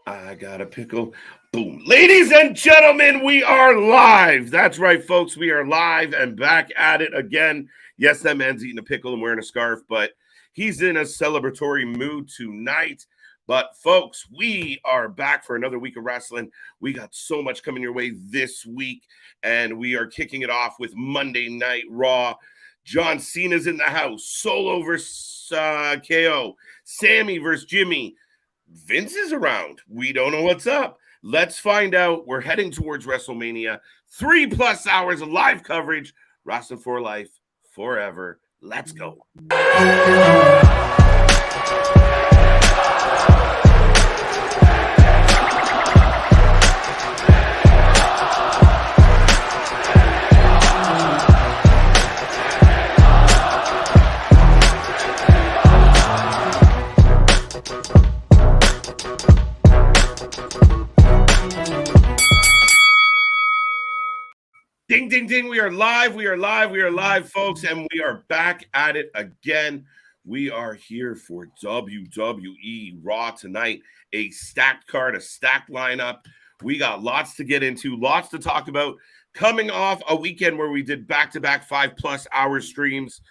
I got a pickle. Boom. Ladies and gentlemen, we are live. That's right, folks. We are live and back at it again. Yes, that man's eating a pickle and wearing a scarf, but he's in a celebratory mood tonight. But, folks, we are back for another week of wrestling. We got so much coming your way this week, and we are kicking it off with Monday Night Raw. John Cena's in the house. Solo versus KO. Sami versus Jimmy. Vince is around. We don't know what's up. Let's find out. We're heading towards WrestleMania. 3+ hours of live coverage. Wrestling for life, forever. Let's go. Ding, ding, ding. We are live. We are live. We are live, folks. And we are back at it again. We are here for WWE Raw tonight. A stacked card, a stacked lineup. We got lots to get into, lots to talk about. Coming off a weekend where we did back-to-back 5+ hour streams.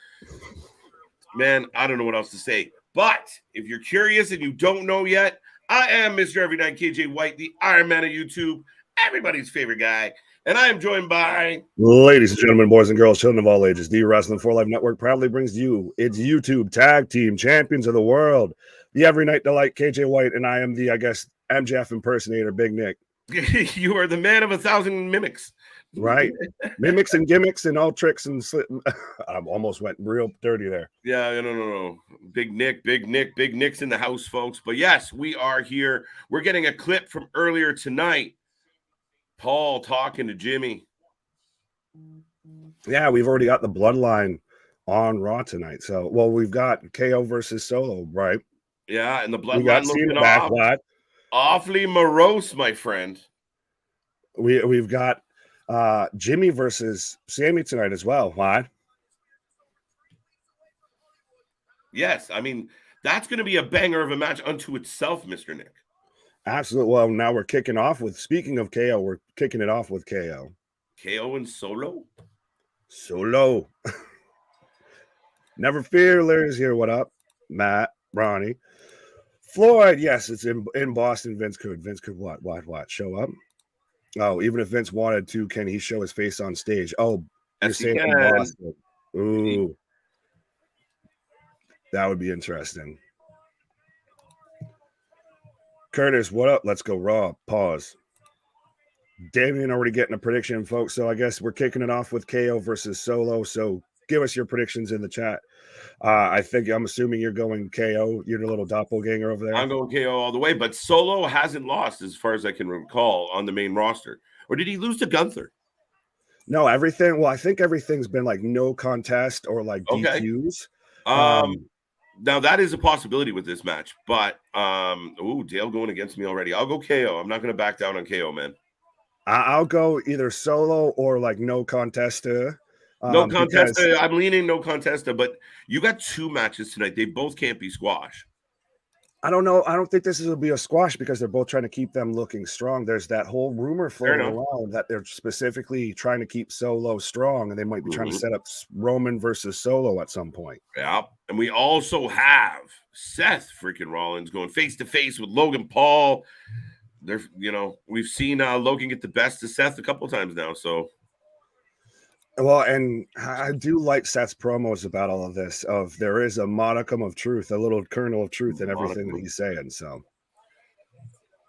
Man, I don't know what else to say. But if you're curious and you don't know yet, I am Mr. Every Night KJ White, the Iron Man of YouTube, everybody's favorite guy. And I am joined by... Ladies and gentlemen, boys and girls, children of all ages, the Wrestling for Life Network proudly brings to you its YouTube Tag Team Champions of the World, the Every Night Delight, KJ White, and I am the, MJF impersonator, Big Nick. You are the man of 1,000 mimics. Right? Mimics and gimmicks and all tricks and... I almost went real dirty there. Yeah, no. Big Nick's in the house, folks. But yes, we are here. We're getting a clip from earlier tonight. Paul talking to Jimmy. Yeah, we've already got the Bloodline on Raw tonight. So, well, we've got KO versus Solo, right? Yeah, and the Bloodline looking awfully morose, my friend. We've got Jimmy versus Sami tonight as well. Why? Yes, I mean, that's going to be a banger of a match unto itself, Mr. Nick. Absolutely. Well, now we're kicking off with, speaking of KO, we're kicking it off with KO. KO and Solo? Solo. Never fear, Larry's here. What up? Matt, Ronnie. Floyd, yes, it's in Boston. Vince could what? Show up? Oh, even if Vince wanted to, can he show his face on stage? Oh, you're saying in Boston. Ooh. That would be interesting. Curtis, what up? Let's go Raw. Pause. Damien already getting a prediction, folks. So I guess we're kicking it off with KO versus Solo. So give us your predictions in the chat. I'm assuming you're going KO. You're the little doppelganger over there. I'm going KO all the way, but Solo hasn't lost as far as I can recall on the main roster. Or did he lose to Gunther? No, everything. Well, I think everything's been like no contest or like DQs. Now, that is a possibility with this match, but, Dale going against me already. I'll go KO. I'm not going to back down on KO, man. I'll go either Solo or, like, no contester. No contester. I'm leaning no contester, but you got 2 matches tonight. They both can't be squash. I don't know. I don't think this will be a squash because they're both trying to keep them looking strong. There's that whole rumor floating around that they're specifically trying to keep Solo strong, and they might be trying to set up Roman versus Solo at some point. Yeah, and we also have Seth freaking Rollins going face-to-face with Logan Paul. We've seen Logan get the best of Seth a couple times now, so... Well, and I do like Seth's promos about all of this. There is a modicum of truth, a little kernel of truth in everything that he's saying. So,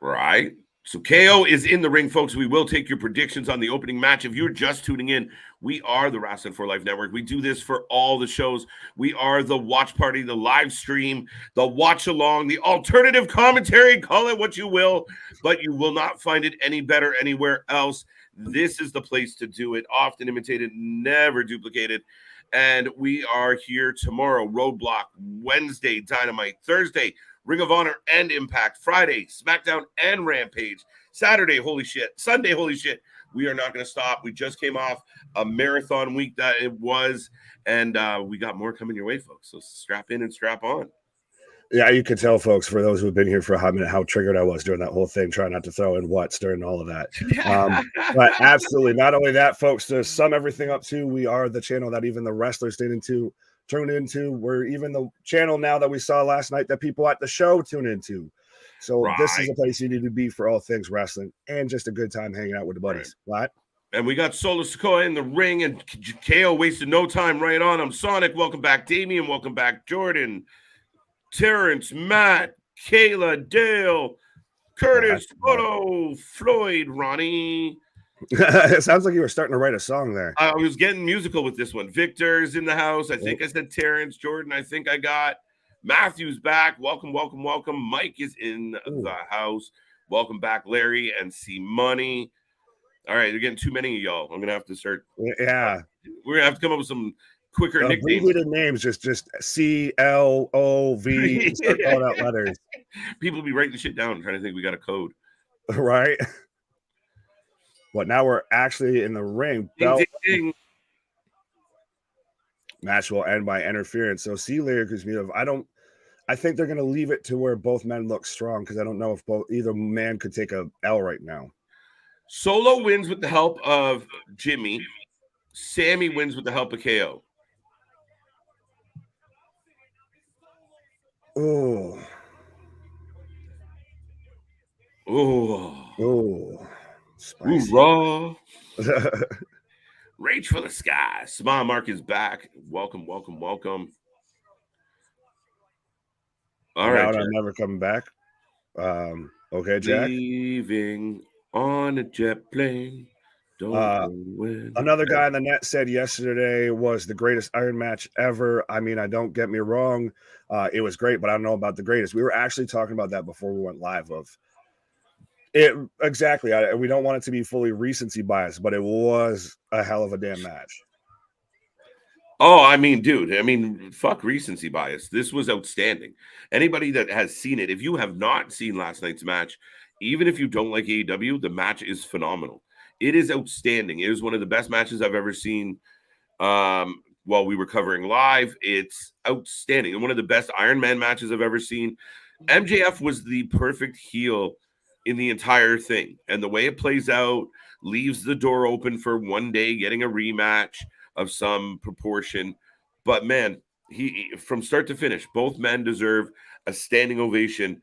right. So KO is in the ring, folks. We will take your predictions on the opening match. If you're just tuning in, we are the Wrestling for Life Network. We do this for all the shows. We are the watch party, the live stream, the watch along, the alternative commentary. Call it what you will, but you will not find it any better anywhere else. This is the place to do it. Often imitated, never duplicated. And we are here tomorrow. Roadblock, Wednesday, Dynamite, Thursday, Ring of Honor and Impact, Friday, SmackDown and Rampage, Saturday, holy shit, Sunday, holy shit. We are not going to stop. We just came off a marathon week that it was, and we got more coming your way, folks. So strap in and strap on. Yeah, you could tell, folks, for those who've been here for a hot minute, how triggered I was during that whole thing, trying not to throw in what's during all of that. But absolutely, not only that, folks, to sum everything up too, we are the channel that even the wrestlers tune into. We're even the channel now that we saw last night that people at the show tune into. So this is a place you need to be for all things wrestling and just a good time hanging out with the buddies. Right. And we got Solo Sikoa in the ring, and KO wasted no time right on him. Sonic, welcome back. Damian, welcome back. Jordan, Terrence, Matt, Kayla, Dale, Curtis, Otto, Floyd, Ronnie. It sounds like you were starting to write a song there. I was getting musical with this one. Victor's in the house. I think I said Terrence. Jordan, I think I got. Matthew's back. Welcome, welcome, welcome. Mike is in the house. Welcome back, Larry and C Money. All right, you're getting too many of y'all. I'm gonna have to start. Yeah, we're gonna have to come up with some quicker nicknames. Abbreviated names, just CLOV. Start calling out letters. People be writing shit down, trying to think we got a code. Right. But now we're actually in the ring. Ding, ding, ding. Match will end by interference. So see lyrics me of I think they're gonna leave it to where both men look strong because I don't know if either man could take a L right now. Solo wins with the help of Jimmy. Sami wins with the help of KO. Oh. Spicy. Raw. Reach for the sky. Smile Mark is back. Welcome, welcome, welcome. All right. I'm never coming back. Okay, Jack. Leaving on a jet plane. Another guy in the net said yesterday was the greatest Iron match ever. I mean, don't get me wrong. It was great, but I don't know about the greatest. We were actually talking about that before we went live of it. Exactly. We don't want it to be fully recency bias, but it was a hell of a damn match. Oh, I mean, dude, fuck recency bias. This was outstanding. Anybody that has seen it, if you have not seen last night's match, even if you don't like AEW, the match is phenomenal. It is outstanding. It is one of the best matches I've ever seen while we were covering live. It's outstanding. And one of the best Iron Man matches I've ever seen. MJF was the perfect heel in the entire thing. And the way it plays out leaves the door open for one day getting a rematch of some proportion. But man, he from start to finish, both men deserve a standing ovation.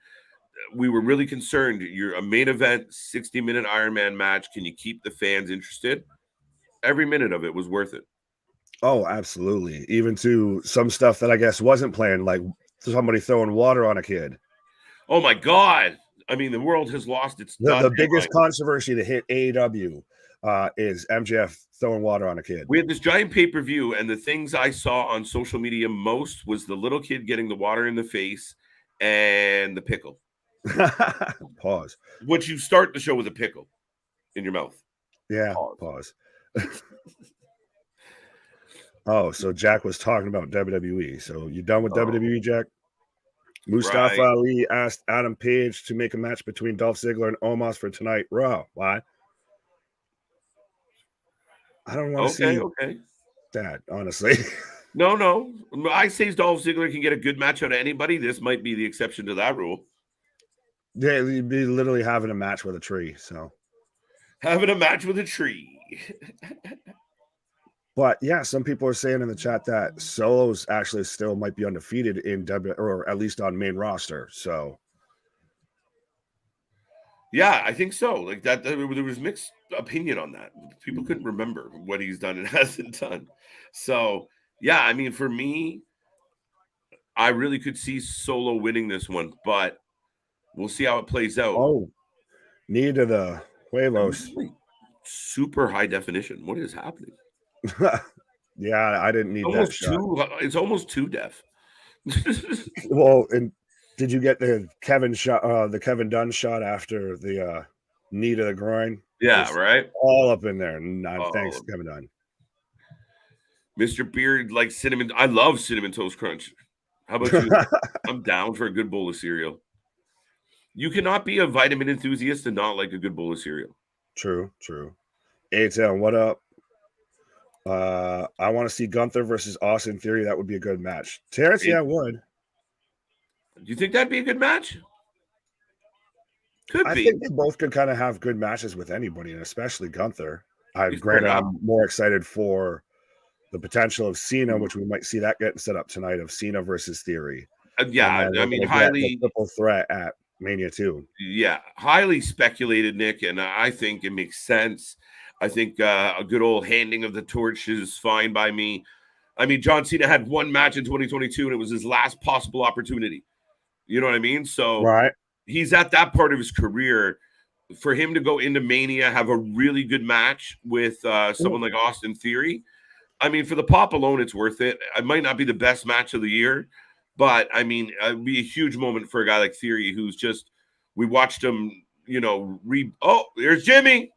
We were really concerned. You're a main event, 60-minute Iron Man match. Can you keep the fans interested? Every minute of it was worth it. Oh, absolutely. Even to some stuff that I guess wasn't planned, like somebody throwing water on a kid. Oh my God. I mean, the world has lost its the biggest controversy to hit AEW is MJF throwing water on a kid. We had this giant pay-per-view, and the things I saw on social media most was the little kid getting the water in the face and the pickle. Pause. Would you start the show with a pickle in your mouth? Yeah, pause. Oh, so Jack was talking about WWE. So you done with WWE, Jack? Mustafa Ali asked Adam Page to make a match between Dolph Ziggler and Omos for tonight. Raw. Why? I don't want to see that, honestly. No. I say Dolph Ziggler can get a good match out of anybody. This might be the exception to that rule. Yeah, you'd be literally having a match with a tree. So having a match with a tree. But yeah, some people are saying in the chat that Solo's actually still might be undefeated in or at least on main roster. So yeah, I think so. Like that, there was mixed opinion on that. People couldn't remember what he's done and hasn't done. So yeah, I mean, for me, I really could see Solo winning this one, but we'll see how it plays out. Oh, knee to the huevos. Super high definition. What is happening? Yeah, I didn't need that shot. It's almost too deaf. Well, and did you get the Kevin Dunn shot after the knee to the groin? Yeah, right. All up in there. Thanks, Kevin Dunn. Mr. Beard likes cinnamon. I love Cinnamon Toast Crunch. How about you? I'm down for a good bowl of cereal. You cannot be a vitamin enthusiast and not like a good bowl of cereal. True. A-Town, what up? I want to see Gunther versus Austin Theory. That would be a good match. Terrence, yeah, I would. Do you think that'd be a good match? Could I be. think they both could kind of have good matches with anybody, and especially Gunther. He's Granted, up. I'm more excited for the potential of Cena, which we might see that getting set up tonight, of Cena versus Theory. Yeah, And then I mean, the highly triple threat at Mania 2. Yeah, highly speculated, Nick, and I think it makes sense. I think a good old handing of the torch is fine by me. I mean, John Cena had one match in 2022, and it was his last possible opportunity. You know what I mean? So Right. he's at that part of his career. For him to go into Mania, have a really good match with someone like Austin Theory, I mean, for the pop alone, it's worth it. It might not be the best match of the year, but I mean, it'd be a huge moment for a guy like Theory, who's just, we watched him, oh, there's Jimmy.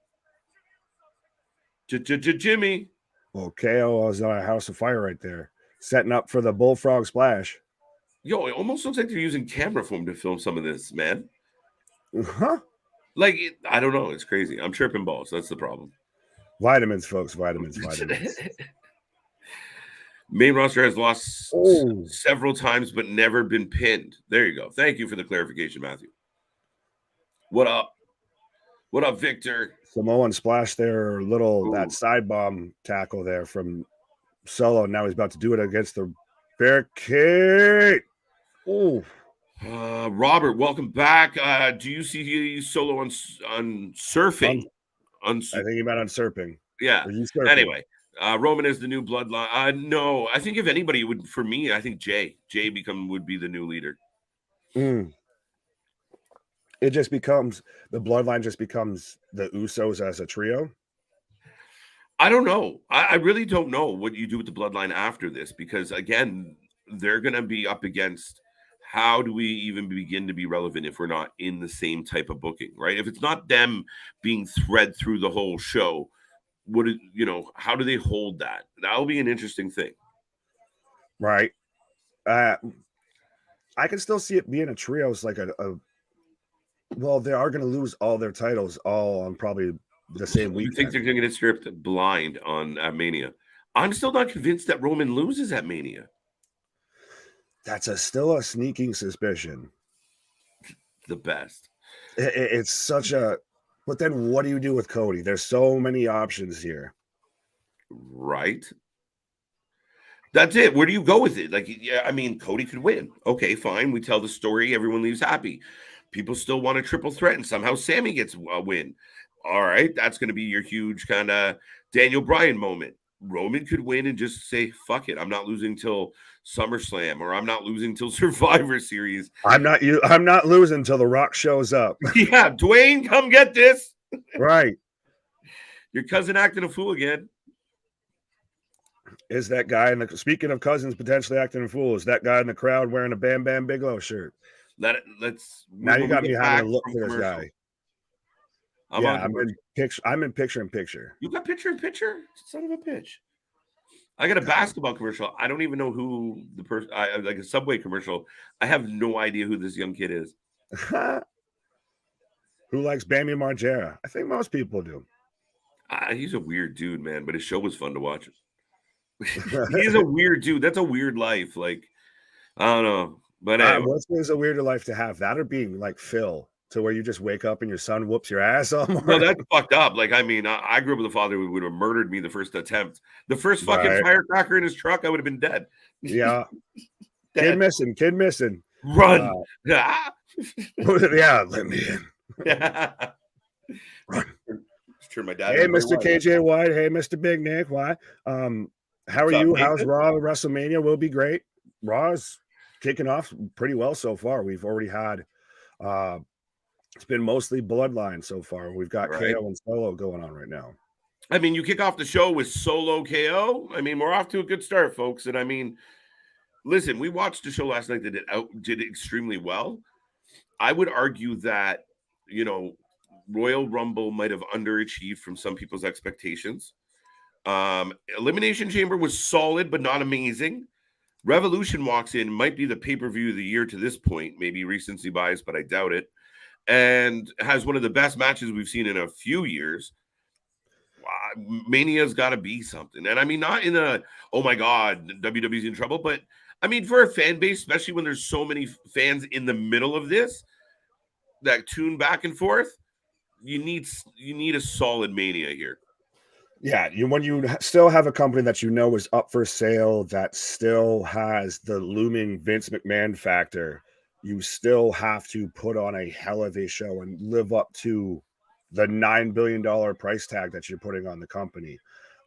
Jimmy. Well, KO was on a house of fire right there, setting up for the bullfrog splash. Yo, it almost looks like they're using camera foam to film some of this, man. Huh? Like, I don't know. It's crazy. I'm tripping balls. That's the problem. Vitamins, folks. Vitamins. Main roster has lost several times, but never been pinned. There you go. Thank you for the clarification, Matthew. What up? What up, Victor? Samoan splashed their that side bomb tackle there from Solo. Now he's about to do it against the barricade. Oh, Robert, welcome back. Do you see Solo on surfing? I think he meant on surfing. Yeah. Anyway, Roman is the new bloodline. No, I think if anybody would, for me, I think Jay would be the new leader. It just becomes the bloodline just becomes the Usos as a trio. I don't know. I really don't know what you do with the bloodline after this, because again, they're going to be up against, how do we even begin to be relevant if we're not in the same type of booking, right? If it's not them being thread through the whole show, how do they hold that? That'll be an interesting thing. Right. I can still see it being a trio. It's like well, they are going to lose all their titles all on probably the same week. You think they're going to get stripped blind on Mania? I'm still not convinced that Roman loses at Mania. That's still a sneaking suspicion. The best. It's such a... But then what do you do with Cody? There's so many options here. Right. That's it. Where do you go with it? Like, yeah, I mean, Cody could win. Okay, fine. We tell the story. Everyone leaves happy. People still want a triple threat, and somehow Sami gets a win. All right, that's going to be your huge kind of Daniel Bryan moment. Roman could win and just say, fuck it, I'm not losing till SummerSlam, or I'm not losing till Survivor Series. I'm not losing till The Rock shows up. Yeah, Dwayne, come get this. Right. Your cousin acting a fool again. Is that guy speaking of cousins potentially acting a fool, is that guy in the crowd wearing a Bam Bam Bigelow shirt? Now you got me having a look for this guy. I'm in picture-in-picture. You got picture-in-picture? Son of a bitch. I got a basketball commercial. I don't even know who the person, like a Subway commercial. I have no idea who this young kid is. Who likes Bambi Margera? I think most people do. He's a weird dude, man, but his show was fun to watch. He's a weird dude. That's a weird life. Like, I don't know. But what's a weirder life to have? That or being like Phil, to where you just wake up and your son whoops your ass all morning? Well, that's fucked up. Like, I mean, I grew up with a father who would have murdered me the first attempt. The first fucking firecracker in his truck, I would have been dead. Yeah. Kid missing. Run. Yeah, let me in. Run. Just turn my dad. Hey, Mr. KJ White. Hey, Mr. Big Nick. Why? How are you? How's Raw? WrestleMania will be great. Raw's kicking off pretty well so far. We've already had it's been mostly Bloodline so far. We've got KO and Solo going on right now. I mean, you kick off the show with Solo KO. I mean, we're off to a good start, folks. And I mean, listen, we watched the show last night that did extremely well. I would argue that, Royal Rumble might have underachieved from some people's expectations. Elimination Chamber was solid, but not amazing. Revolution walks in, might be the pay-per-view of the year to this point, maybe recency bias, but I doubt it, and has one of the best matches we've seen in a few years. Mania's got to be something. And I mean, not in a, oh my God, WWE's in trouble, but I mean, for a fan base, especially when there's so many fans in the middle of this that tune back and forth, you need a solid Mania here. Yeah, when you still have a company that you know is up for sale, that still has the looming Vince McMahon factor, you still have to put on a hell of a show and live up to the $9 billion price tag that you're putting on the company.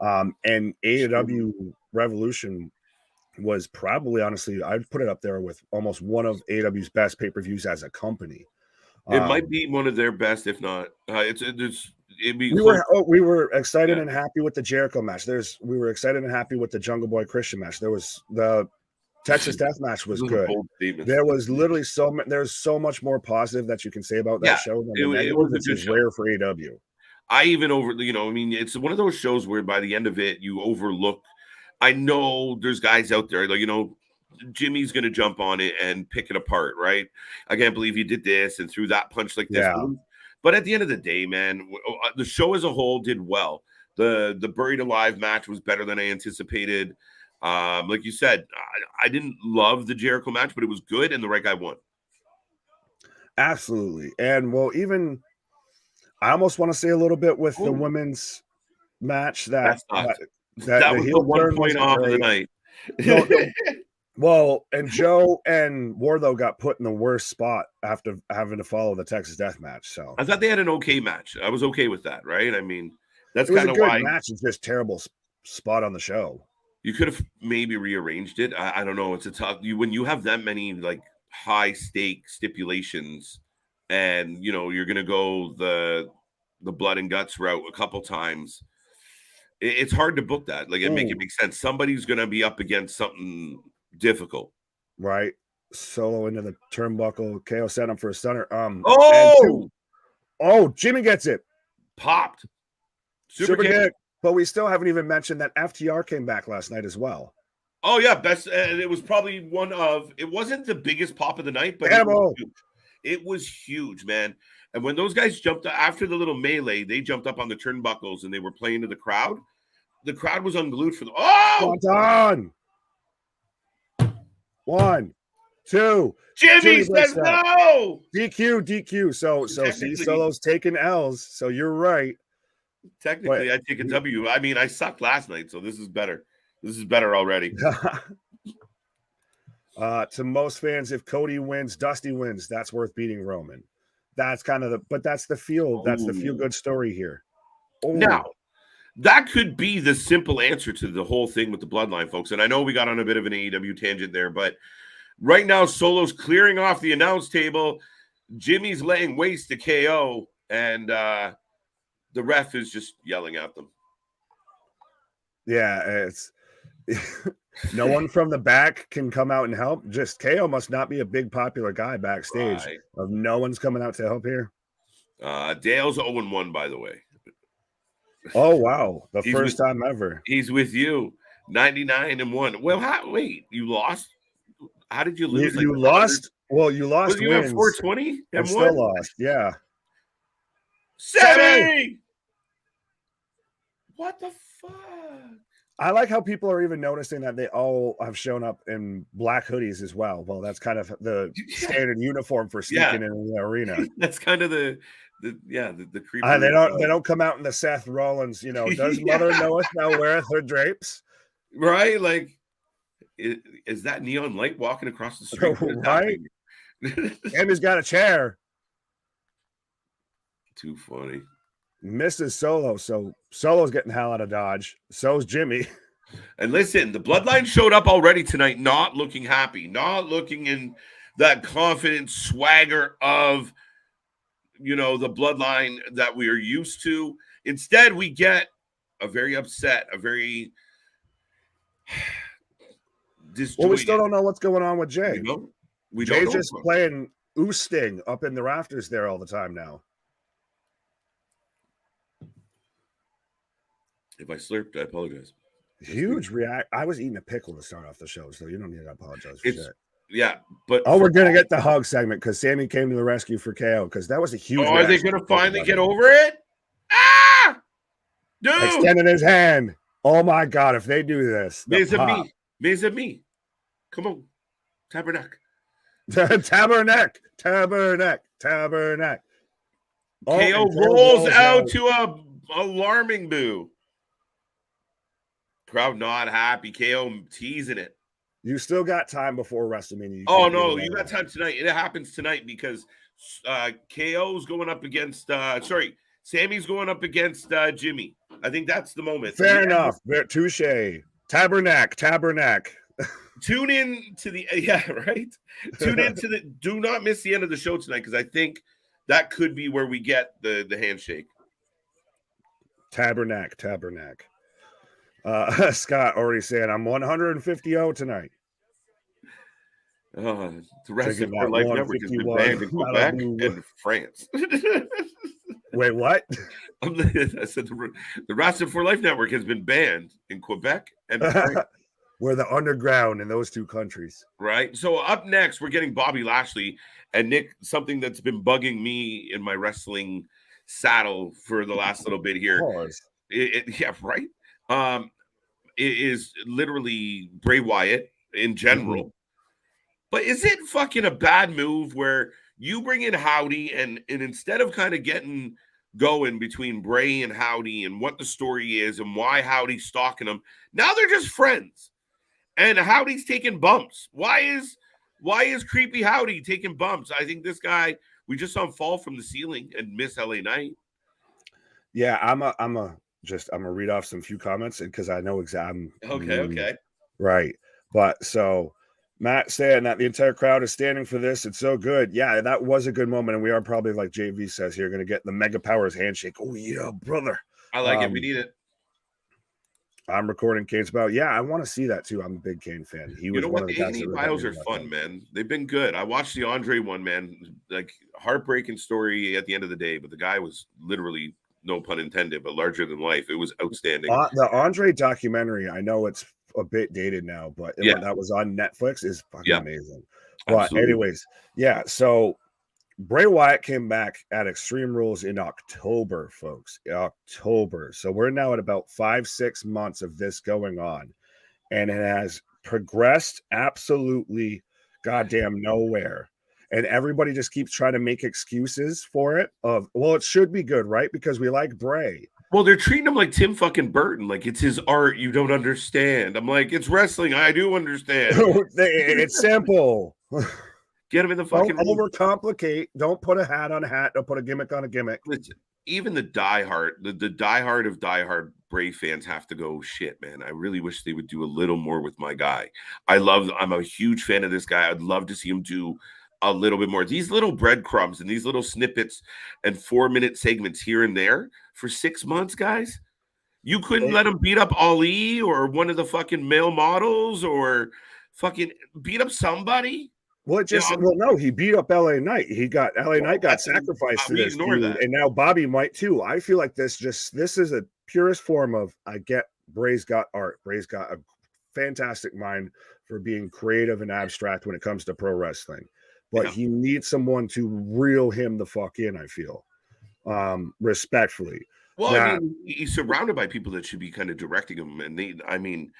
And AEW Revolution was probably, honestly, I'd put it up there with almost one of AEW's best pay-per-views as a company. It might be one of their best, if not. We were excited and happy with the Jericho match. We were excited and happy with the Jungle Boy Christian match. There was the Texas Death match was good. There was literally there's so much more positive that you can say about that show than it was a good show. Rare for AEW. I even I mean, it's one of those shows where by the end of it, you overlook. I know there's guys out there, like, Jimmy's going to jump on it and pick it apart, right? I can't believe he did this and threw that punch like this. Yeah. But at the end of the day, man, the show as a whole did well. The Buried Alive match was better than I anticipated. Like you said, I didn't love the Jericho match, but it was good and the right guy won. Absolutely. And even I almost want to say a little bit with the women's match that was the 1 point off of the night. Well, and Joe and Wardlow got put in the worst spot after having to follow the Texas Death match. So I thought they had an okay match. I was okay with that, right? I mean, that's kind of why match. It's just terrible spot on the show. You could have maybe rearranged it. I don't know. It's a tough. When you have that many like high stake stipulations, and you're gonna go the blood and guts route a couple times. It's hard to book that. Like, make it make sense. Somebody's gonna be up against something difficult, right? Solo into the turnbuckle. KO set him for a stunner. Jimmy gets it. Popped. Super kick. But we still haven't even mentioned that FTR came back last night as well. Oh yeah, best. It was probably one of. It wasn't the biggest pop of the night, but it was huge, man. And when those guys jumped after the little melee, they jumped up on the turnbuckles and they were playing to the crowd. The crowd was unglued for them. Oh, on. 1, 2. Jimmy says no. DQ. So see, Solo's taking L's. So you're right. Technically, I take a W. I mean, I sucked last night, so this is better. This is better already. To most fans, if Cody wins, Dusty wins, that's worth beating Roman. That's kind of that's the feel. That's the feel good story here. Now, that could be the simple answer to the whole thing with the Bloodline, folks. And I know we got on a bit of an AEW tangent there, but right now, Solo's clearing off the announce table. Jimmy's laying waste to KO, and the ref is just yelling at them. Yeah, it's no one from the back can come out and help. Just KO must not be a big popular guy backstage. Right. No one's coming out to help here. Dale's 0-1, by the way. Oh wow, the first time ever. He's with you, 99-1. Well, wait, you lost? How did you lose? You lost? Well, you lost. You have 420 and still lost. Yeah. Sami! What the fuck? I like how people are even noticing that they all have shown up in black hoodies as well. Well, that's kind of the standard uniform for sneaking in the arena. That's kind of the creepy. They don't come out in the Seth Rollins, does Mother Knoweth now weareth her drapes? Right? Like, is that neon light walking across the street? Right? And he's got a chair. Too funny. Mrs. Solo. So Solo's getting the hell out of Dodge. So's Jimmy. And listen, the Bloodline showed up already tonight, not looking happy, not looking in that confident swagger of, the Bloodline that we are used to. Instead, we get a very upset, a very disjointed. Well, we still don't know what's going on with Jay. We Jay's don't just playing Oosting up in the rafters there all the time now. If I slurped, I apologize. Huge react. I was eating a pickle to start off the show, so you don't need to apologize for shit. Yeah, but we're gonna get the hug segment because Sami came to the rescue for KO because that was a huge. Are they gonna finally get over it? Ah, dude! Extending his hand. Oh my god! If they do this, mais ami. Come on. Tabernacle. Tabernacle. KO rolls out to a alarming boo. Crowd not happy. KO teasing it. You still got time before WrestleMania. Oh, no, you got time tonight. It happens tonight because KO's going up against, Sami's going up against Jimmy. I think that's the moment. Fair enough. Touche. Tabernacle. Tune in to the, right? Tune in to the, do not miss the end of the show tonight because I think that could be where we get the handshake. Tabernacle. Scott already saying I'm 150-0 tonight. The Wrasslin for Life Network has been banned in Quebec and France. Wait, what? I said the Wrasslin for Life Network has been banned in Quebec and France. We're the underground in those two countries. Right. So up next, we're getting Bobby Lashley and Nick, something that's been bugging me in my wrestling saddle for the last little bit here. Yeah, right. It is literally Bray Wyatt in general. Mm-hmm. But is it fucking a bad move where you bring in Howdy and instead of kind of getting going between Bray and Howdy and what the story is and why Howdy's stalking him, now they're just friends. And Howdy's taking bumps. Why is creepy Howdy taking bumps? I think this guy, we just saw him fall from the ceiling and miss LA Knight. Yeah, I'm gonna read off some few comments because I know exactly. Okay. Right. But so Matt saying that the entire crowd is standing for this. It's so good. Yeah, that was a good moment. And we are probably, like JV says here, going to get the Mega Powers handshake. Oh, yeah, brother. I like it. We need it. I'm recording Kane's about. Yeah, I want to see that too. I'm a big Kane fan. He was one of the guys. The bios are fun, man. They've been good. I watched the Andre one, man. Like heartbreaking story at the end of the day, but the guy was literally, no pun intended, but larger than life. It was outstanding. The Andre documentary, I know it's a bit dated now, but that was on Netflix is fucking amazing. But absolutely. Anyways, yeah. So Bray Wyatt came back at Extreme Rules in October, folks. October. So we're now at about 5-6 months of this going on, and it has progressed absolutely goddamn nowhere. And everybody just keeps trying to make excuses for it. It should be good, right? Because we like Bray. Well, they're treating him like Tim fucking Burton, like it's his art. You don't understand. I'm like, it's wrestling. I do understand. It's simple. Get him in the fucking. Don't overcomplicate. Don't put a hat on a hat. Don't put a gimmick on a gimmick. Listen, even the diehard, the diehard of diehard Bray fans have to go, shit, man. I really wish they would do a little more with my guy. I'm a huge fan of this guy. I'd love to see him do a little bit more. These little breadcrumbs and these little snippets and 4-minute segments here and there for 6 months, guys. You couldn't let him beat up Ali or one of the fucking male models or fucking beat up somebody. Well, no, he beat up LA Knight. LA Knight got sacrificed to this feud, and now Bobby might too. I feel like this is a purest form of, I get Bray's got art. Bray's got a fantastic mind for being creative and abstract when it comes to pro wrestling. But he needs someone to reel him the fuck in, I feel. Respectfully. Well, I mean, he's surrounded by people that should be kind of directing him. And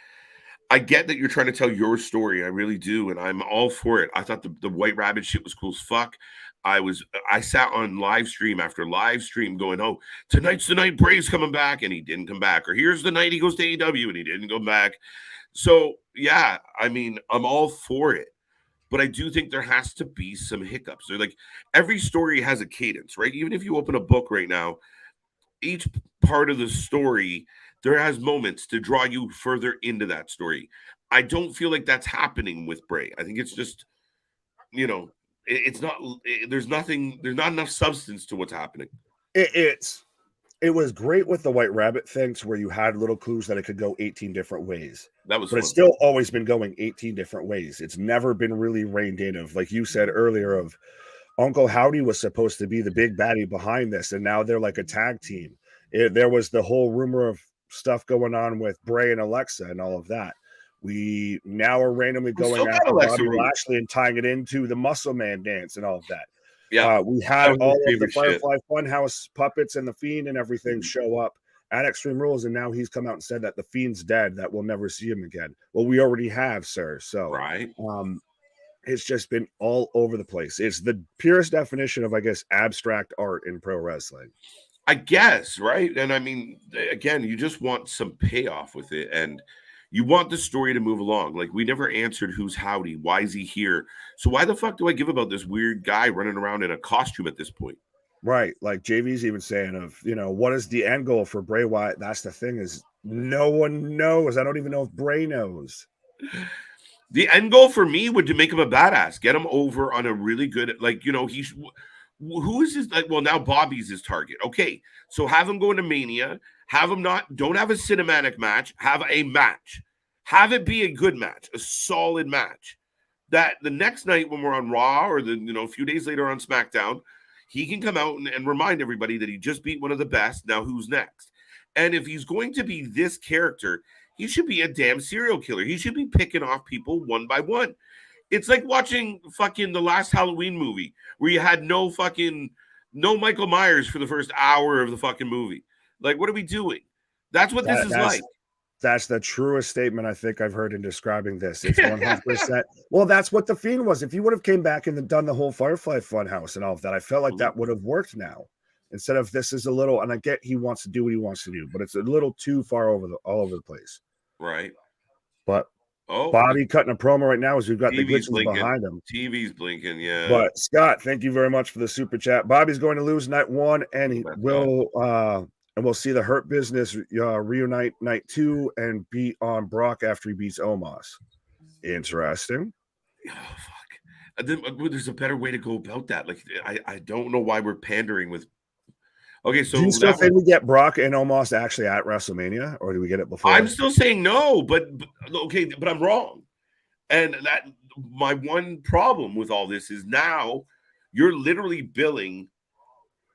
I get that you're trying to tell your story. I really do. And I'm all for it. I thought the White Rabbit shit was cool as fuck. I sat on live stream after live stream going, oh, tonight's the night Bray's coming back, and he didn't come back. Or here's the night he goes to AEW and he didn't go back. So, yeah, I'm all for it. But I do think there has to be some hiccups. They're like, every story has a cadence, right? Even if you open a book right now, each part of the story, there has moments to draw you further into that story. I don't feel like that's happening with Bray. I think it's just, it's not, there's not enough substance to what's happening. It was great with the White Rabbit thing to where you had little clues that it could go 18 different ways. That was but fun. It's still always been going 18 different ways. It's never been really reined in of, like you said earlier, of Uncle Howdy was supposed to be the big baddie behind this, and now they're like a tag team. There was the whole rumor of stuff going on with Bray and Alexa and all of that. We now are randomly going after Bobby Lashley and tying it into the Muscle Man dance and all of that. Yeah, we had all of the Firefly Funhouse puppets and the Fiend and everything show up at Extreme Rules, and now he's come out and said that the Fiend's dead, that we'll never see him again. Well, we already have, sir. So Right. it's just been all over the place. It's the purest definition of, I guess, abstract art in pro wrestling. I guess, right? And I mean, again, you just want some payoff with it, and you want the story to move along. Like, we never answered who's Howdy. Why is he here? So why the fuck do I give about this weird guy running around in a costume at this point? Right. Like JV's even saying of, what is the end goal for Bray Wyatt? That's the thing, is no one knows. I don't even know if Bray knows. The end goal for me would to make him a badass, get him over on a really good, like, who is his, like, well, now Bobby's his target. Okay. So have him go into Mania, don't have a cinematic match, have a match, have it be a good match, a solid match, that the next night when we're on Raw or a few days later on SmackDown, he can come out and remind everybody that he just beat one of the best. Now who's next? And if he's going to be this character, he should be a damn serial killer. He should be picking off people one by one. It's like watching fucking the last Halloween movie where you had no Michael Myers for the first hour of the fucking movie. Like, what are we doing? That's what this is like. That's the truest statement I think I've heard in describing this. It's 100%. Well, that's what the Fiend was. If he would have came back and done the whole Firefly Funhouse and all of that, I felt like that would have worked now. Instead of this is a little, and I get he wants to do what he wants to do, but it's a little too far all over the place. Right. But Bobby cutting a promo right now as we've got TV's the glitches behind him. TV's blinking, yeah. But Scott, thank you very much for the super chat. Bobby's going to lose night 1, and he we'll see the Hurt Business reunite night 2 and beat on Brock after he beats Omos. Interesting. Oh, fuck. There's a better way to go about that. Like, I don't know why we're pandering with. Okay, so do you still think we get Brock and Omos actually at WrestleMania, or do we get it before? I'm still saying no, but I'm wrong. And that my one problem with all this is now you're literally billing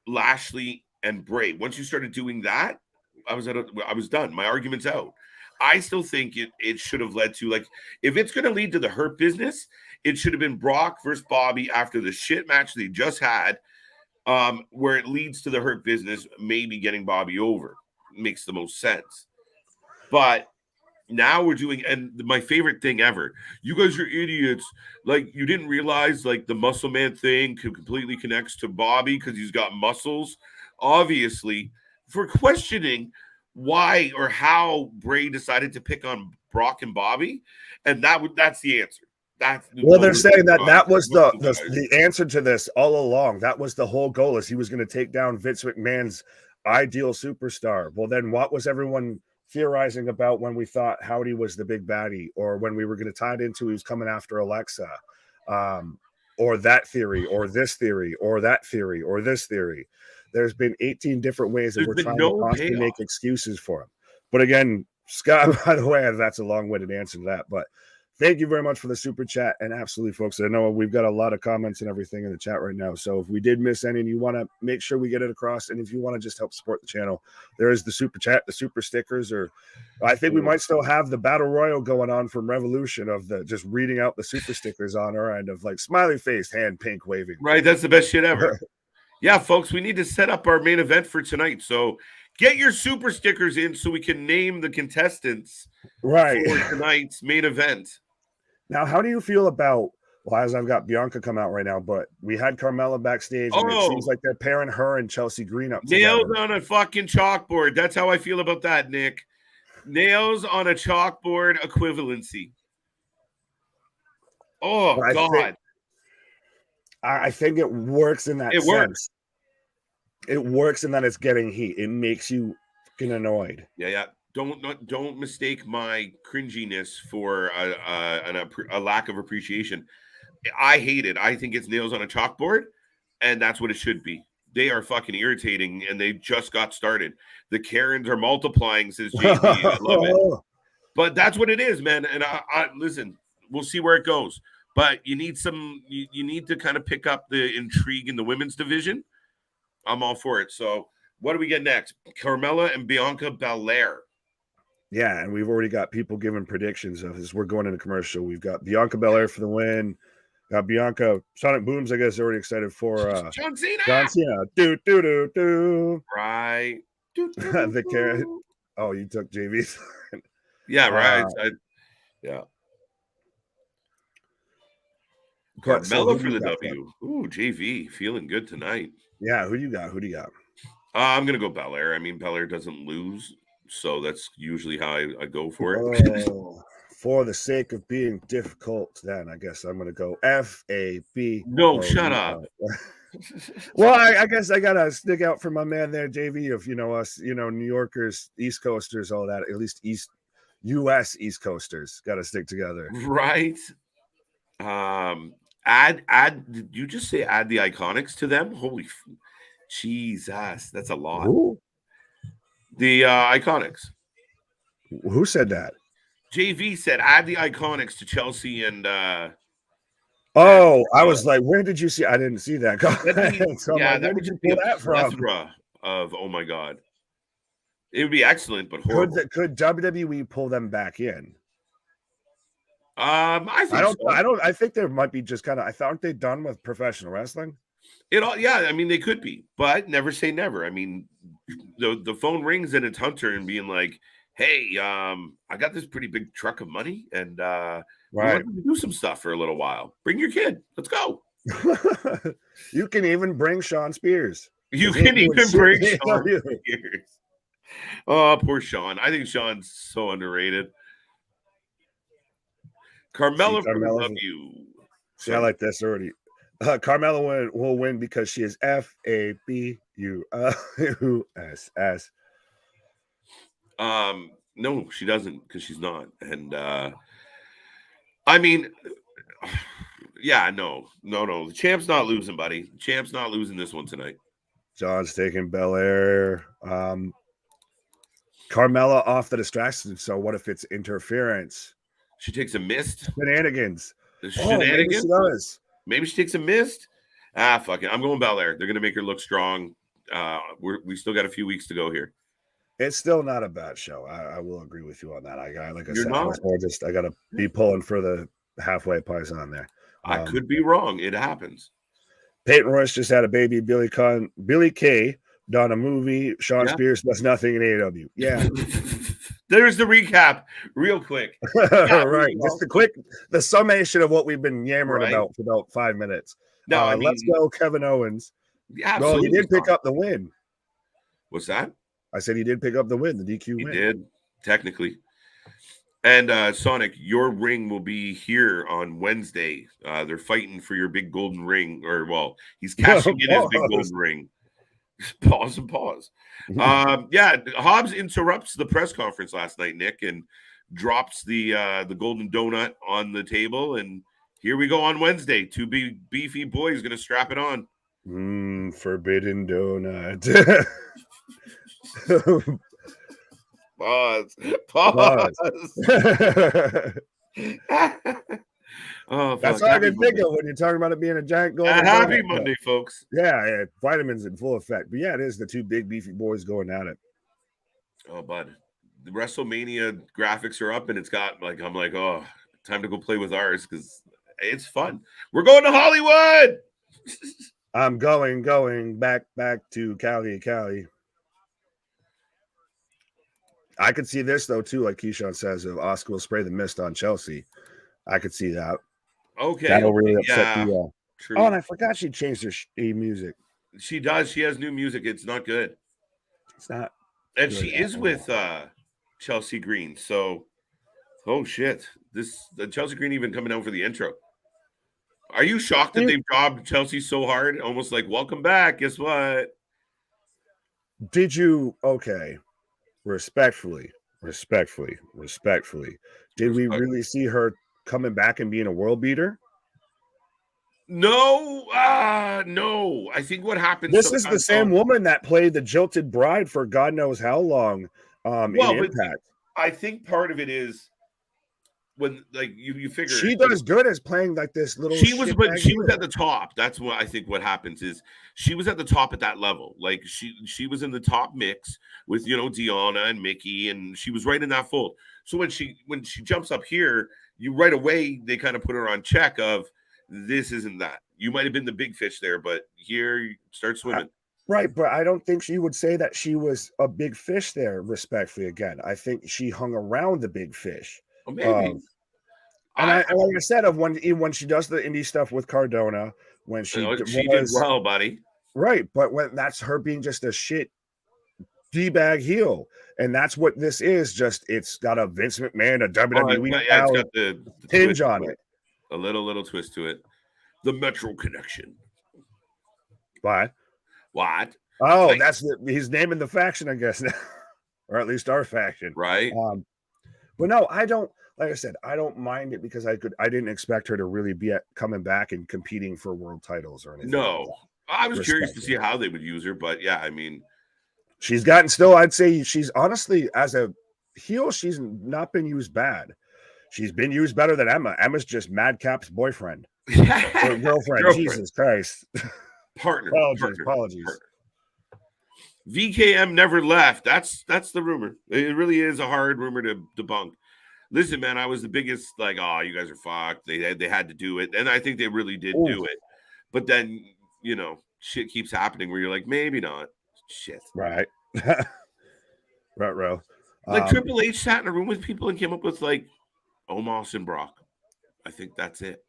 Lashley and Bray. Once you started doing that, I was done. My argument's out. I still think it should have led to, like, if it's going to lead to the Hurt Business, it should have been Brock versus Bobby after the shit match they just had, where it leads to the Hurt Business maybe getting Bobby over. Makes the most sense. But now we're doing, and my favorite thing ever, you guys are idiots. Like, you didn't realize, like, the Muscle Man thing completely connects to Bobby because he's got muscles. Obviously, for questioning why or how Bray decided to pick on Brock and Bobby, and that's the answer. They're saying that was the answer to this all along. That was the whole goal, is he was going to take down Vince McMahon's ideal superstar. Well, then what was everyone theorizing about when we thought Howdy was the big baddie, or when we were going to tie it into he was coming after Alexa, or that theory, or this theory, or that theory, or this theory? There's been 18 different ways that we're trying to constantly make excuses for him. But again, Scott, by the way, that's a long-winded answer to that. But thank you very much for the super chat. And absolutely, folks, I know we've got a lot of comments and everything in the chat right now. So if we did miss any and you want to make sure we get it across, and if you want to just help support the channel, there is the super chat, the super stickers, or I think we might still have the battle royal going on from Revolution of the just reading out the super stickers on our end of, like, smiley face, hand pink waving. Right. That's the best shit ever. Yeah, folks, we need to set up our main event for tonight. So get your super stickers in so we can name the contestants for tonight's main event. Now, how do you feel about, well, as I've got Bianca come out right now, but we had Carmella backstage, and it seems like they're pairing her and Chelsea Green up together. Nails on a fucking chalkboard. That's how I feel about that, Nick. Nails on a chalkboard equivalency. Oh, God. I think it works in that sense. Works. It works in that it's getting heat. It makes you fucking annoyed. Yeah. Don't mistake my cringiness for a lack of appreciation. I hate it. I think it's nails on a chalkboard, and that's what it should be. They are fucking irritating, and they just got started. The Karens are multiplying, says JP. I love it. But that's what it is, man. And I listen, we'll see where it goes. But you need you need to kind of pick up the intrigue in the women's division. I'm all for it. So what do we get next? Carmella and Bianca Belair. Yeah, and we've already got people giving predictions of this. We're going into commercial. We've got Bianca Belair for the win. Got Bianca. Sonic Booms, I guess, already excited for John Cena. John Cena. Do. Right. The carrot. Oh, you took JV's. Yeah, right. Yeah. But so Carmella who do for you the got? W. Ooh, JV feeling good tonight. Yeah, who do you got? Who do you got? I'm gonna go Belair. I mean, Belair doesn't lose, so that's usually how I go for it. Oh, for the sake of being difficult, then I guess I'm gonna go FAB. No, shut up. Well, I guess I gotta stick out for my man there, JV. Of us, New Yorkers, East Coasters, all that. At least U.S. East Coasters got to stick together, right? Add. Did you just say add the Iconics to them? Holy Jesus, that's a lot. Who? The Iconics. Who said that? JV said add the Iconics to Chelsea and. Oh, I was like, where did you see? I didn't see that. So yeah, like, where did you pull that from? Of oh my god, it would be excellent, but horrible. Could WWE pull them back in? I think so. I think there might be just kind of. I thought they done with professional wrestling. Yeah, I mean they could be, but never say never. I mean, the phone rings and it's Hunter and being like, "Hey, I got this pretty big truck of money, and we want to do some stuff for a little while. Bring your kid. Let's go." You can even bring Sean Spears. You can even bring Sean Spears. Oh, poor Sean. I think Sean's so underrated. Carmella for the W. See, I like this already. Carmella will win because she is FABUSS. No, she doesn't because she's not. And I mean, yeah, no. The champ's not losing, buddy. The champ's not losing this one tonight. John's taking Belair. Carmella off the distraction. So what if it's interference? She takes a missed shenanigans. Maybe she does. Maybe she takes a missed. Fuck it. I'm going Belair. They're gonna make her look strong. We still got a few weeks to go here. It's still not a bad show. I will agree with you on that. Like I said, I gotta be pulling for the halfway pies on there. I could be wrong. It happens. Peyton Royce just had a baby. Billy Kay done a movie. Sean Spears does nothing in AEW. Yeah. There's the recap, real quick. Right. Just the summation of what we've been yammering about for about 5 minutes. No, let's go, Kevin Owens. Yeah, well, he did pick up the win. What's that? I said he did pick up the win, the DQ win. He did, technically. And Sonic, your ring will be here on Wednesday. They're fighting for your big golden ring, he's cashing in his big golden ring. Pause. Hobbs interrupts the press conference last night, Nick, and drops the golden donut on the table. And here we go on Wednesday. Two big beefy boys gonna strap it on. Forbidden donut. Pause. Oh, that's all I can think of when you're talking about it being a giant golden. Happy Monday, folks. Yeah, vitamins in full effect. But yeah, it is the two big beefy boys going at it. Oh, bud, the WrestleMania graphics are up, and it's got I'm like, oh, time to go play with ours because it's fun. We're going to Hollywood. I'm going back to Cali. I could see this though too, like Keyshawn says, if Oscar will spray the mist on Chelsea. I could see that. Okay, that'll really upset the. True. Oh, and I forgot she changed her music. She does. She has new music. It's not good. It's not. And she is with Chelsea Green. So, oh shit! The Chelsea Green even coming out for the intro. Are you shocked that they've jobbed Chelsea so hard? Almost like, welcome back. Guess what? Did you? Okay. Respectfully. Did we really see her coming back and being a world beater? No. I think what happened. This is the same woman that played the jilted bride for God knows how long. In Impact. I think part of it is when you figure she does good as playing like this little. She was at the top. That's what I think. What happens is she was at the top at that level. Like she was in the top mix with Deanna and Mickey, and she was right in that fold. So when she jumps up here, you right away they kind of put her on check of this isn't that. You might have been the big fish there, but here you start swimming. Right, but I don't think she would say that she was a big fish there, respectfully. Again, I think she hung around the big fish. Well, maybe. And like I said, of when she does the indie stuff with Cardona, when she did well, buddy. Right, but when that's her being just a shit D-bag heel, and that's what this is. Just it's got a Vince McMahon, a WWE it's got the hinge on it. A little twist to it. The Metro Connection. What? What? Oh, he's naming the faction, I guess, now. Or at least our faction, right? But no, I don't. Like I said, I don't mind it because I didn't expect her to really be coming back and competing for world titles or anything. No, like I was curious to see how they would use her, but yeah, I mean, she's gotten still. I'd say she's honestly, as a heel, she's not been used bad. She's been used better than Emma. Emma's just Madcap's boyfriend or girlfriend. Jesus Christ. Partner. Apologies. Partner. VKM never left. That's the rumor. It really is a hard rumor to debunk. Listen, man, I was the biggest, like, oh, you guys are fucked. They had to do it. And I think they really did do it. But then, shit keeps happening where you're like, maybe not. Shit. Right. Right. Like Triple H sat in a room with people and came up with, like, Omos and Brock. I think that's it.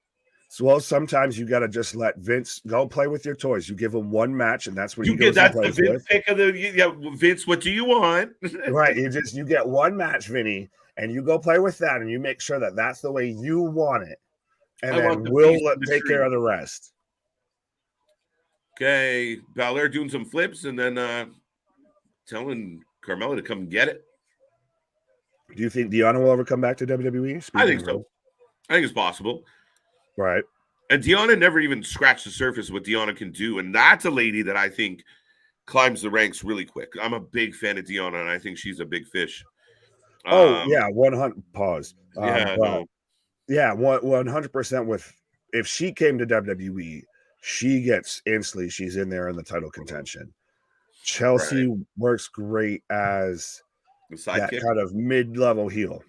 So, well, sometimes you got to just let Vince go play with your toys. You give him one match, and that's what you he goes get. That's and the plays Vince with. pick of the Vince. What do you want? Right. You get one match, Vinny, and you go play with that, and you make sure that that's the way you want it, and then we'll take care of the rest. Okay, Belair doing some flips, and then telling Carmella to come get it. Do you think Deonna will ever come back to WWE? I think so. I think it's possible. Right. And Deonna never even scratched the surface of what Deonna can do. And that's a lady that I think climbs the ranks really quick. I'm a big fan of Deonna, and I think she's a big fish. Yeah, 100. Pause. No. Yeah, 100% with if she came to WWE, she gets instantly, she's in there in the title contention. Chelsea works great as that kind of mid-level heel.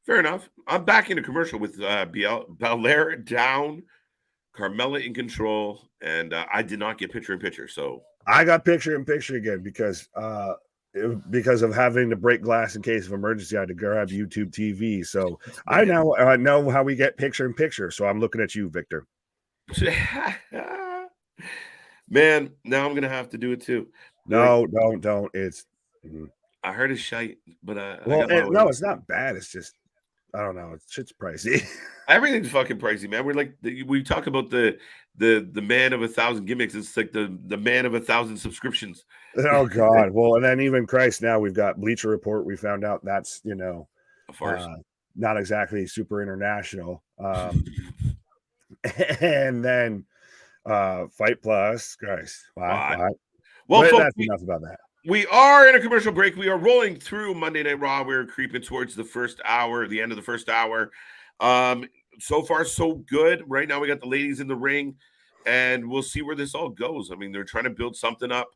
Fair enough. I'm back in a commercial with Belair down, Carmella in control, and I did not get picture-in-picture. So I got picture-in-picture again because of having to break glass in case of emergency. I had to grab YouTube TV. So I now know how we get picture-in-picture. So I'm looking at you, Victor. Man, now I'm going to have to do it too. No, don't. It's... I heard it's shite, but no, it's not bad. It's just... I don't know. Shit's pricey. Everything's fucking pricey, man. We're like we talk about the man of 1,000 gimmicks. It's like the man of 1,000 subscriptions. Oh God. Well, and then even Christ, now we've got Bleacher Report. We found out that's a farce. Not exactly super international. And then Fight Plus, Christ. Why? Well, folks, that's enough about that. We are in a commercial break. We are rolling through Monday Night Raw. We're creeping towards the first hour, the end of the first hour. So far, so good. Right now, we got the ladies in the ring, and we'll see where this all goes. I mean, they're trying to build something up.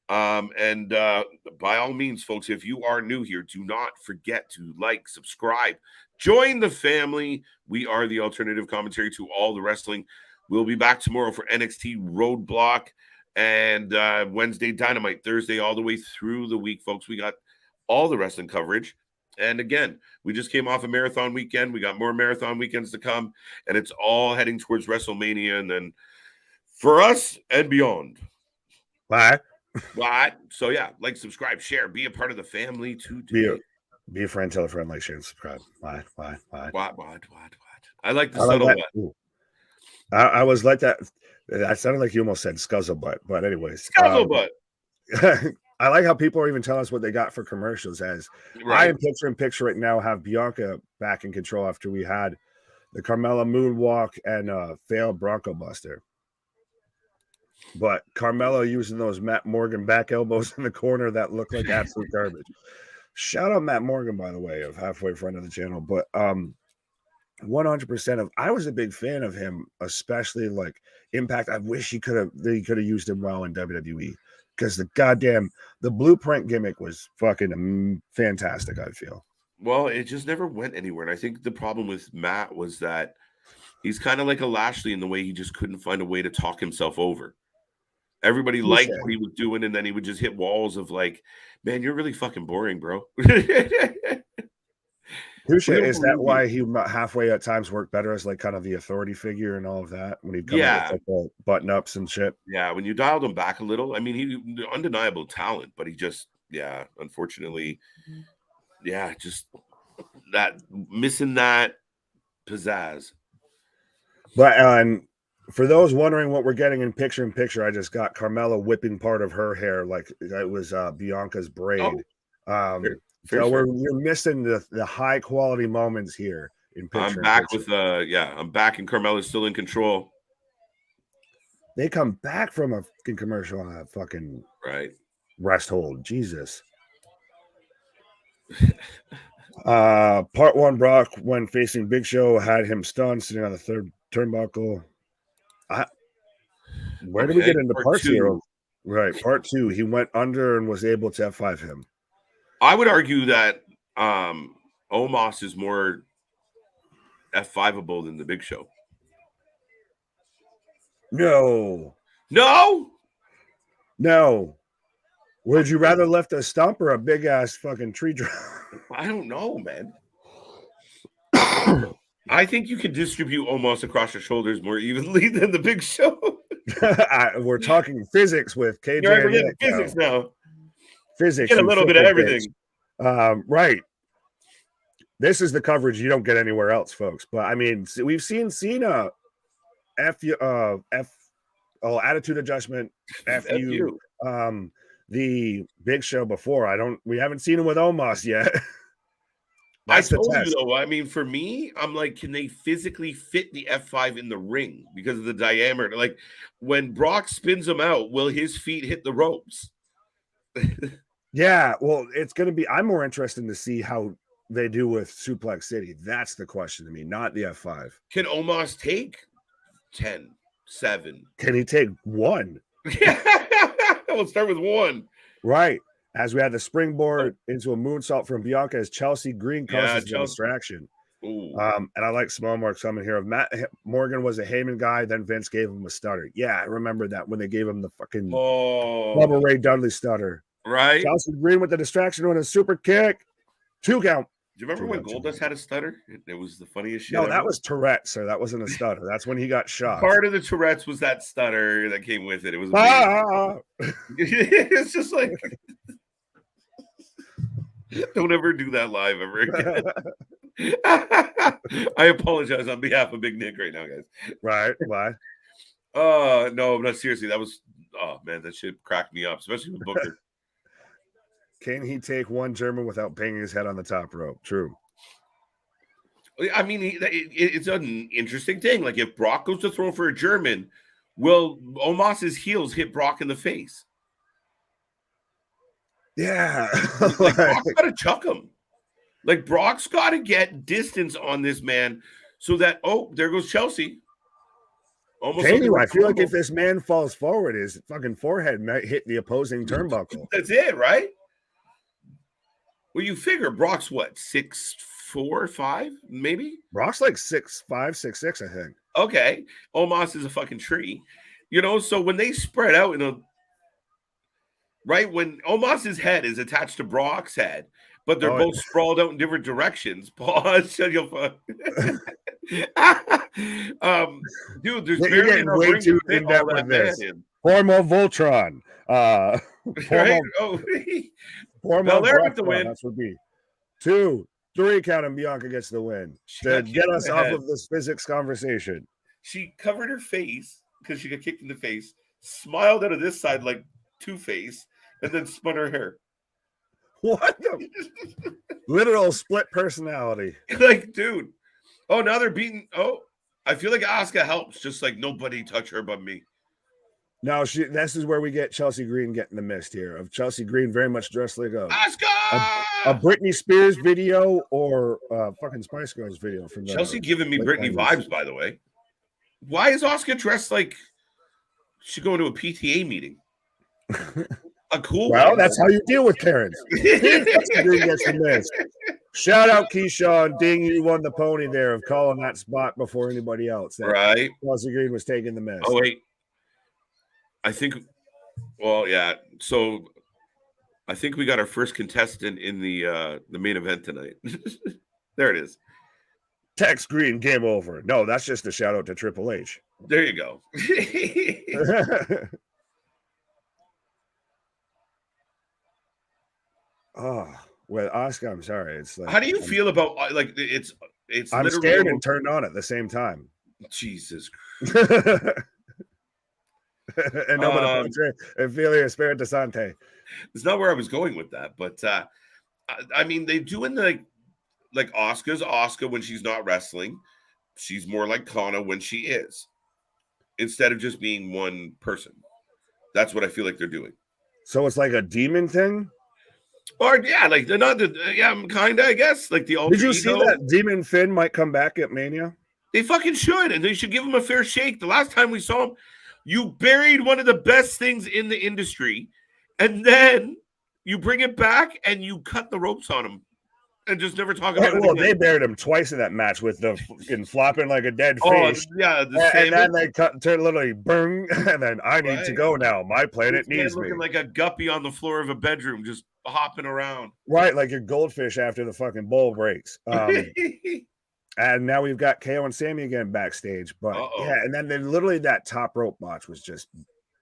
And by all means, folks, if you are new here, do not forget to like, subscribe, join the family. We are the alternative commentary to all the wrestling. We'll be back tomorrow for NXT Roadblock. And Wednesday Dynamite, Thursday, all the way through the week, folks. We got all the wrestling coverage. And again, we just came off a marathon weekend. We got more marathon weekends to come. And it's all heading towards WrestleMania. And then for us and beyond. Bye. So, yeah, like, subscribe, share, be a part of the family today. Be a friend, tell a friend, like, share, and subscribe. Why? What? I like the subtle what. I was like that. I sounded like you almost said scuzzlebutt, but anyways. Scuzzlebutt. I like how people are even telling us what they got for commercials. As I am picture right now have Bianca back in control after we had the Carmella moonwalk and failed Bronco Buster. But Carmella using those Matt Morgan back elbows in the corner that look like absolute garbage. Shout out Matt Morgan, by the way, of halfway friend of the channel. But 100% of I was a big fan of him, especially like Impact. I wish he could have used him well in WWE because the blueprint gimmick was fucking fantastic. I feel. Well, it just never went anywhere, and I think the problem with Matt was that he's kind of like a Lashley in the way he just couldn't find a way to talk himself over. Everybody Touche. liked what he was doing, and then he would just hit walls of like, man, you're really fucking boring, bro. Touche. We don't Is that believe why you. he halfway at times worked better as like kind of the authority figure and all of that when he'd come in with Yeah. like the button ups and shit? Yeah, when you dialed him back a little, I mean, he undeniable talent, but he just, yeah, unfortunately, yeah, just that missing that pizzazz. But and for those wondering what we're getting in picture, I just got Carmella whipping part of her hair like it was Bianca's braid. Fair So fair. you're missing the high quality moments here in I'm picture. back with I'm back, and Carmella's still in control. They come back from a fucking commercial on a fucking Right. rest hold. Jesus. Part one, Brock, when facing Big Show, had him stunned, sitting on the third turnbuckle. Where do we get into parts here? Right, part two, he went under and was able to F5 him. I would argue that Omos is more F5able than the Big Show. No. Would you rather lift a stump or a big ass fucking tree drop? I don't know, man. I think you can distribute Omos across your shoulders more evenly than the Big Show. We're talking physics with KJ. We're getting physics now. Physics. Get a little bit of everything. Right. This is the coverage you don't get anywhere else, folks. But I mean, we've seen Cena attitude adjustment, FU. The Big Show before. We haven't seen him with Omos yet. I told you though, I mean, for me, I'm like, can they physically fit the F5 in the ring because of the diameter? Like when Brock spins him out, will his feet hit the ropes? Yeah, well, it's going to be, I'm more interested to see how they do with Suplex City. That's the question to me, not the F5. Can Omos take 10, 7? Can he take 1? We'll start with 1. Right. As we had the springboard into a moonsault from Bianca as Chelsea Green causes the distraction. And I like small marks coming here. Matt Morgan was a Heyman guy, then Vince gave him a stutter. Yeah, I remember that when they gave him the fucking Bubba Ray Dudley stutter. Right. Chelsea Green with the distraction on a super kick. 2 count. Do you remember when Goldust had a stutter? It was the funniest shit. No, that was Tourette's, so that wasn't a stutter. That's when he got shot. Part of the Tourette's was that stutter that came with it. It was it's just like don't ever do that live ever again. I apologize on behalf of Big Nick right now, guys. Right. Why? No, but seriously, that was man, that shit cracked me up, especially with Booker. Can he take 1 German without banging his head on the top rope? True. I mean, it's an interesting thing. Like, if Brock goes to throw for a German, will Omos's heels hit Brock in the face? Yeah. Like, Brock's got to chuck him. Like, Brock's got to get distance on this man so that, there goes Chelsea. Almost. I feel like if this man falls forward, his fucking forehead might hit the opposing turnbuckle. That's it, right? Well, you figure Brock's what, 6'4", 5, maybe? Brock's like 6'5", 6'6", I think. Okay. Omos is a fucking tree. So when they spread out right, when Omos's head is attached to Brock's head, but they're both sprawled out in different directions. Pause. Shut your fuck. Dude, there's barely enough way ring too to fit all that man in. Formal Voltron. Right? Belair with the win. That would be 2, 3 count, and Bianca gets the win to get us off of this physics conversation. She covered her face because she got kicked in the face, smiled out of this side like Two-Face, and then spun her hair. What the literal split personality? Like, dude. Oh, now they're beating. Oh, I feel like Asuka helps. Just like nobody touch her but me. No, this is where we get Chelsea Green getting the mist here. Of Chelsea Green very much dressed like a Britney Spears video or fucking Spice Girls video from Chelsea giving me Britney vibes, by the way. Why is Asuka dressed like she's going to a PTA meeting? A cool well, one. That's how you deal with Karens. Chelsea Green gets the mist. Shout out Keyshawn. Ding, you won the pony there of calling that spot before anybody else. Right. Chelsea Green was taking the mist. Oh, wait. I think Well, yeah. So I think we got our first contestant in the main event tonight. There it is. Text Green, game over. No, that's just a shout out to Triple H. There you go. Oh, well, Oscar, I'm sorry. It's like, how do you feel about like it's I'm scared and turned on at the same time. Jesus And no and Filia Spirit Sante. It's not where I was going with that, but I mean, they doing like Oscar's Oscar when she's not wrestling. She's more like Kana when she is, instead of just being one person. That's what I feel like they're doing. So it's like a demon thing? Or yeah, like they're not kinda, I guess. Like the alter Did you ego. see that Demon Finn might come back at Mania? They fucking should, and they should give him a fair shake. The last time we saw him, you buried one of the best things in the industry, and then you bring it back and you cut the ropes on him and just never talk about it. Well, again. they buried him twice in that match with the fucking flopping like a dead fish. Yeah, and then they turn literally bang, and then I need to go now. My planet needs me. Looking like a guppy on the floor of a bedroom, just hopping around. Right, like a goldfish after the fucking bowl breaks. And now we've got KO and Sami again backstage. But yeah, and then literally that top rope match was just.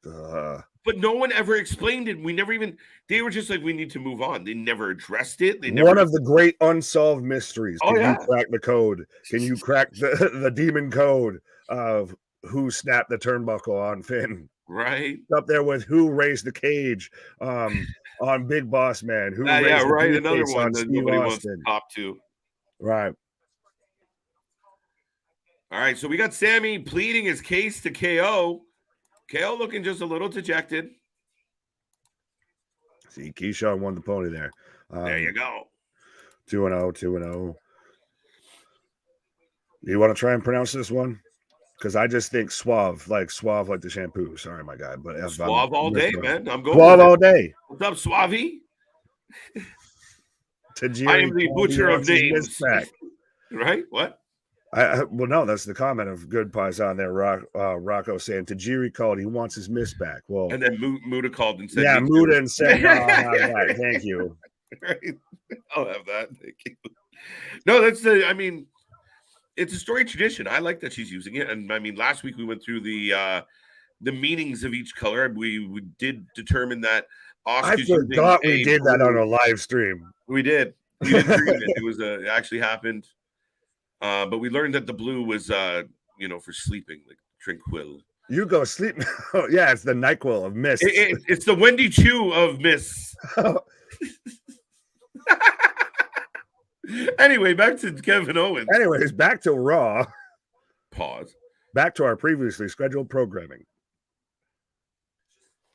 But no one ever explained it. We never even. They were just like, we need to move on. They never addressed it. One of the great unsolved mysteries. Can you crack the code? Can you crack the demon code of who snapped the turnbuckle on Finn? Right Up there with who raised the cage on Big Boss Man. Who raised yeah, the right. Another one that Steve nobody Austin. wants to top to. Right. All right, so we got Sami pleading his case to KO. KO looking just a little dejected. See, Keyshawn won the pony there. There you go. 2-0, 2-0. Do you want to try and pronounce this one? Because I just think suave like the shampoo. Sorry, my guy. But suave all day, man. I'm going suave all day. What's up, Suave? Tajiri, I am the butcher of names. Right? What? Well, no, that's the comment of Good Pies on there. Rocco saying Tajiri called. He wants his miss back. Well, and then Muda called and said, "Yeah, Muda and said, that. Thank you." Right? I'll have that. Thank you. No, that's the. I mean, it's a story tradition. I like that she's using it. And I mean, last week we went through the meanings of each color. We did determine that. Oscar's I forgot we did that on a live stream. We did. We didn't dream it. It was it actually happened. But we learned that the blue was, for sleeping, like tranquil. You go sleep. Yeah, it's the NyQuil of mist. It's the Wendy Chu of mist. Anyway, back to Kevin Owens. Anyways, back to Raw. Pause. Back to our previously scheduled programming.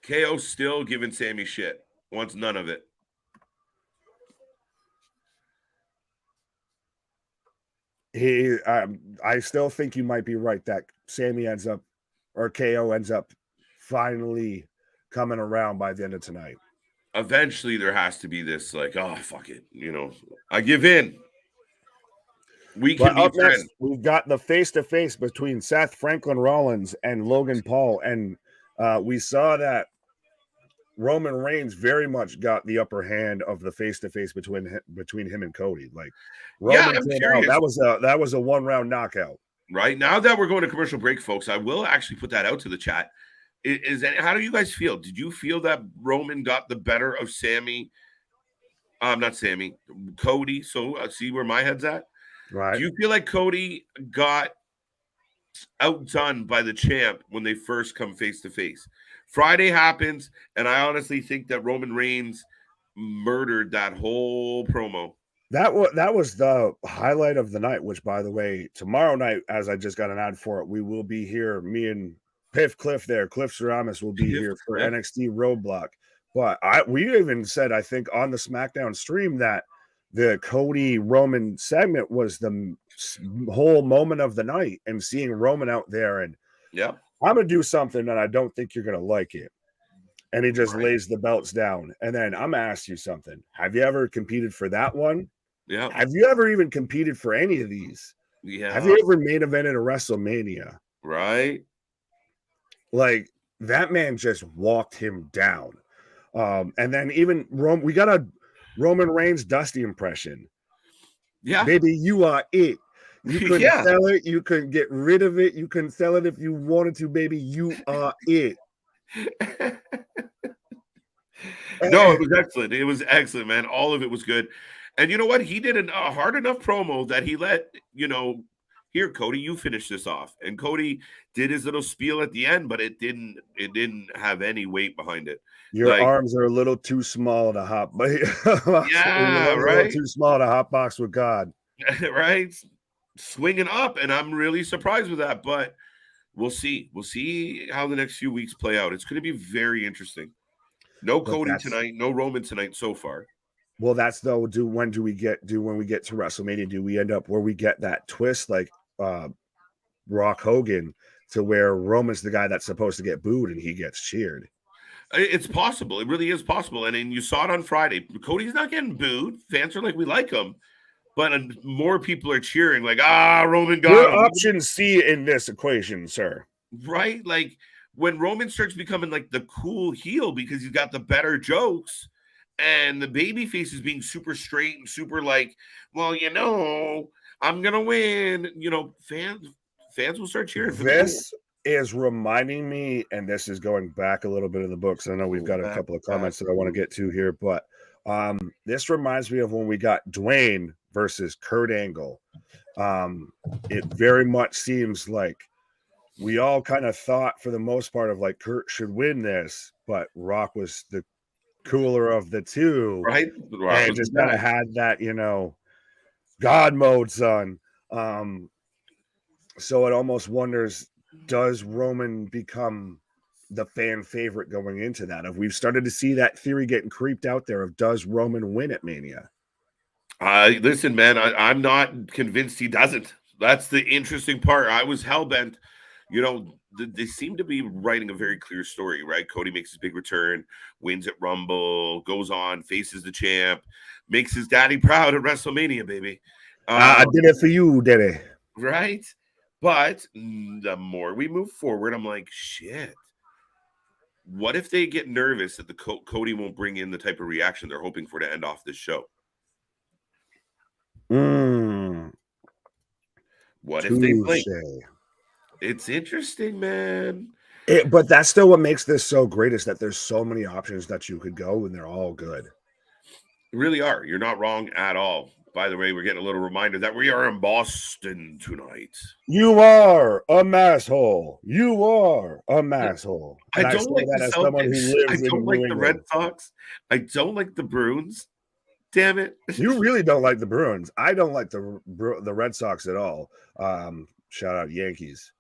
KO still giving Sami shit. Wants none of it. I still think you might be right that Sami ends up, or KO ends up finally coming around by the end of tonight. Eventually, there has to be this, like, oh, fuck it. I give in. We can be friends. We've got the face-to-face between Seth Franklin Rollins and Logan Paul, and we saw that Roman Reigns very much got the upper hand of the face-to-face between him and Cody. Like, Roman that was a one-round knockout. Right now that we're going to commercial break, folks, I will actually put that out to the chat. How do you guys feel? Did you feel that Roman got the better of Sami? Not Sami, Cody. So see where my head's at. Right. Do you feel like Cody got outdone by the champ when they first come face to face? Friday happens, and I honestly think that Roman Reigns murdered that whole promo. That was the highlight of the night, which, by the way, tomorrow night, as I just got an ad for it, we will be here. Me and Cliff Saramis will be here for NXT Roadblock. But we even said, I think, on the SmackDown stream that the Cody Roman segment was the whole moment of the night, and seeing Roman out there. And yeah, I'm going to do something that I don't think you're going to like it. And he just lays the belts down. And then I'm going to ask you something. Have you ever competed for that one? Yeah. Have you ever even competed for any of these? Yeah. Have you ever main evented a WrestleMania? Right. Like, that man just walked him down. And then even we got a Roman Reigns Dusty impression. Yeah. Baby, you are it. You couldn't Yeah. sell it. You couldn't get rid of it. You couldn't sell it if you wanted to, baby. You are it. No, it was excellent. It was excellent, man. All of it was good. And you know what? He did a hard enough promo that he let, here, Cody, you finish this off. And Cody did his little spiel at the end, but it didn't have any weight behind it. Your arms are a little too small to hop. Yeah, a right. little too small to hot box with God. Right. Swinging up. And I'm really surprised with that. But we'll see. We'll see how the next few weeks play out. It's going to be very interesting. No Cody tonight, no Roman tonight so far. Well, that's though. When we get to WrestleMania, do we end up where we get that twist like Rock Hogan to where Roman's the guy that's supposed to get booed and he gets cheered? It's possible. It really is possible. And then you saw it on Friday. Cody's not getting booed. Fans are like, we like him. But more people are cheering, like, Roman got him. Option C in this equation, sir. Right? Like, when Roman starts becoming like the cool heel because he's got the better jokes and the baby face is being super straight and super like, well, I'm going to win. Fans will start cheering for this. Is reminding me, and this is going back a little bit in the books. I know we've got a couple of comments that I want to get to here, but this reminds me of when we got Dwayne versus Kurt Angle. It very much seems like we all kind of thought for the most part of like Kurt should win this, but Rock was the cooler of the two, right? And just kind of had that, God mode, son. So it almost wonders, does Roman become the fan favorite going into that? If we've started to see that theory getting creeped out there of does Roman win at Mania? Listen, man, I'm not convinced he doesn't. That's the interesting part. I was hellbent. They seem to be writing a very clear story, right? Cody makes his big return, wins at Rumble, goes on, faces the champ, makes his daddy proud at WrestleMania, baby. I did it for you, Daddy. Right? But the more we move forward, I'm like, shit. What if they get nervous that the Cody won't bring in the type of reaction they're hoping for to end off this show? What if they blink? It's interesting, man. But that's still what makes this so great is that there's so many options that you could go and they're all good. Really are. You're not wrong at all. By the way, we're getting a little reminder that we are in Boston tonight. You are a masshole. You are a masshole. I don't like that as someone who lives I don't like the Red Sox. I don't like the Bruins. Damn it. You really don't like the Bruins. I don't like the Red Sox at all. Shout out Yankees.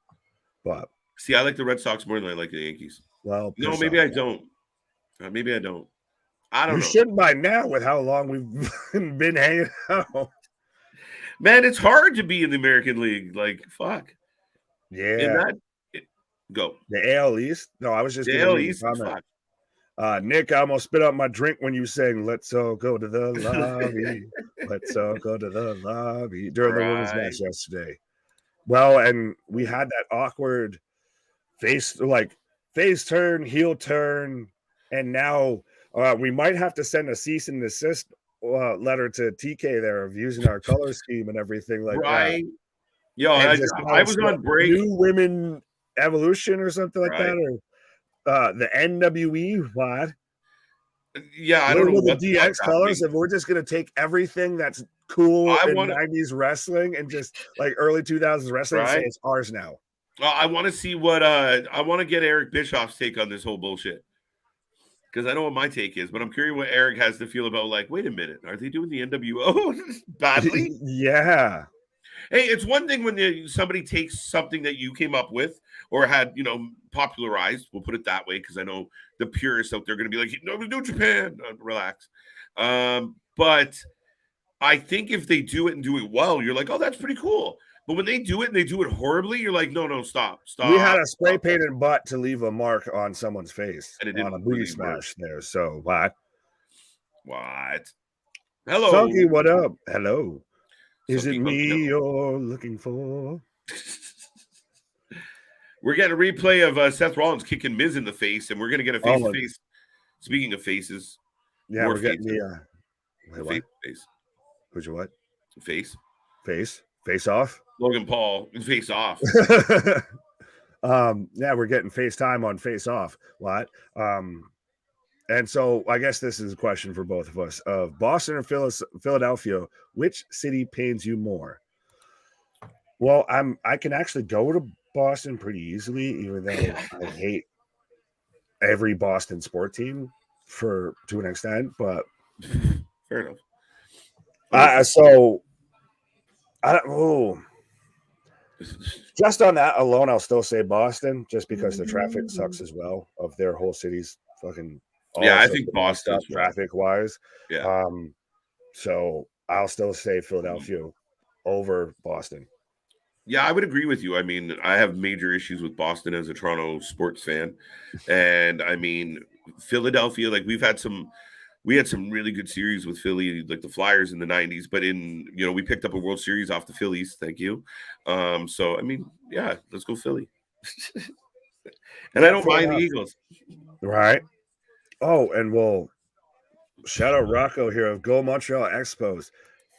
But see, I like the Red Sox more than I like the Yankees. Well, no, maybe I don't. Maybe I don't. I don't know. You should by now with how long we've been hanging out. Man, it's hard to be in the American League. Like, fuck. Yeah. Go. The AL East? No, I was just the AL East. Fuck. Nick, I almost spit out my drink when you sang "Let's all go to the lobby." Let's all go to the lobby during the women's match yesterday. Well, and we had that awkward face turn, heel turn, and now we might have to send a cease and desist letter to TK there of using our color scheme and everything like that. Yo, I was on break. New Women Evolution or something like that, or the NWE. What? Yeah, I don't know what the DX colors. If we're just gonna take everything that's cool in 90s wrestling and just like early 2000s wrestling, and say it's ours now. I want to see what I want to get Eric Bischoff's take on this whole bullshit. Because I know what my take is, but I'm curious what Eric has to feel about, like, wait a minute, are they doing the NWO badly? Yeah. Hey, it's one thing when somebody takes something that you came up with or had, popularized, we'll put it that way, because I know the purists out there are going to be like, no, New Japan, relax. But I think if they do it and do it well, you're like, oh, that's pretty cool. But when they do it and they do it horribly, you're like, no, stop. We had a spray painted butt to leave a mark on someone's face and it didn't on a booty really smash there. So what? Hello. Sunky, what up? Hello. Is it me you're looking for? We're getting a replay of Seth Rollins kicking Miz in the face, and we're gonna get a face to face. Speaking of faces, yeah, we're getting the face. Who's your what? Face off. Logan Paul face off. Yeah, we're getting FaceTime on face off. What? And so I guess this is a question for both of us: of Boston or Philadelphia, which city pains you more? Well, I can actually go to Boston pretty easily, even though I hate every Boston sport team to an extent, but fair enough. Just on that alone, I'll still say Boston, just because the traffic sucks as well of their whole city's fucking. I think Boston traffic wise. Yeah. So I'll still say Philadelphia over Boston. Yeah, I would agree with you. I mean, I have major issues with Boston as a Toronto sports fan. And I mean, Philadelphia, like we had some really good series with Philly, like the Flyers in the 90s, but we picked up a World Series off the Phillies. Thank you. So, I mean, yeah, let's go Philly. And I don't mind the Eagles. Right. Oh, and we'll shout out Rocco here of Go Montreal Expos.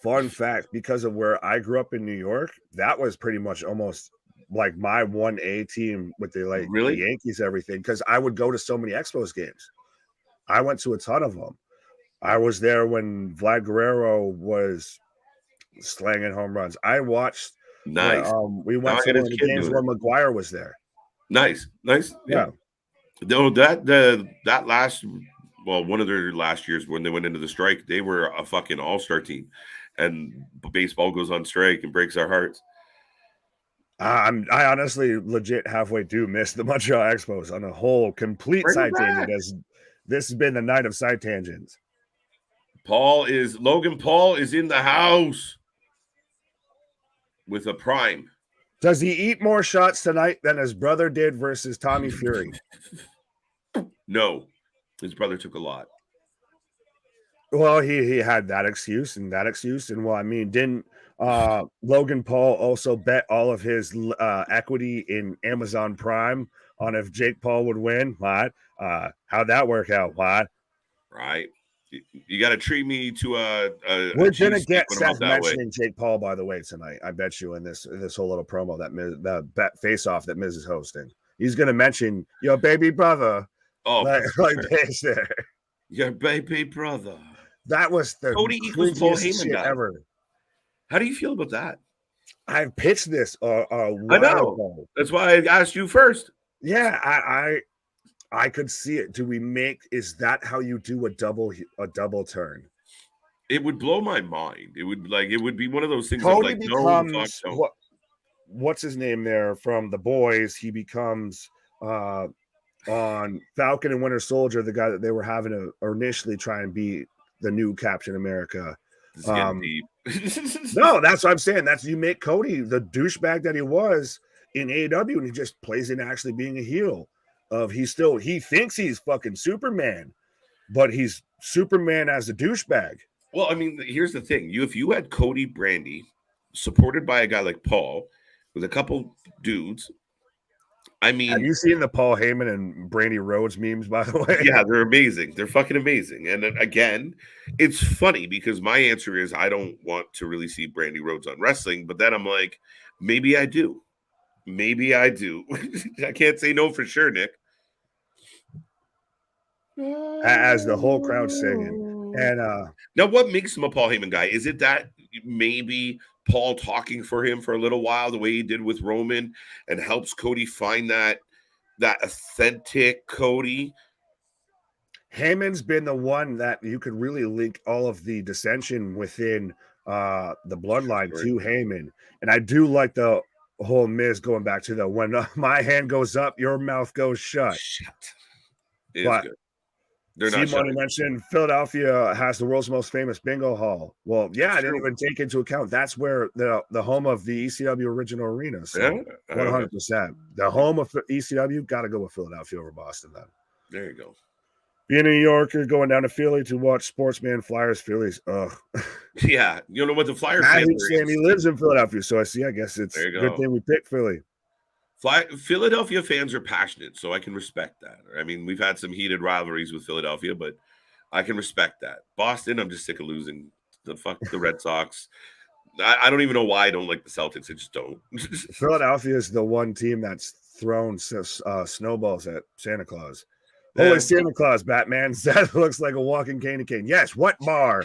Fun fact, because of where I grew up in New York, that was pretty much almost like my 1A team with the the Yankees, everything, because I would go to so many Expos games. I went to a ton of them. I was there when Vlad Guerrero was slanging home runs. I watched. Nice. We went to one of the games where McGuire was there. Nice. Yeah. Though one of their last years when they went into the strike, they were a fucking all-star team, and baseball goes on strike and breaks our hearts. I honestly legit halfway do miss the Montreal Expos on a whole complete side tangent. As this has been the night of side tangents. Logan Paul is in the house with a prime. Does he eat more shots tonight than his brother did versus Tommy Fury? No, his brother took a lot. Well, he had that excuse, and well, I mean, didn't Logan Paul also bet all of his equity in Amazon Prime on if Jake Paul would win? What? How'd that work out? What? Right. You got to treat me to We're gonna get Seth mentioning Jake Paul, by the way, tonight. I bet you in this whole little promo that bet face off that Miz is hosting. He's gonna mention your baby brother. Oh, like this there. Your baby brother. That was the Cody equals Paul Heyman shit ever. How do you feel about that? I've pitched this a while ago. That's why I asked you first. Yeah, I could see it. Is that how you do a double turn? It would blow my mind. It would be one of those things. Cody becomes what's his name there from The Boys? He becomes on Falcon and Winter Soldier, the guy that they were having to initially try and be the new Captain America. No, that's what I'm saying. That's you make Cody the douchebag that he was in AEW, and he just plays into actually being a heel. He thinks he's fucking Superman, but he's Superman as a douchebag. Well, I mean, here's the thing: if you had Cody Brandy supported by a guy like Paul with a couple dudes. I mean, have you seen the Paul Heyman and Brandy Rhodes memes, by the way? Yeah, they're amazing. They're fucking amazing. And then, again, it's funny because my answer is I don't want to really see Brandy Rhodes on wrestling, but then I'm like, maybe I do. I can't say no for sure, Nick. As the whole crowd's singing. And now what makes him a Paul Heyman guy? Is it that maybe Paul talking for him for a little while, the way he did with Roman, and helps Cody find that authentic Cody? Heyman's been the one that you could really link all of the dissension within the bloodline to Heyman. And I do like the whole Miz going back to when my hand goes up, your mouth goes shut. It is good. Money mentioned Philadelphia has the world's most famous bingo hall. Well, yeah, I didn't even take into account that's where the home of the ECW original arena. So 100%. The home of ECW, got to go with Philadelphia over Boston then. There you go. Being a New Yorker, going down to Philly to watch Sportsman Flyers Phillies. Ugh. Yeah, you know what the Flyers Sammy lives in Philadelphia, so I guess it's a good thing we picked Philly. Philadelphia fans are passionate, so I can respect that. I mean, we've had some heated rivalries with Philadelphia, but I can respect that. Boston, I'm just sick of losing. The Red Sox. I don't even know why I don't like the Celtics. I just don't. Philadelphia is the one team that's thrown snowballs at Santa Claus. Yeah. Holy Santa Claus, Batman. Seth looks like a walking candy cane. Yes, what bar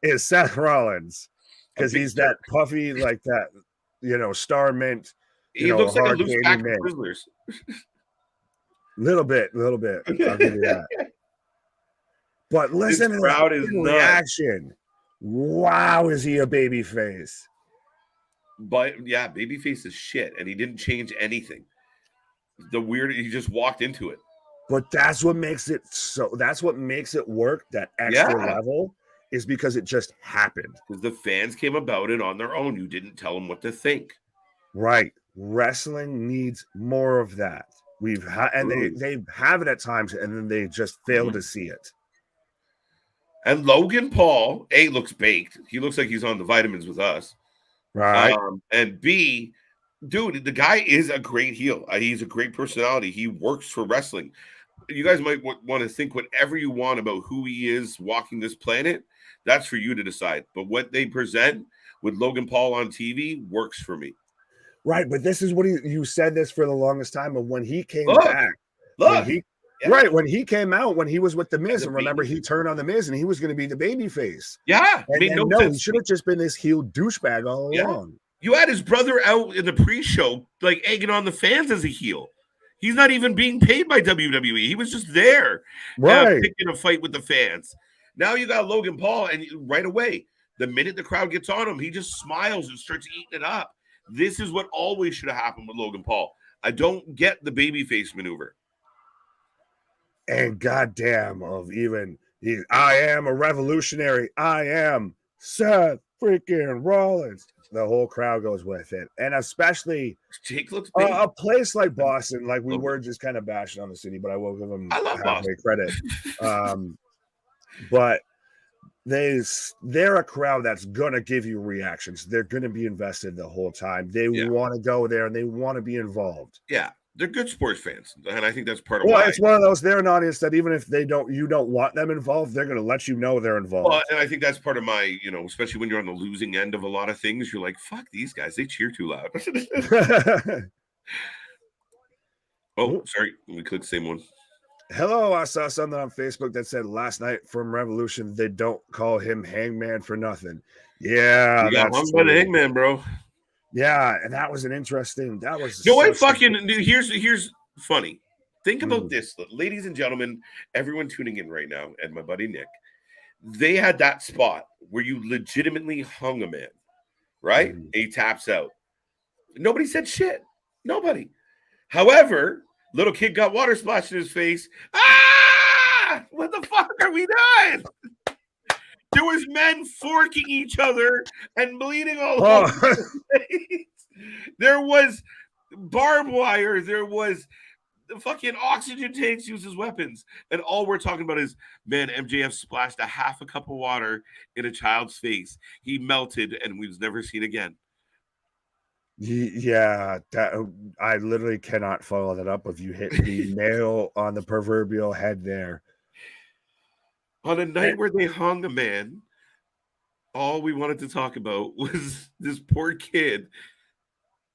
is Seth Rollins? Because he's that puffy, like that, Star Mint. He looks like a loose pack of Twizzlers. Little bit. I'll give you that. But listen to the reaction. Wow, is he a baby face? But yeah, babyface is shit, and he didn't change anything. He just walked into it. But that's what makes it so. That's what makes it work. That extra level is because it just happened. Because the fans came about it on their own. You didn't tell them what to think. Right. Wrestling needs more of that. They have it at times, and then they just fail to see it. And Logan Paul, A, looks baked. He looks like he's on the vitamins with us. Right. And B, dude, the guy is a great heel. He's a great personality. He works for wrestling. You guys might want to think whatever you want about who he is walking this planet. That's for you to decide. But what they present with Logan Paul on TV works for me. Right, but this is what you said this for the longest time. And when he came back, when he came out, when he was with the Miz, and remember he turned on the Miz, and he was going to be the baby face. Yeah, he should have just been this heel douchebag all along. You had his brother out in the pre-show, like egging on the fans as a heel. He's not even being paid by WWE. He was just there, picking a fight with the fans. Now you got Logan Paul, and right away, the minute the crowd gets on him, he just smiles and starts eating it up. This is what always should have happened with Logan Paul. I don't get the babyface maneuver. And goddamn, I am a revolutionary. I am Seth freaking Rollins. The whole crowd goes with it, and especially Jake looks a place like Boston. Like we were just kind of bashing on the city, but I will give them halfway credit. But they're a crowd that's gonna give you reactions. They're gonna be invested the whole time. They want to go there and they want to be involved. Yeah, they're good sports fans, and I think that's part of why. It's one of those. They're an audience that even if you don't want them involved, they're gonna let you know they're involved. Well, and I think that's part of my, especially when you're on the losing end of a lot of things, you're like, "Fuck these guys, they cheer too loud." Oh, sorry, we clicked the same one. Hello, I saw something on Facebook that said last night from Revolution they don't call him Hangman for nothing. Yeah, you got hung by the Hangman, bro. Yeah, and that was an interesting. That was here's funny. Think about this, ladies and gentlemen, everyone tuning in right now, and my buddy Nick. They had that spot where you legitimately hung a man, right? He taps out. Nobody said shit. Nobody. However, little kid got water splashed in his face. Ah! What the fuck are we doing? There was men forking each other and bleeding all over the place. There was barbed wire. There was the fucking oxygen tanks used as weapons. And all we're talking about is, man, MJF splashed a half a cup of water in a child's face. He melted and we was never seen again. Yeah, I literally cannot follow that up if you hit the nail on the proverbial head there. On a night where they hung a man, all we wanted to talk about was this poor kid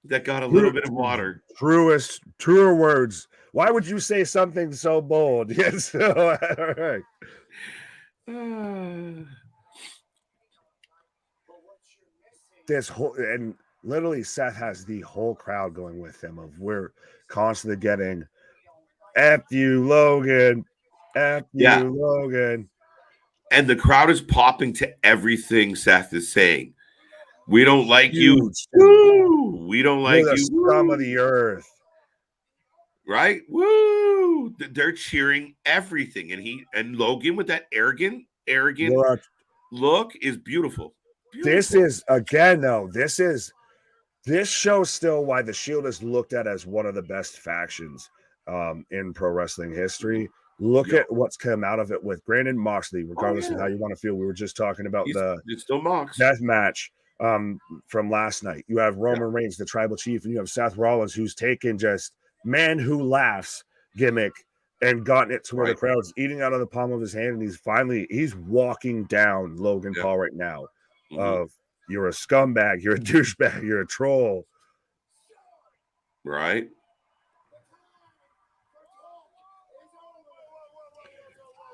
that got a little bit of water. Truer words. Why would you say something so bold? Yes. All right. This whole and literally Seth has the whole crowd going with him of we're constantly getting F you, Logan. F you, Logan. And the crowd is popping to everything Seth is saying. We don't like you. Woo! We don't like you. Scum of the earth. Right? Woo! They're cheering everything. And Logan with that arrogant look is beautiful. This is, again, though, this shows still why the Shield is looked at as one of the best factions in pro wrestling history. Look at what's come out of it with Brandon Moxley, regardless of how you want to feel. We were just talking about it's still Mox death match. from last night. You have Roman Reigns, the tribal chief, and you have Seth Rollins, who's taken just man who laughs gimmick and gotten it to where the crowd's eating out of the palm of his hand, and he's walking down Logan Paul right now. Of you're a scumbag, you're a douchebag, you're a troll. Right.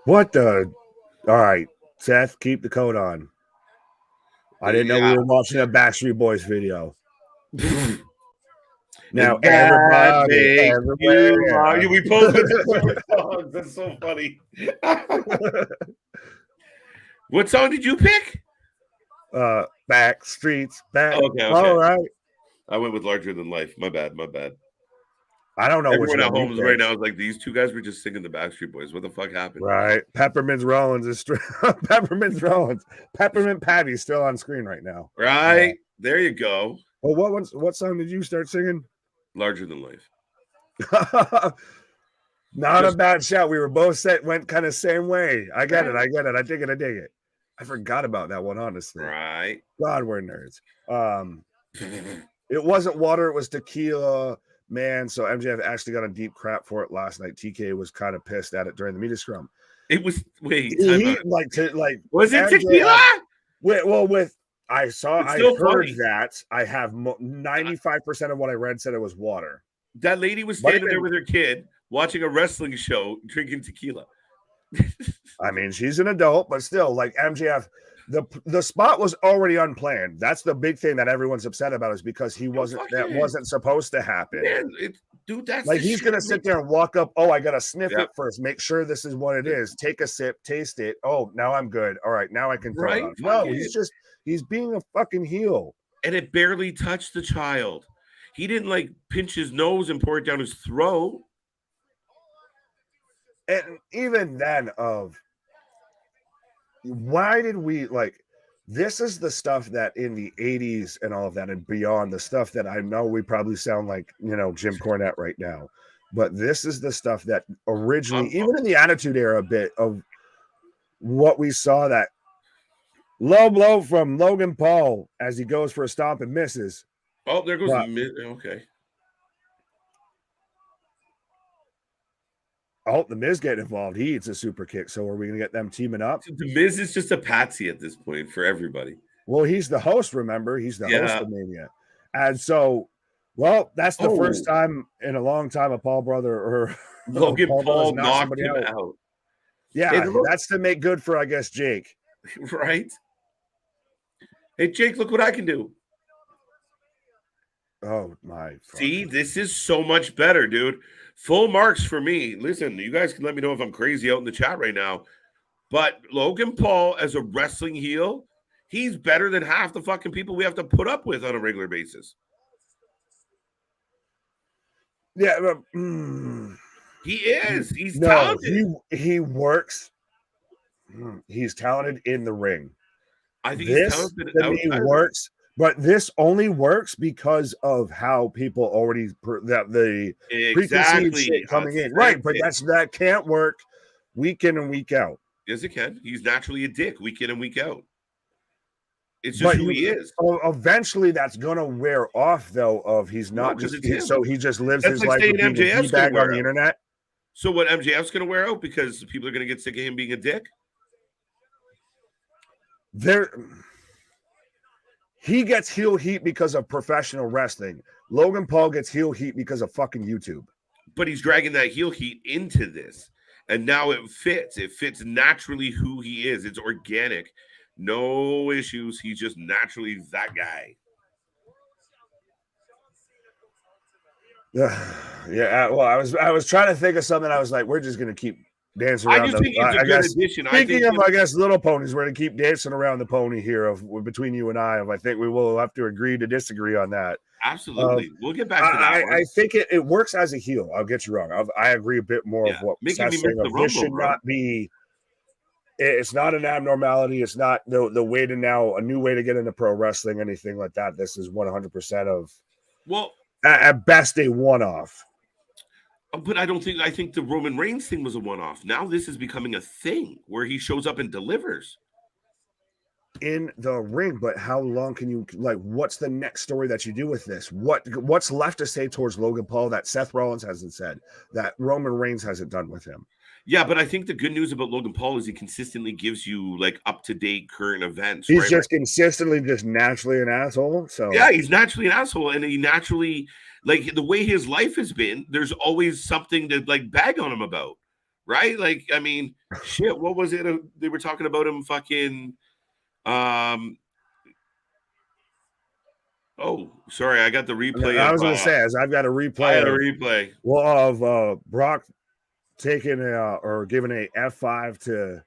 What the? All right, Seth, keep the coat on. I didn't know we were watching a Backstreet Boys video. Now everybody, everywhere. We posted songs. That's so funny. What song did you pick? Back streets back. Okay. All right. I went with Larger Than Life. My bad. I don't know. Everyone at home right now is like, these two guys were just singing the Backstreet Boys. What the fuck happened? Right. Peppermint Rollins is Peppermint Patty's still on screen right now. Right. There you go. Well, what song did you start singing? Larger Than Life. Not a bad shout. We were both went kind of same way. I get it. I dig it. I forgot about that one, honestly. Right. God, we're nerds. It wasn't water, it was tequila, man. So MJF actually got a deep crap for it last night. TK was kind of pissed at it during the media scrum. It was was it MJF, tequila? I heard that. I have 95% of what I read said it was water. That lady was standing there with her kid watching a wrestling show, drinking tequila. I mean, she's an adult, but still, like MJF, the spot was already unplanned. That's the big thing that everyone's upset about, is because wasn't supposed to happen. Man, dude, that's like he's gonna sit there and walk up. Oh, I gotta sniff it first, make sure this is what it is. Take a sip, taste it. Oh, now I'm good. All right, now I can throw it on. No, he's being a fucking heel. And it barely touched the child. He didn't like pinch his nose and pour it down his throat. And even then, why did we this is the stuff that in the 80s and all of that and beyond, the stuff that I know we probably sound like, Jim Cornette right now, but this is the stuff that originally, even in the Attitude Era, a bit of what we saw, that low blow from Logan Paul as he goes for a stomp and misses. Oh, there goes okay. Oh, the Miz getting involved. He eats a super kick. So are we going to get them teaming up? The Miz is just a patsy at this point for everybody. Well, he's the host, remember? He's the host of Mania. And so, that's the first time in a long time a Paul brother or Logan Paul knocked him out. Yeah, that's to make good for, I guess, Jake. Right? Hey, Jake, look what I can do. Oh, my. See, this is so much better, dude. Full marks for me. Listen, you guys can let me know if I'm crazy out in the chat right now. But Logan Paul as a wrestling heel, he's better than half the fucking people we have to put up with on a regular basis. Yeah, but, he is. He's talented. He works. He's talented in the ring. I think he's talented outside. He works. But this only works because of how people already the preconceived shit coming in, right? But that can't work week in and week out. Yes, it can. He's naturally a dick week in and week out. It's just who he is. Eventually, that's gonna wear off, though. He's not so he just lives his life being a D-bag on the internet. So what? MJF's gonna wear out because people are gonna get sick of him being a dick. He gets heel heat because of professional wrestling. Logan Paul gets heel heat because of fucking YouTube. But he's dragging that heel heat into this. And now it fits. It fits naturally who he is. It's organic. No issues. He's just naturally that guy. Yeah. Well, I was trying to think of something. I was like, we're just going to keep dancing around. I just think it's a good addition. Speaking of, I guess, little ponies, we're going to keep dancing around the pony here between you and I. I think we will have to agree to disagree on that. Absolutely. We'll get back to that one. I think it works as a heel. I'll get you wrong. I agree a bit more of what Seth's saying. This should not be. It's not an abnormality. It's not the way to now, a new way to get into pro wrestling, anything like that. This is 100% of, at best, a one-off. But I think the Roman Reigns thing was a one-off. Now this is becoming a thing where he shows up and delivers. in the ring, but how long can you, like, what's the next story that you do with this? What's left to say towards Logan Paul that Seth Rollins hasn't said, that Roman Reigns hasn't done with him? Yeah, but I think the good news about Logan Paul is he consistently gives you like up to date current events. He's right? just consistently just naturally an asshole. So yeah, he's naturally an asshole, and he naturally, like, the way his life has been, there's always something to like bag on him about, right? Like, I mean, shit, what was it? They were talking about him fucking. Oh, sorry, I got the replay. I was going to say, as I've got a replay. I had a replay. Well, of Brock taking or giving a F5 to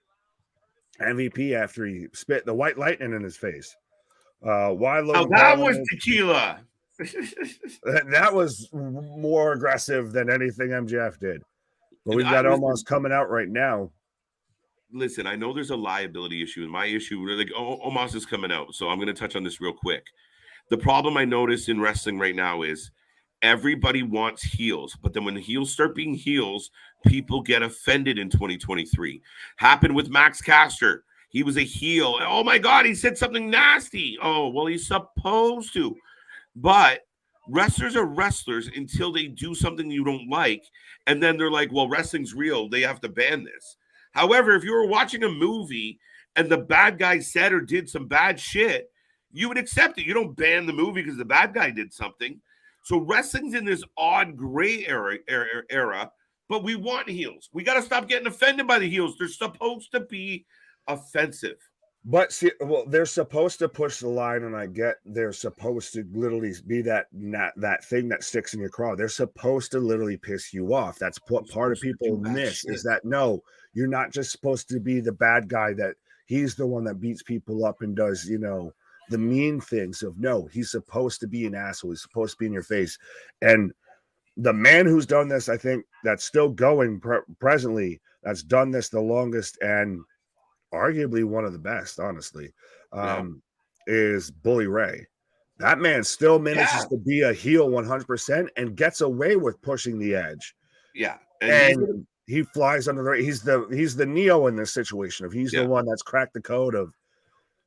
MVP after he spit the white lightning in his face. Why Logan that was tequila. That was more aggressive than anything MJF did. But we've got Omos coming out right now. Listen, I know there's a liability issue. My issue, like, Omos is coming out, so I'm going to touch on this real quick. The problem I notice in wrestling right now is everybody wants heels, but then when the heels start being heels, people get offended in 2023. Happened with Max Caster. He was a heel. Oh my God, he said something nasty. Oh, well, he's supposed to. But wrestlers are wrestlers until they do something you don't like. And then they're like, well, wrestling's real. They have to ban this. However, if you were watching a movie and the bad guy said or did some bad shit, you would accept it. You don't ban the movie because the bad guy did something. So wrestling's in this odd gray era, but we want heels. We got to stop getting offended by the heels. They're supposed to be offensive. But see, well, they're supposed to push the line, and I get they're supposed to literally be that thing that sticks in your craw. They're supposed to literally piss you off. That's what part of people miss is that no, you're not just supposed to be the bad guy that he's the one that beats people up and does, the mean things of no, he's supposed to be an asshole. He's supposed to be in your face. And the man who's done this, I think that's still going presently, that's done this the longest and arguably one of the best, honestly, is Bully Ray. That man still manages to be a heel 100% and gets away with pushing the edge. Yeah. And he flies under the, he's the Neo in this situation of he's the one that's cracked the code of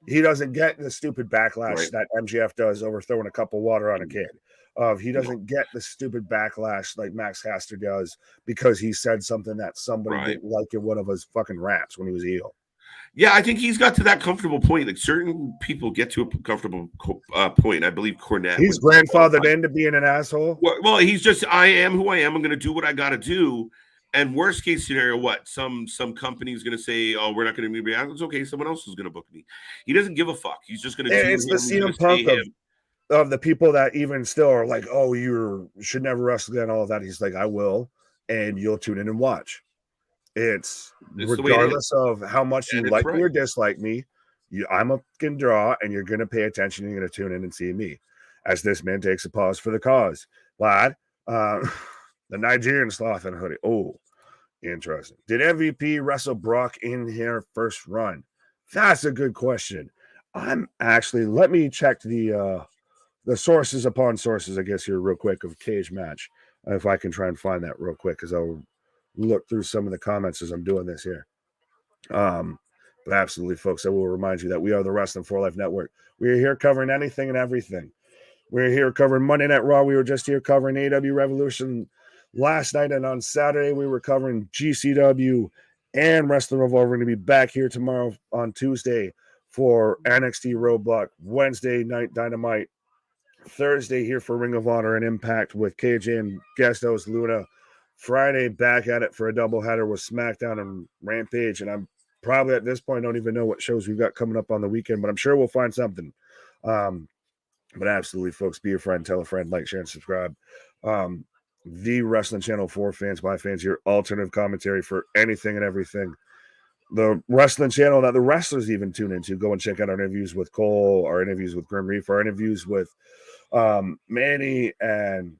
he doesn't get the stupid backlash that MJF does over throwing a cup of water on a kid. He doesn't get the stupid backlash like Max Caster does because he said something that somebody didn't like in one of his fucking raps when he was a heel. Yeah, I think he's got to that comfortable point. Like certain people get to a comfortable point. I believe Cornette. He's grandfathered into being an asshole. Well, he's just, I am who I am. I'm going to do what I got to do. And worst case scenario, what? Some company is going to say, "Oh, we're not going to be it's okay. Someone else is going to book me." He doesn't give a fuck. He's just going to do it's the CM Punk of the people that even still are like, "Oh, you should never wrestle again." All of that. He's like, "I will," and you'll tune in and watch. It's regardless of how much you like me or dislike me. I'm a fucking draw, and you're going to pay attention. You're going to tune in and see me as this man takes a pause for the cause. Lad, the Nigerian sloth and hoodie. Oh. Interesting. Did MVP wrestle Brock in her first run? That's a good question. I'm actually, let me check the sources upon sources, I guess, here real quick of Cage match. If I can try and find that real quick, because I'll look through some of the comments as I'm doing this here. But absolutely, folks, I will remind you that we are the Wrestling for Life Network. We are here covering anything and everything. We're here covering Monday Night Raw. We were just here covering AEW Revolution last night, and on Saturday we were covering GCW and Wrestling Revolver. We're going to be back here tomorrow on Tuesday for NXT Roadblock, Wednesday Night Dynamite, Thursday here for Ring of Honor and Impact with KJ and guest host Luna, Friday back at it for a doubleheader with SmackDown and Rampage, and I'm probably at this point don't even know what shows we've got coming up on the weekend, but I'm sure we'll find something. But absolutely, folks, be a friend, tell a friend, like, share, and subscribe. The Wrestling Channel for fans, by fans, your alternative commentary for anything and everything. The Wrestling Channel that the wrestlers even tune into. Go and check out our interviews with Cole, our interviews with Grim Reaper, our interviews with Manny and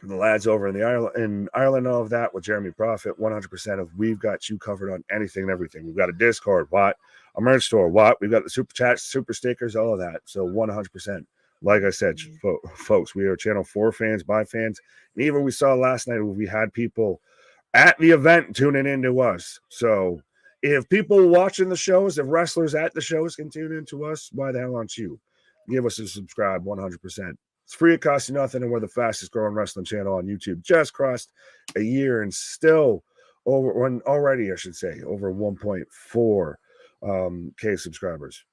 the lads over in Ireland, all of that with Jeremy Prophet. 100% of we've got you covered on anything and everything. We've got a Discord, what? A merch store, what? We've got the super chats, super stickers, all of that. So 100%. Like I said, folks, we are channel for fans, by fans. And even we saw last night, we had people at the event tuning into us. So if people watching the shows, if wrestlers at the shows can tune into us, why the hell aren't you? Give us a subscribe 100%. It's free, it costs you nothing, and we're the fastest growing wrestling channel on YouTube. Just crossed a year and still already, I should say, over 1.4 K subscribers.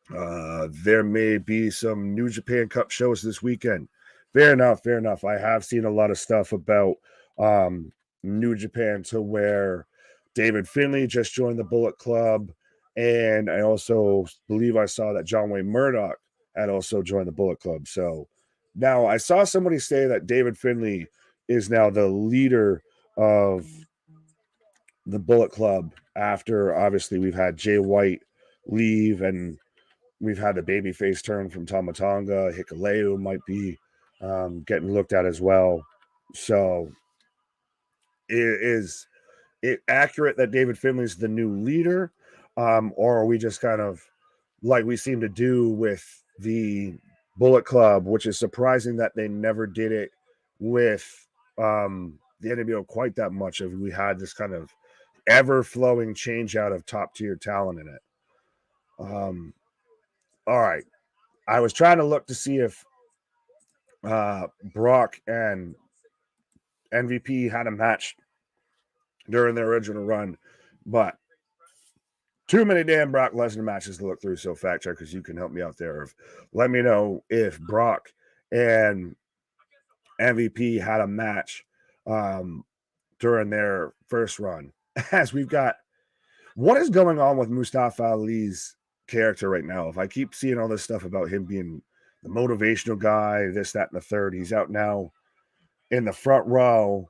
There may be some New Japan Cup shows this weekend. Fair enough. I have seen a lot of stuff about New Japan to where David Finlay just joined the Bullet Club, and I also believe I saw that John Wayne Murdoch had also joined the Bullet Club. So now I saw somebody say that David Finlay is now the leader of the Bullet Club after obviously we've had Jay White leave and we've had the babyface turn from Tama Tonga. Hikuleo might be getting looked at as well. So is it accurate that David Finlay's the new leader? Or are we just kind of like we seem to do with the Bullet Club, which is surprising that they never did it with the NWO quite that much. If we had this kind of ever-flowing change out of top-tier talent in it. All right. I was trying to look to see if Brock and MVP had a match during their original run, but too many damn Brock Lesnar matches to look through. So fact checkers, you can help me out there. Let me know if Brock and MVP had a match during their first run. As we've got, what is going on with Mustafa Ali's character right now? If I keep seeing all this stuff about him being the motivational guy, this, that, and the third, he's out now in the front row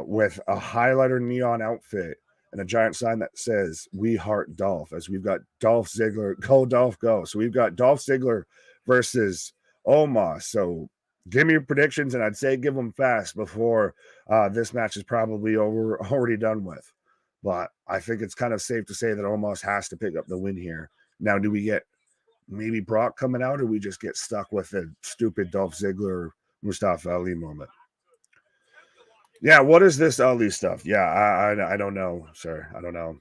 with a highlighter neon outfit and a giant sign that says "We Heart Dolph," as we've got Dolph Ziggler, go Dolph, go. So we've got Dolph Ziggler versus Omos. So give me your predictions, and I'd say give them fast before this match is probably already done with. But I think it's kind of safe to say that Omos has to pick up the win here. Now, do we get maybe Brock coming out, or we just get stuck with a stupid Dolph Ziggler Mustafa Ali moment? Yeah, what is this Ali stuff? Yeah, I don't know, sir. I don't know.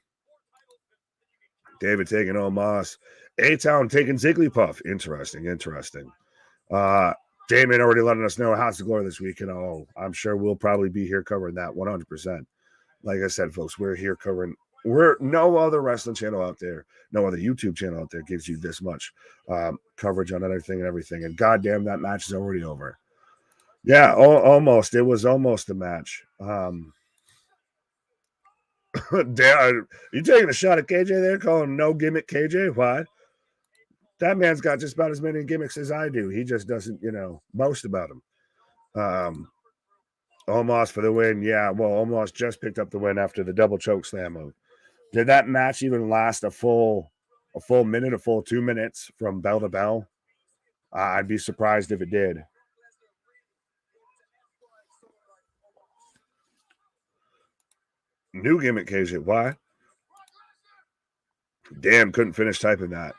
David taking Omos. A-Town taking Zigglypuff. Interesting. Damon already letting us know House of Glory this week, and I'm sure we'll probably be here covering that 100%. Like I said, folks, we're here covering. We're no other wrestling channel out there, no other YouTube channel out there gives you this much coverage on everything. And goddamn, that match is already over. Yeah, almost. It was almost a match. Damn, you taking a shot at KJ there, calling him no gimmick KJ? Why? That man's got just about as many gimmicks as I do. He just doesn't, boast about them. Omos for the win. Yeah, well, Omos just picked up the win after the double choke slam move. Did that match even last a full minute, a full 2 minutes from bell to bell? I'd be surprised if it did. New gimmick KJ. Why? Damn, couldn't finish typing that.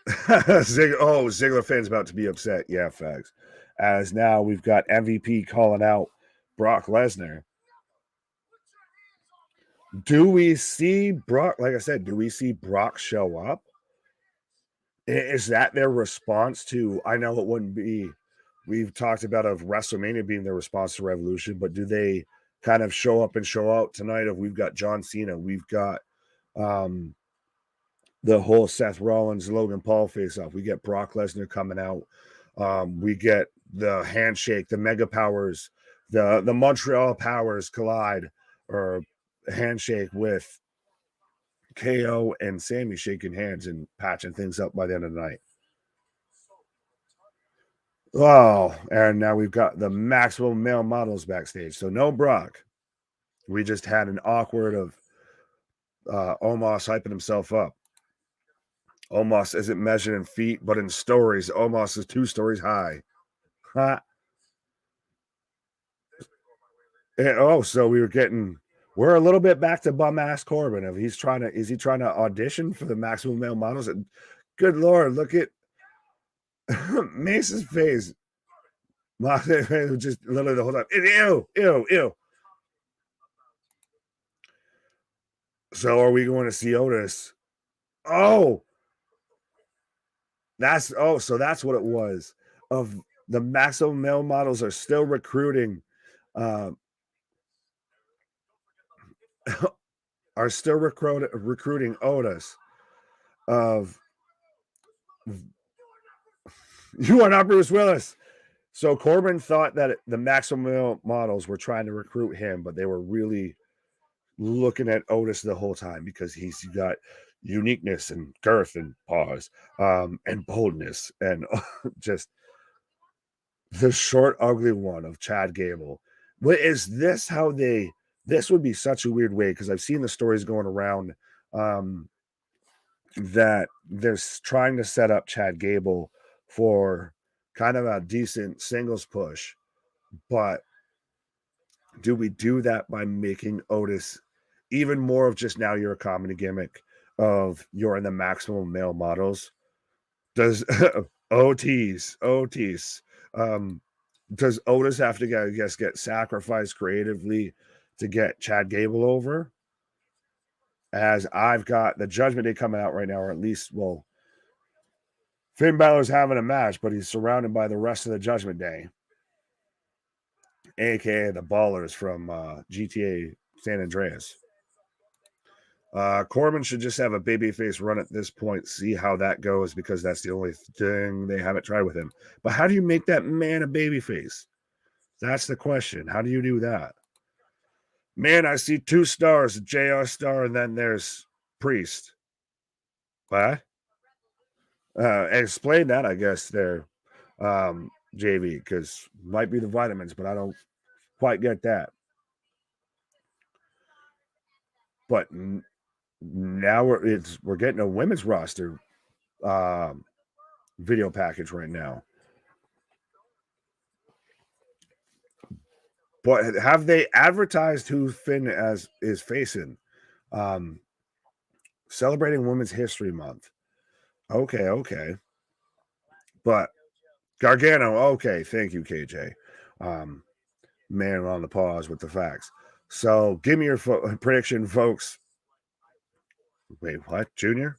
Ziggler fans about to be upset. Yeah, facts. As now we've got MVP calling out Brock Lesnar. Do we see Brock? Like I said, do we see Brock show up? Is that their response to? I know it wouldn't be. We've talked about of WrestleMania being their response to Revolution, but do they kind of show up and show out tonight? If we've got John Cena, we've got the whole Seth Rollins, Logan Paul face-off. We get Brock Lesnar coming out. We get the handshake, the Mega Powers, the Montreal Powers collide or handshake with KO and Sami shaking hands and patching things up by the end of the night. Oh, and now we've got the maximum male models backstage. So no Brock. We just had an awkward of Omos hyping himself up. Omos isn't measured in feet, but in stories. Omos is 2 stories high. Ha. And, so we're a little bit back to bum ass Corbin. If is he trying to audition for the maximum male models? And good Lord, look at Mace's face. Just literally the whole time. Ew. So are we going to see Otis? Oh, so that's what it was. Of the maximum male models are still recruiting, recruiting Otis. Of you are not Bruce Willis. So Corbin thought that the maximum male models were trying to recruit him, but they were really looking at Otis the whole time because he's got uniqueness and girth and pause, and boldness and just the short, ugly one of Chad Gable. What is this? How they? This would be such a weird way because I've seen the stories going around that they're trying to set up Chad Gable for kind of a decent singles push, but do we do that by making Otis even more of just now you're a comedy gimmick of you're in the maximum male models? Does Otis, does Otis have to get sacrificed creatively to get Chad Gable over? As I've got the Judgment Day coming out right now, or at least, well, Finn Balor's having a match, but he's surrounded by the rest of the Judgment Day, aka the Ballers from GTA San Andreas. Corbin should just have a babyface run at this point, see how that goes, because that's the only thing they haven't tried with him. But how do you make that man a babyface? That's the question. How do you do that? Man, I see 2 stars, a JR star, and then there's Priest. What? Explain that, I guess, there, JV, because might be the vitamins, but I don't quite get that. But now we're getting a women's roster video package right now. But have they advertised who Finn is facing? Celebrating Women's History Month. Okay. But Gargano, okay, thank you, KJ. Man on the pause with the facts. So give me your prediction, folks. Wait, what? Junior?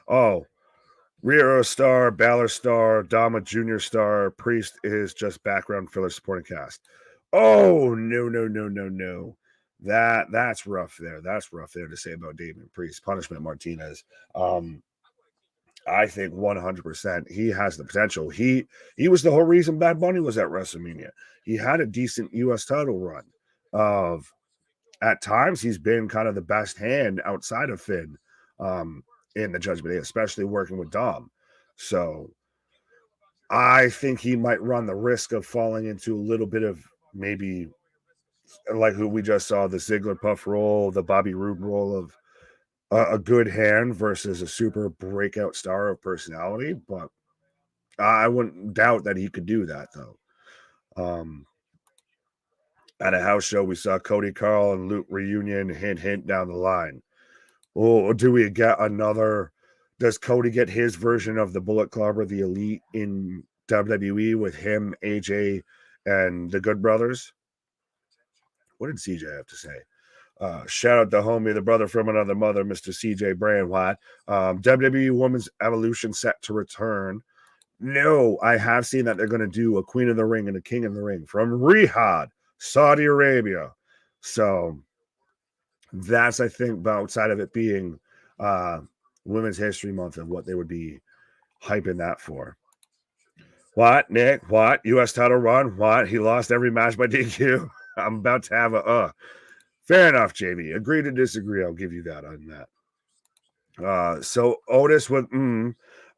Oh, Rio star, Balor star, Dama Junior star, Priest is just background filler supporting cast. Oh, no. That's rough there. That's rough there to say about Damian Priest. Punishment Martinez. I think 100% he has the potential. He was the whole reason Bad Bunny was at WrestleMania. He had a decent U.S. title run. At times, he's been kind of the best hand outside of Finn in the Judgment Day, especially working with Dom. So I think he might run the risk of falling into a little bit of maybe like who we just saw, the Ziggler Puff role, the Bobby Roode role of a good hand versus a super breakout star of personality. But I wouldn't doubt that he could do that, though. At a house show, we saw Cody, Carl, and Luke reunion, hint, down the line. Or do we get another? Does Cody get his version of the Bullet Club or the Elite in WWE with him, AJ, and the Good Brothers? What did CJ have to say? Shout out to homie, the brother from another mother, Mr. CJ Brandwatt. WWE Women's Evolution set to return. No, I have seen that they're going to do a Queen of the Ring and a King of the Ring from Riyadh, Saudi Arabia. So that's, I think, outside of it being Women's History Month and what they would be hyping that for. What, Nick? What? U.S. title run? What? He lost every match by DQ? I'm about to have a fair enough, JV. Agree to disagree. I'll give you that on that. So Otis with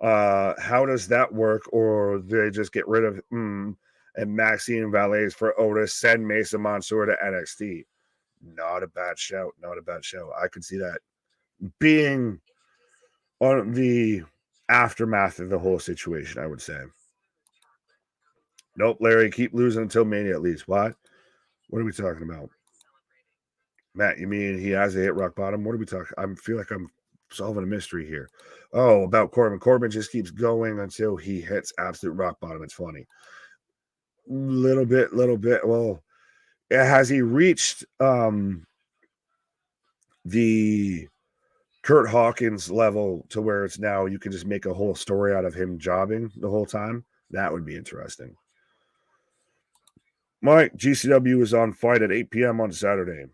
how does that work? Or they just get rid of and Maxine Valets for Otis, send Mason Mansoor to NXT? Not a bad shout. I could see that being on the aftermath of the whole situation, I would say. Nope, Larry, keep losing until Mania at least. What are we talking about? Matt, you mean he has a hit rock bottom? What are we talking? I feel like I'm solving a mystery here. Oh, about Corbin. Corbin just keeps going until he hits absolute rock bottom. It's funny. Little bit. Well, has he reached the Kurt Hawkins level to where it's now you can just make a whole story out of him jobbing the whole time. That would be interesting. Mike, GCW is on Fight at 8 p.m. on Saturday.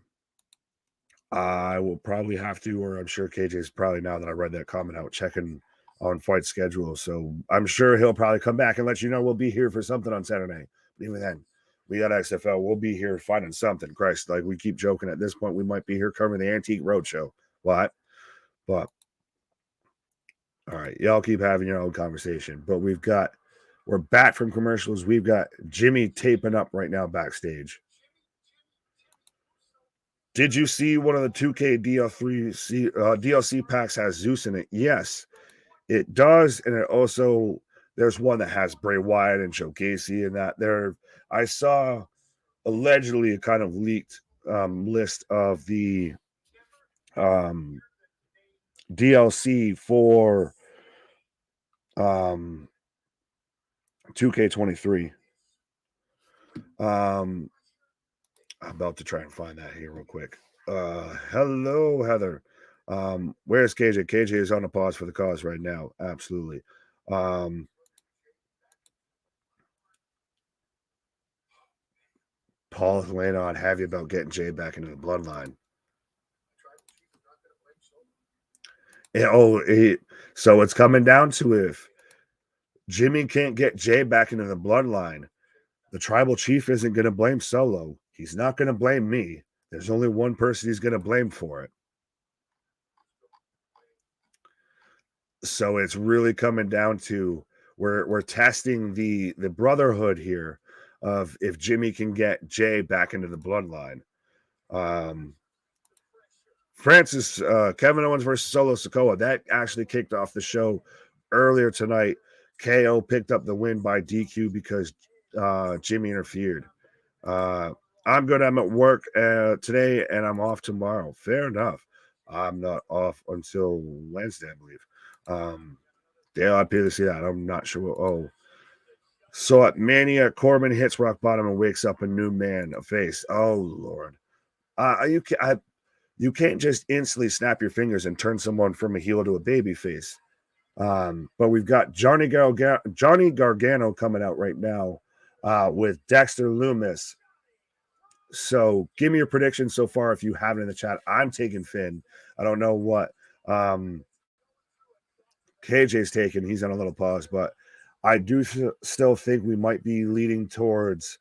I will probably have to, or I'm sure KJ's probably, now that I read that comment out, checking on Fight schedule. So I'm sure he'll probably come back and let you know we'll be here for something on Saturday. But even then, we got XFL. We'll be here fighting something. Christ, like we keep joking at this point, we might be here covering the Antique Roadshow. What? But all right, y'all keep having your own conversation. But we're back from commercials. We've got Jimmy taping up right now backstage. Did you see one of the 2K DLC packs has Zeus in it? Yes, it does. And it also, there's one that has Bray Wyatt and Joe Gacy in that. I saw allegedly a kind of leaked list of the DLC for 2K23. I'm about to try and find that here real quick. Hello, Heather. Where's KJ? KJ is on a pause for the cause right now. Absolutely. Paul laying on heavy about getting Jay back into the bloodline. So it's coming down to if Jimmy can't get Jay back into the bloodline, the tribal chief isn't going to blame Solo. He's not going to blame me. There's only one person he's going to blame for it. So it's really coming down to we're testing the brotherhood here of if Jimmy can get Jay back into the bloodline. Francis, Kevin Owens versus Solo Sikoa, that actually kicked off the show earlier tonight. KO picked up the win by DQ because Jimmy interfered. I'm good. I'm at work today, and I'm off tomorrow. Fair enough. I'm not off until Wednesday, I believe. Dale, I'd pay to see that. I'm not sure. So at Mania, Corbin hits rock bottom and wakes up a new man, a face. Oh, Lord. You can't just instantly snap your fingers and turn someone from a heel to a baby face. But we've got Johnny Gargano coming out right now with Dexter Lumis. So give me your prediction so far if you have it in the chat. I'm taking Finn. I don't know what KJ's taking. He's on a little pause, but I do still think we might be leading towards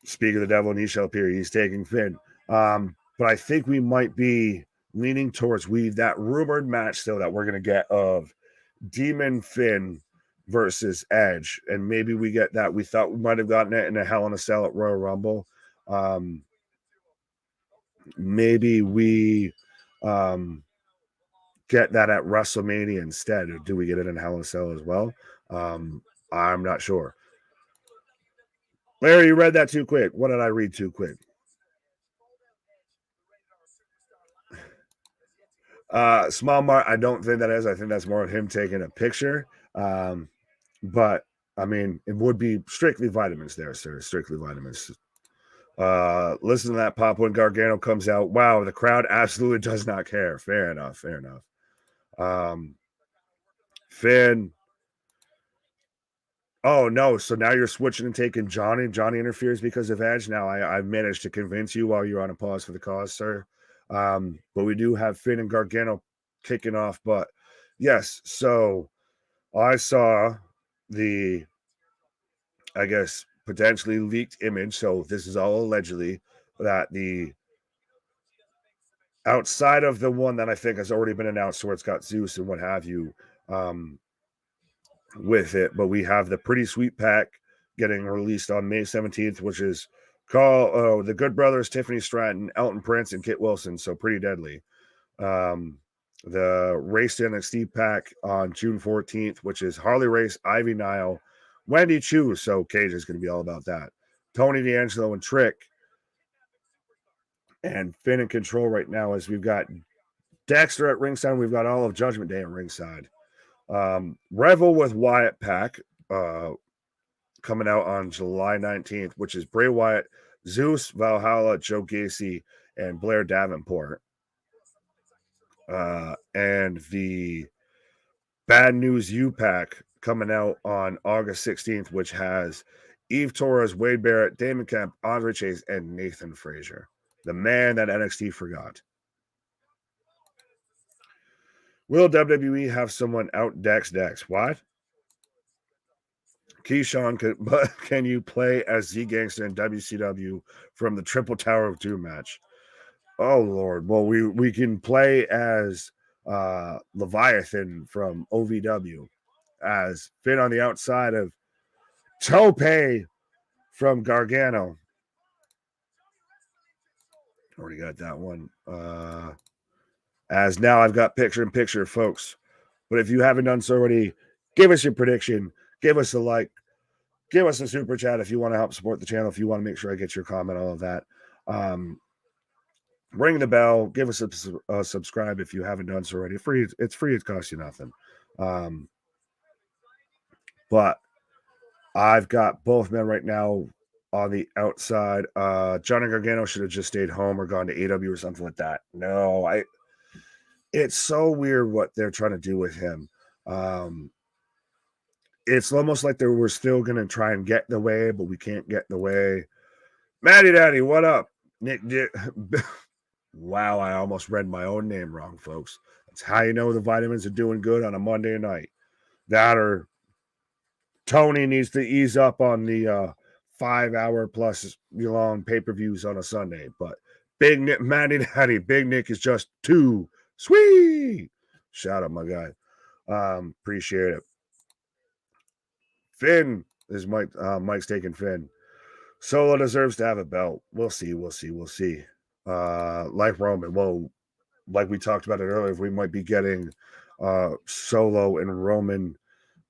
Speak of the Devil and he shall appear. He's taking Finn. But I think we might be leaning towards that rumored match still that we're going to get of Demon Finn versus Edge. And maybe we get that. We thought we might have gotten it in a Hell in a Cell at Royal Rumble. Maybe we get that at WrestleMania instead. Or do we get it in Hell in a Cell as well? I'm not sure. Larry, you read that too quick. What did I read too quick? Small Mart, I don't think that is. I think that's more of him taking a picture. But I mean, it would be strictly vitamins there, sir. Strictly vitamins. Listen to that pop when Gargano comes out. Wow, the crowd absolutely does not care. Fair enough. Fair enough. Finn. Oh no! So now you're switching and taking Johnny. Johnny interferes because of Edge. Now I've managed to convince you while you're on a pause for the cause, sir. But we do have Finn and Gargano kicking off. But yes, so I saw the, I guess, potentially leaked image. So this is all allegedly that the outside of the one that I think has already been announced where it's got Zeus and what have you with it. But we have the Pretty Sweet Pack getting released on May 17th, which is called the Good Brothers, Tiffany Stratton, Elton Prince, and Kit Wilson. So pretty deadly. The Race to NXT pack on June 14th, which is Harley Race, Ivy Nile, Wendy Chu. So Cage is going to be all about that. Tony D'Angelo and Trick. And Finn in control right now as we've got Dexter at ringside. We've got all of Judgment Day at ringside. Revel with Wyatt pack coming out on July 19th, which is Bray Wyatt, Zeus, Valhalla, Joe Gacy, and Blair Davenport. And the Bad News U-Pack coming out on August 16th, which has Eve Torres, Wade Barrett, Damon Kemp, Andre Chase, and Nathan Frazier, the man that NXT forgot. Will WWE have someone out Dex? What? Keyshawn, can you play as Z Gangster in WCW from the Triple Tower of Doom match? Oh Lord! Well, we can play as Leviathan from OVW, as Finn on the outside of Tope from Gargano. Already got that one. As now I've got picture-in-picture, folks. But if you haven't done so already, give us your prediction. Give us a like. Give us a super chat if you want to help support the channel. If you want to make sure I get your comment, all of that. Ring the bell. Give us a subscribe if you haven't done so already. It's free. It costs you nothing. But I've got both men right now on the outside. Johnny Gargano should have just stayed home or gone to AEW or something like that. No, it's so weird what they're trying to do with him. It's almost like they were still going to try and get in the way, but we can't get in the way. Matty Daddy, what up? Nick Wow, I almost read my own name wrong, folks. That's how you know the vitamins are doing good on a Monday night. That or Tony needs to ease up on the 5 hour plus long pay-per-views on a Sunday. But Big Nick, Matty Daddy, Big Nick is just too sweet. Shout out, my guy. Appreciate it. Finn is Mike's taking Finn. Solo deserves to have a belt. We'll see. Like Roman. Well, like we talked about it earlier, we might be getting Solo and Roman.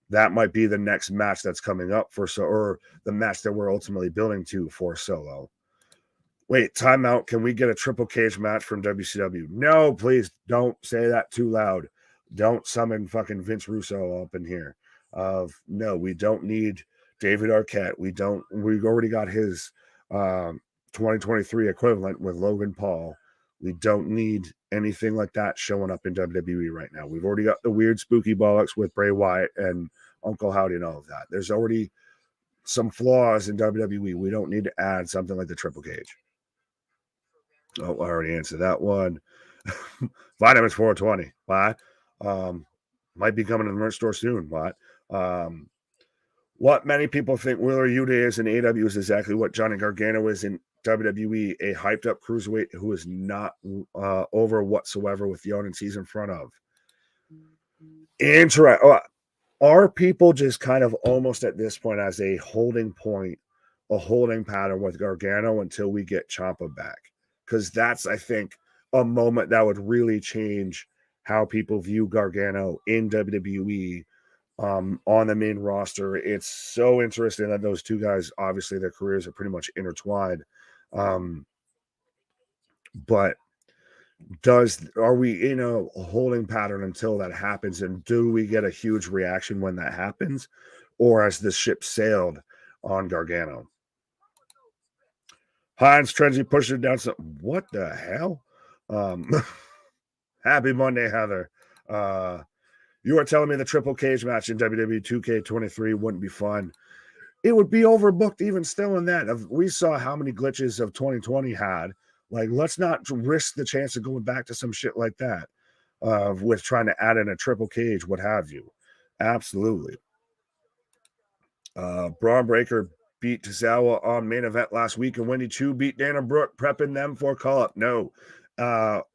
That might be the next match that's coming up or the match that we're ultimately building to for Solo. Wait, timeout. Can we get a triple cage match from WCW? No, please don't say that too loud. Don't summon fucking Vince Russo up in here. No, we don't need David Arquette. We've already got his 2023 equivalent with Logan Paul. We don't need anything like that showing up in WWE right now. We've already got the weird spooky bollocks with Bray Wyatt and Uncle Howdy and all of that. There's already some flaws in WWE. We don't need to add something like the triple cage. Oh, I already answered that one. Vitamins 420. What? Might be coming to the merch store soon. What? What many people think Wheeler Yuta is in AEW is exactly what Johnny Gargano is in WWE, a hyped up cruiserweight who is not over whatsoever with the audience he's in front of. Are people just kind of almost at this point as a holding point, a holding pattern with Gargano until we get Ciampa back? Because that's, I think, a moment that would really change how people view Gargano in WWE on the main roster. It's so interesting that those two guys, obviously their careers are pretty much intertwined. But are we in a holding pattern until that happens? And do we get a huge reaction when that happens? Or has the ship sailed on Gargano? Heinz Trenzy pushed it down. What the hell? Happy Monday, Heather. You are telling me the triple cage match in WWE 2K23 wouldn't be fun. It would be overbooked even still in that. We saw how many glitches of 2020 had. Like, let's not risk the chance of going back to some shit like that with trying to add in a triple cage, what have you. Absolutely. Braun Breaker beat Tozawa on main event last week, and Wendy Chu beat Dana Brooke, prepping them for call-up. No.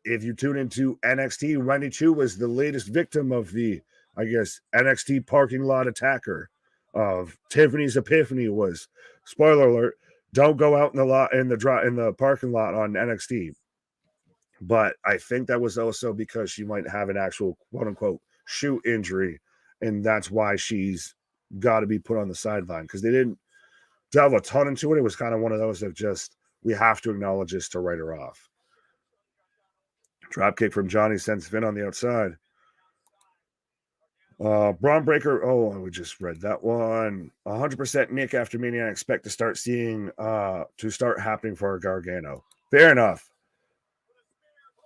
If you tune into NXT, Wendy Chu was the latest victim of the, I guess, NXT parking lot attacker of Tiffany's Epiphany was, spoiler alert, don't go out in the parking lot on NXT. But I think that was also because she might have an actual quote unquote shoe injury, and that's why she's got to be put on the sideline, because they didn't delve a ton into it. It was kind of one of those of just, we have to acknowledge this to write her off. Drop kick from Johnny sends Finn on the outside. Braun Breaker. Oh, we just read that one. 100% Nick after Mania. I expect to start seeing to start happening for Gargano. Fair enough.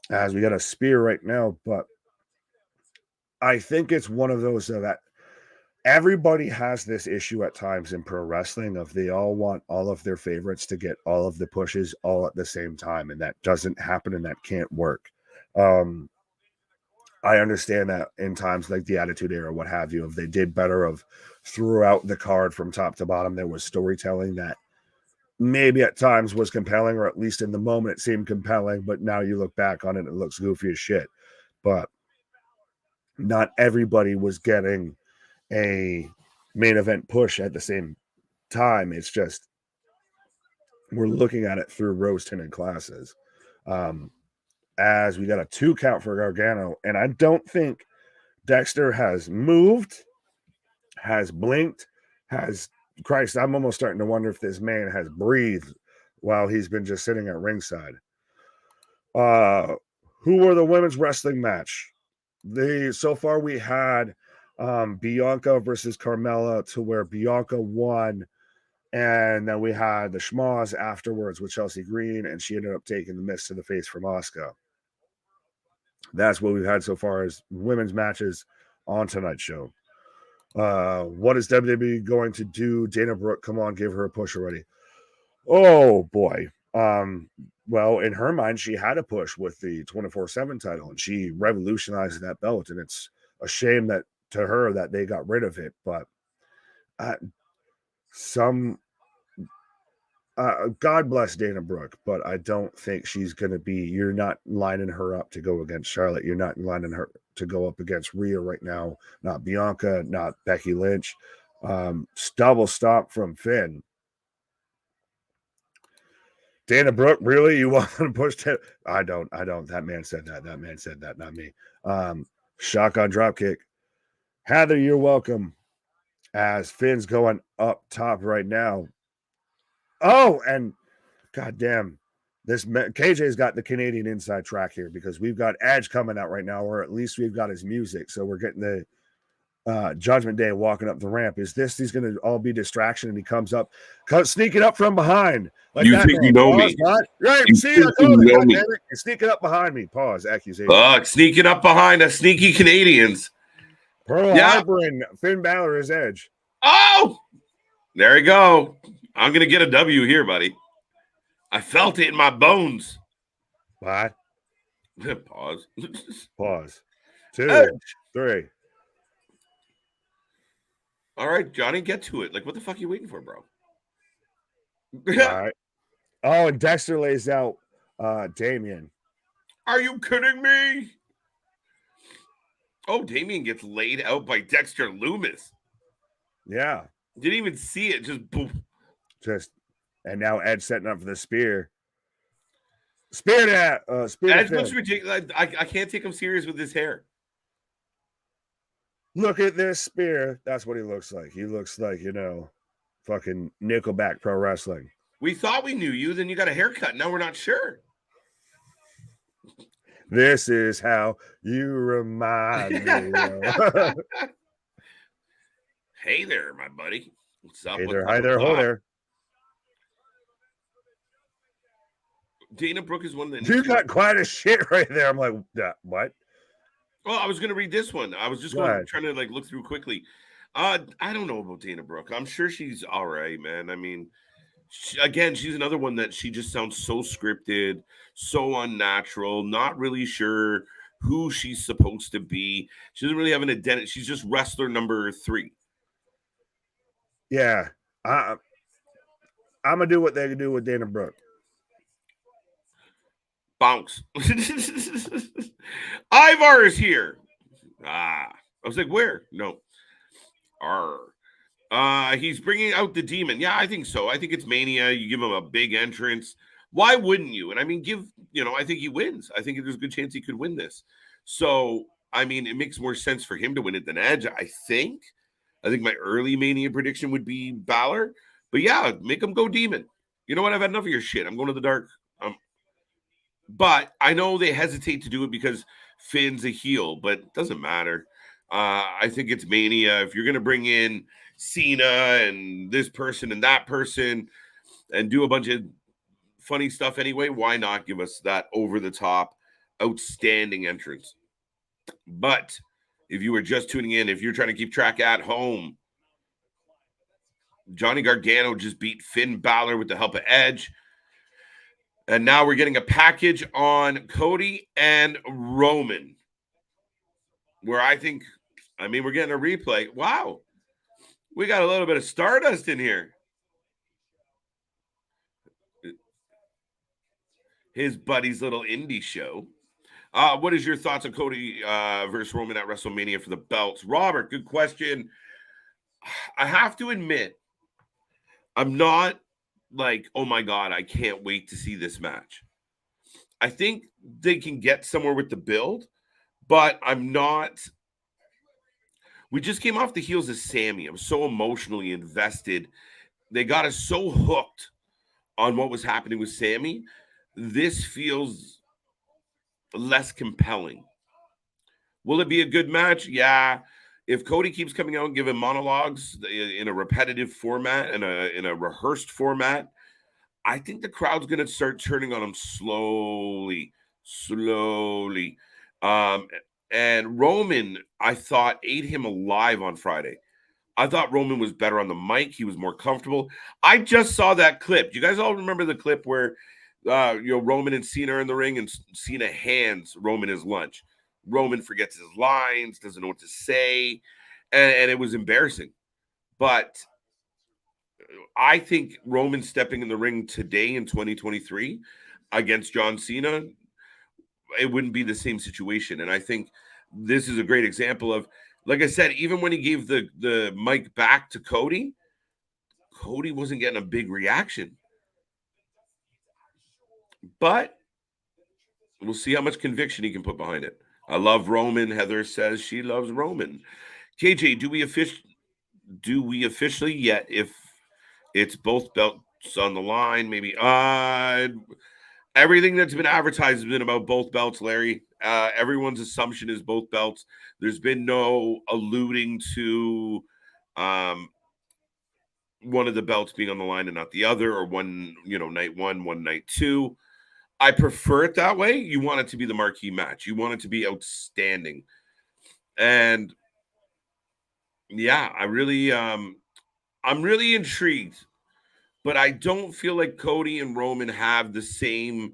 as we got a spear right now, but I think it's one of those that everybody has this issue at times in pro wrestling of they all want all of their favorites to get all of the pushes all at the same time, and that doesn't happen and that can't work. I understand that in times like the Attitude Era, what have you, if they did better of throughout the card from top to bottom, there was storytelling that maybe at times was compelling, or at least in the moment it seemed compelling, but now you look back on it, it looks goofy as shit. But not everybody was getting a main event push at the same time. It's just we're looking at it through rose-tinted glasses. As we got a 2 count for Gargano, and I don't think Dexter has moved, has blinked, has Christ. I'm almost starting to wonder if this man has breathed while he's been just sitting at ringside. Who were the women's wrestling match? So far we had Bianca versus Carmella, to where Bianca won, and then we had the schmoz afterwards with Chelsea Green, and she ended up taking the miss to the face from Asuka. That's what we've had so far as women's matches on tonight's show. What is WWE going to do? Dana Brooke, come on, give her a push already. Oh boy. Well, in her mind, she had a push with the 24/7 title, and she revolutionized that belt. And it's a shame that to her that they got rid of it. But God bless Dana Brooke, but I don't think she's going to be. You're not lining her up to go against Charlotte. You're not lining her to go up against Rhea right now. Not Bianca, not Becky Lynch. Double stop from Finn. Dana Brooke, really? You want to push? I don't. That man said that. That man said that, not me. Shotgun dropkick. Heather, you're welcome. As Finn's going up top right now. Oh, and goddamn, this KJ's got the Canadian inside track here because we've got Edge coming out right now, or at least we've got his music. So we're getting the Judgment Day walking up the ramp. Is this he's going to all be distraction, and he comes up, sneaking up from behind like you that? think you know me? Right? You See, think you know me? You're sneaking up behind me. Pause. Accusation. Sneaking up behind us, sneaky Canadians. Pearl Harbor and Finn Balor is Edge. Oh, there you go. I'm going to get a W here, buddy. I felt it in my bones. What? Pause. Pause. 2, 3. All right, Johnny, get to it. Like, what the fuck are you waiting for, bro? All right. Oh, and Dexter lays out Damien. Are you kidding me? Oh, Damien gets laid out by Dexter Loomis. Yeah. Didn't even see it. Just boom. And now Edge setting up for the spear. Spear that. Spear Edge looks ridiculous. I can't take him serious with his hair. Look at this spear. That's what he looks like. He looks like, fucking Nickelback Pro Wrestling. We thought we knew you, then you got a haircut. Now we're not sure. This is how you remind me. Hey there, my buddy. What's up? Hey there, hi there, ho there. Dana Brooke is one that you got quite a shit right there. I'm like, what? Well, I was going to read this one. I was just trying to look through quickly. I don't know about Dana Brooke. I'm sure she's all right, man. I mean, she's another one that she just sounds so scripted, so unnatural, not really sure who she's supposed to be. She doesn't really have an identity. She's just wrestler number 3. Yeah. I'm going to do what they can do with Dana Brooke. Bounce. Ivar is here. I was like, where? No. He's bringing out the demon. Yeah, I think so. I think it's Mania. You give him a big entrance. Why wouldn't you? And I mean, I think he wins. I think there's a good chance he could win this. So, I mean, it makes more sense for him to win it than Edge, I think. I think my early Mania prediction would be Balor. But yeah, make him go demon. You know what? I've had enough of your shit. I'm going to the dark. But I know they hesitate to do it because Finn's a heel, but it doesn't matter. I think it's Mania. If you're going to bring in Cena and this person and that person and do a bunch of funny stuff anyway, why not give us that over-the-top outstanding entrance. But if you were just tuning in, if you're trying to keep track at home, Johnny Gargano just beat Finn Balor with the help of Edge. And now we're getting a package on Cody and Roman, where we're getting a replay. Wow. We got a little bit of Stardust in here. His buddy's little indie show. What is your thoughts on Cody versus Roman at WrestleMania for the belts? Robert, good question. I have to admit, I'm not like, oh my God, I can't wait to see this match. I think they can get somewhere with the build, but I'm not. We just came off the heels of Sami. I'm so emotionally invested. They got us so hooked on what was happening with Sami. This feels less compelling. Will it be a good match? Yeah. If Cody keeps coming out and giving monologues in a repetitive format and in a rehearsed format, I think the crowd's going to start turning on him slowly. And Roman, I thought, ate him alive on Friday. I thought Roman was better on the mic. He was more comfortable. I just saw that clip. You guys all remember the clip where Roman and Cena are in the ring and Cena hands Roman his lunch. Roman forgets his lines, doesn't know what to say, and it was embarrassing. But I think Roman stepping in the ring today in 2023 against John Cena, it wouldn't be the same situation. And I think this is a great example of, like I said, even when he gave the mic back to Cody wasn't getting a big reaction. But we'll see how much conviction he can put behind it. I love Roman. Heather says she loves Roman. KJ, do we officially yet, if it's both belts on the line, maybe? Everything that's been advertised has been about both belts, Larry. Everyone's assumption is both belts. There's been no alluding to one of the belts being on the line and not the other, or one, night one, night two. I prefer it that way. You want it to be the marquee match. You want it to be outstanding. And yeah, I'm really intrigued, but I don't feel like Cody and Roman have the same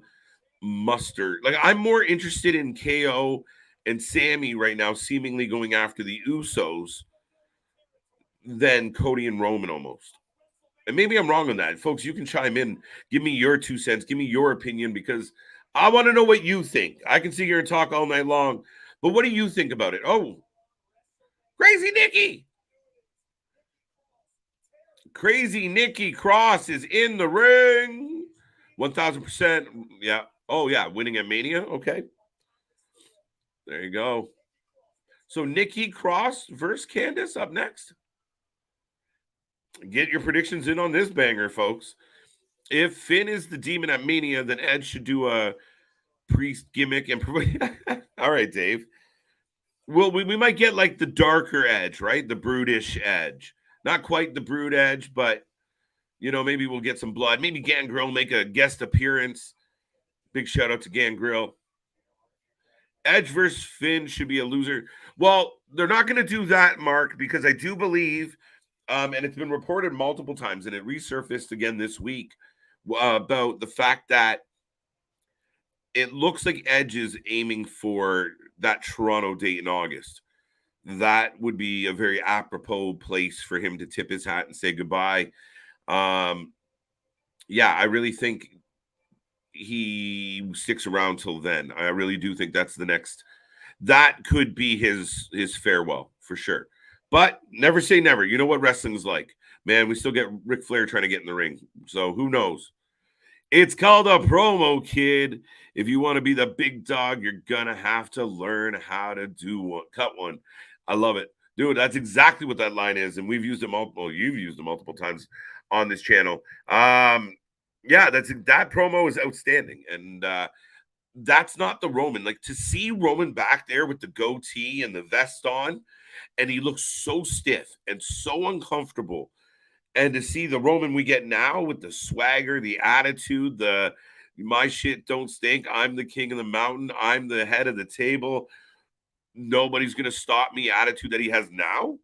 muster. Like, I'm more interested in KO and Sami right now, seemingly going after the Usos, than Cody and Roman almost. And maybe I'm wrong on that. Folks, you can chime in. Give me your 2 cents. Give me your opinion, because I want to know what you think. I can sit here and talk all night long, but what do you think about it? Oh, Crazy Nikki. Crazy Nikki Cross is in the ring. 1,000%. Yeah. Oh, yeah. Winning at Mania. Okay. There you go. So Nikki Cross versus Candice up next. Get your predictions in on this banger, folks. If Finn is the demon at Mania, then Edge should do a priest gimmick and all right, Dave. Well, we might get like the darker Edge, right? The brutish Edge. Not quite the brood Edge, but maybe we'll get some blood. Maybe Gangrel make a guest appearance. Big shout out to Gangrel. Edge versus Finn should be a loser. Well, they're not going to do that, Mark, because I do believe, and it's been reported multiple times, and it resurfaced again this week, about the fact that it looks like Edge is aiming for that Toronto date in August. That would be a very apropos place for him to tip his hat and say goodbye. Yeah, I really think he sticks around till then. I really do think that's the next. That could be his farewell for sure. But never say never. You know what wrestling's like. Man, we still get Ric Flair trying to get in the ring. So who knows? It's called a promo, kid. If you want to be the big dog, you're going to have to learn how to cut one. I love it. Dude, that's exactly what that line is. And we've used it you've used it multiple times on this channel. Yeah, that promo is outstanding. And that's not the Roman. Like, to see Roman back there with the goatee and the vest on, and he looks so stiff and so uncomfortable. And to see the Roman we get now with the swagger, the attitude, the my shit don't stink. I'm the king of the mountain. I'm the head of the table. Nobody's going to stop me attitude that he has now.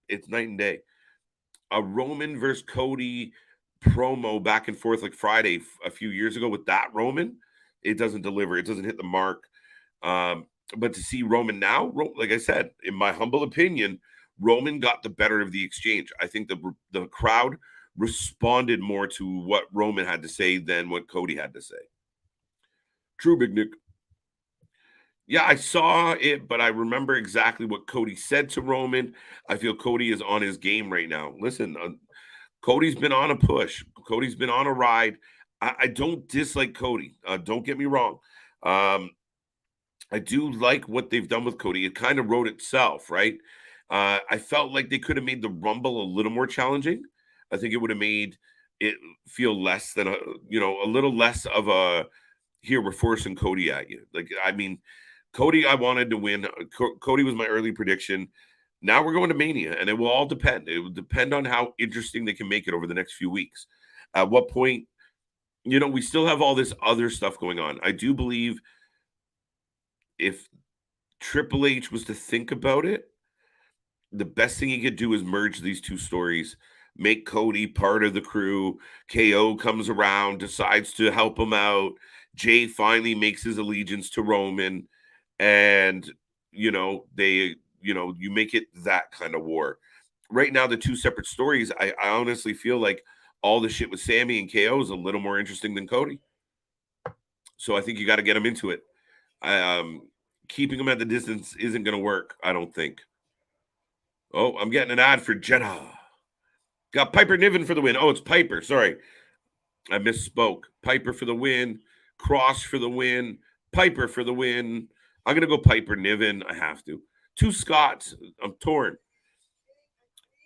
It's night and day. A Roman versus Cody promo back and forth like Friday a few years ago with that Roman, it doesn't deliver. It doesn't hit the mark. But to see Roman now, like I said, in my humble opinion, Roman got the better of the exchange. I think the crowd responded more to what Roman had to say than what Cody had to say. True, Big Nick. Yeah, I saw it, but I remember exactly what Cody said to Roman. I feel Cody is on his game right now. Listen, Cody's been on a push. Cody's been on a ride. I don't dislike Cody. Don't get me wrong. I do like what they've done with Cody. It kind of wrote itself, right? I felt like they could have made the Rumble a little more challenging. I think it would have made it feel less than a little less of a, here, we're forcing Cody at you. Like, I mean, Cody, I wanted to win. Cody was my early prediction. Now we're going to Mania, and it will all depend. It will depend on how interesting they can make it over the next few weeks. At what point, we still have all this other stuff going on. I do believe if Triple H was to think about it, the best thing he could do is merge these two stories, make Cody part of the crew. KO comes around, decides to help him out. Jay finally makes his allegiance to Roman, and you make it that kind of war. Right now, the two separate stories, I honestly feel like all the shit with Sami and KO is a little more interesting than Cody. So I think you got to get him into it. Keeping him at the distance isn't going to work, I don't think. Oh, I'm getting an ad for Jeddah. Got Piper Niven for the win. Oh, it's Piper. Sorry. I misspoke. Piper for the win. Cross for the win. Piper for the win. I'm going to go Piper Niven. I have to. Two Scots. I'm torn.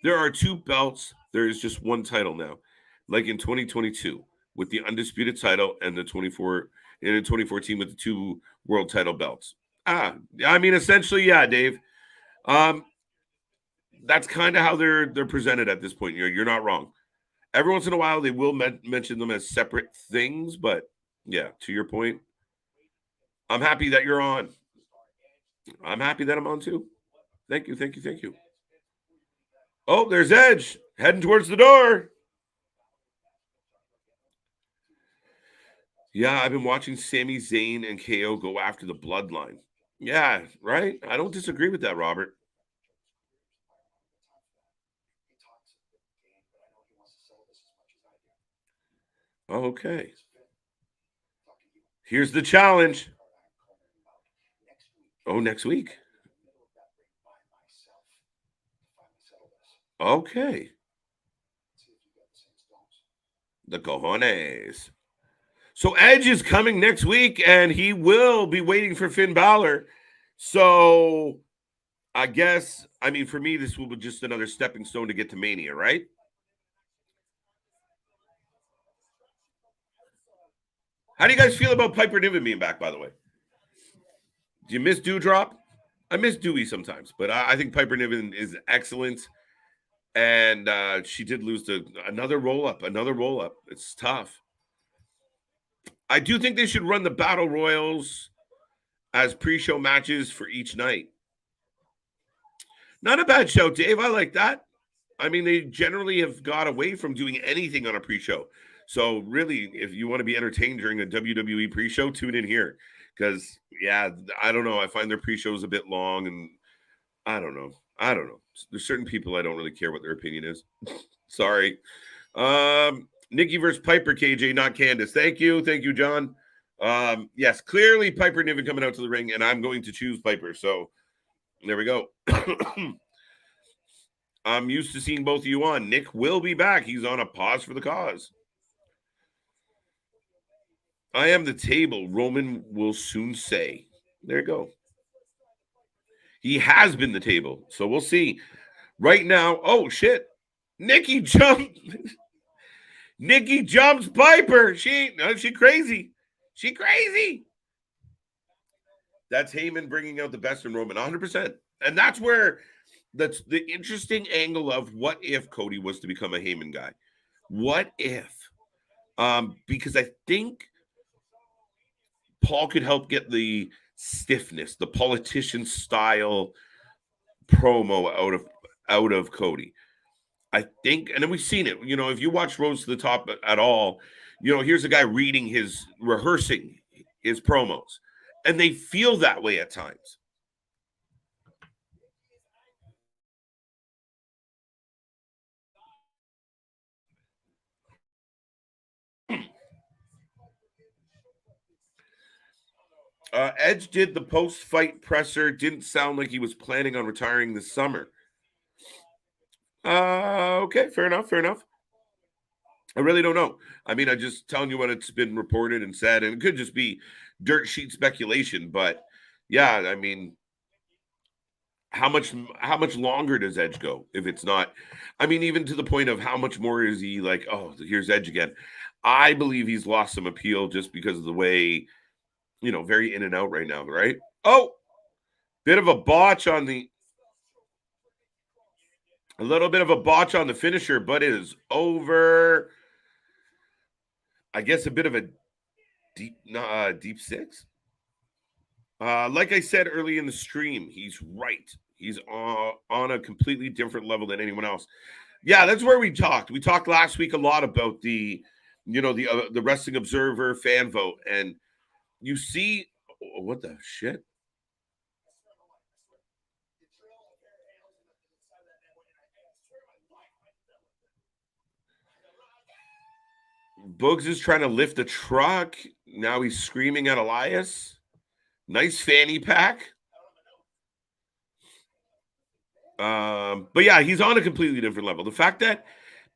There are two belts. There is just one title now. Like in 2022 with the undisputed title and the 2014 with the two world title belts. I mean, essentially, yeah, Dave. That's kind of how they're presented at this point. You're not wrong. Every once in a while, they will mention them as separate things, but yeah, to your point, I'm happy that you're on. I'm happy that I'm on too. Thank you. Oh, there's Edge heading towards the door. Yeah, I've been watching Sami Zayn and KO go after the Bloodline. Yeah, right? I don't disagree with that, Robert. Okay. Here's the challenge. Oh, next week. Okay. The cojones. So Edge is coming next week, and he will be waiting for Finn Balor. So I guess, for me, this will be just another stepping stone to get to Mania, right? How do you guys feel about Piper Niven being back, by the way? Do you miss Dewdrop? I miss Dewey sometimes, but I think Piper Niven is excellent. And she did lose to another roll-up. It's tough. I do think they should run the Battle Royals as pre-show matches for each night. Not a bad show, Dave. I like that. They generally have got away from doing anything on a pre-show. So really, if you want to be entertained during a WWE pre-show, tune in here. Because, yeah, I don't know. I find their pre-shows a bit long, and I don't know. There's certain people I don't really care what their opinion is. Sorry. Nikki versus Piper, KJ, not Candace. Thank you, John. Yes, clearly Piper Niven coming out to the ring, and I'm going to choose Piper. So there we go. I'm used to seeing both of you on. Nick will be back. He's on a pause for the cause. I am the table. Roman will soon say. There you go. He has been the table. So we'll see. Right now, oh, shit. Nikki jumped. Nikki jumps Piper. She crazy. She crazy. That's Heyman bringing out the best in Roman, 100%. And that's where that's the interesting angle of what if Cody was to become a Heyman guy. What if? Because I think Paul could help get the stiffness, the politician style promo out of Cody. I think, and then we've seen it. If you watch Rose to the Top at all, here's a guy rehearsing his promos, and they feel that way at times. Edge did the post-fight presser. Didn't sound like he was planning on retiring this summer. Okay, fair enough. I really don't know. I mean, I'm just telling you what it's been reported and said, and it could just be dirt sheet speculation. But yeah, I mean, how much longer does Edge go if it's not? I mean, even to the point of how much more is he like? Oh, here's Edge again. I believe he's lost some appeal just because of the way, very in and out right now, right? Oh, bit of a botch on the. A little bit of a botch on the finisher, but it is over. I guess a bit of a deep six. Like I said early in the stream, he's right. He's on a completely different level than anyone else. Yeah, that's where we talked. We talked last week a lot about the Wrestling Observer fan vote, and you see what the shit. Boogs is trying to lift a truck. Now he's screaming at Elias. Nice fanny pack. But yeah, he's on a completely different level. The fact that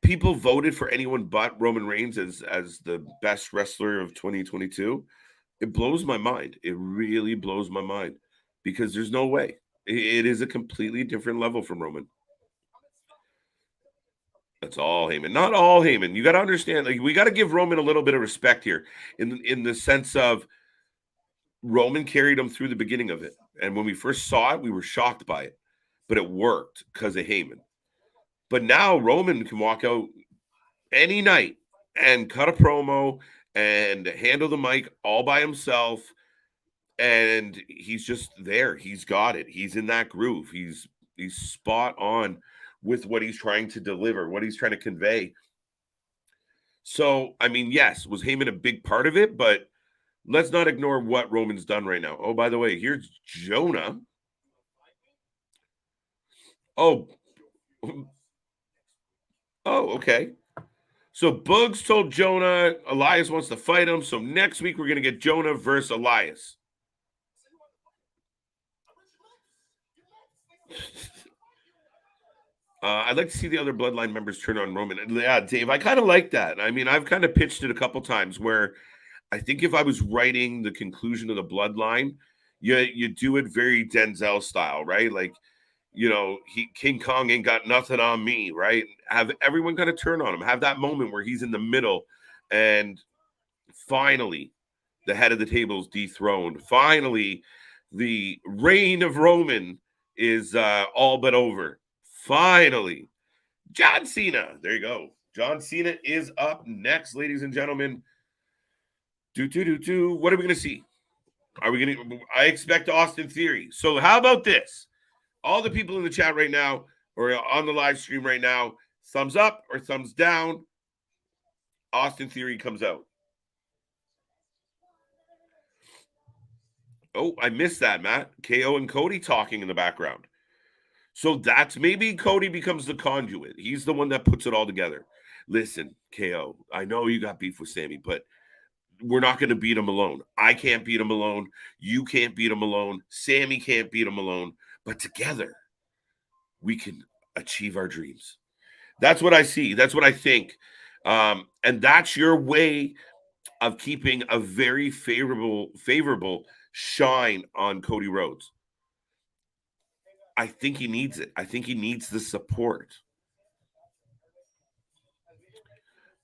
people voted for anyone but Roman Reigns as the best wrestler of 2022, it blows my mind. It really blows my mind because there's no way. It is a completely different level from Roman. That's all Heyman. Not all Heyman. You got to understand, like, we got to give Roman a little bit of respect here in the sense of Roman carried him through the beginning of it. And when we first saw it, we were shocked by it. But it worked because of Heyman. But now Roman can walk out any night and cut a promo and handle the mic all by himself. And he's just there. He's got it. He's in that groove. He's spot on with what he's trying to deliver, what he's trying to convey. So, I mean, yes, was Heyman a big part of it? But let's not ignore what Roman's done right now. Oh, by the way, here's Jonah. Oh, okay. So Bugs told Jonah Elias wants to fight him. So next week we're going to get Jonah versus Elias. I'd like to see the other Bloodline members turn on Roman. Yeah, Dave, I kind of like that. I mean, I've kind of pitched it a couple times where I think if I was writing the conclusion of the Bloodline, you do it very Denzel style, right? Like, King Kong ain't got nothing on me, right? Have everyone kind of turn on him. Have that moment where he's in the middle and finally the head of the table is dethroned. Finally, the reign of Roman is all but over. Finally, John Cena. There you go. John Cena is up next, ladies and gentlemen. What are we going to see? I expect Austin Theory. So how about this? All the people in the chat right now or on the live stream right now, thumbs up or thumbs down. Austin Theory comes out. Oh, I missed that, Matt. KO and Cody talking in the background. So that's maybe Cody becomes the conduit. He's the one that puts it all together. Listen, KO, I know you got beef with Sami, but we're not going to beat him alone. I can't beat him alone. You can't beat him alone. Sami can't beat him alone. But together, we can achieve our dreams. That's what I see. That's what I think. And that's your way of keeping a very favorable shine on Cody Rhodes. I think he needs it. I think he needs the support.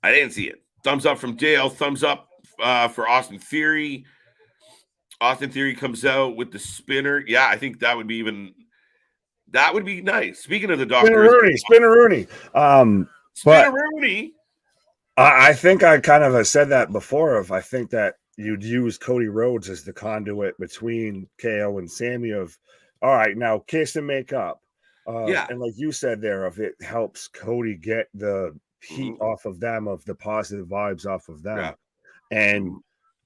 I didn't see it. Thumbs up from Dale. Thumbs up for Austin Theory. Austin Theory comes out with the spinner. Yeah, I think that would be nice. Speaking of the doctor, Spinneroonie. Spinneroonie. I think I kind of have said that before. I think that you'd use Cody Rhodes as the conduit between KO and Sami of, all right, now kiss and make up. And like you said there, if it helps Cody get the heat off of them, of the positive vibes off of them, and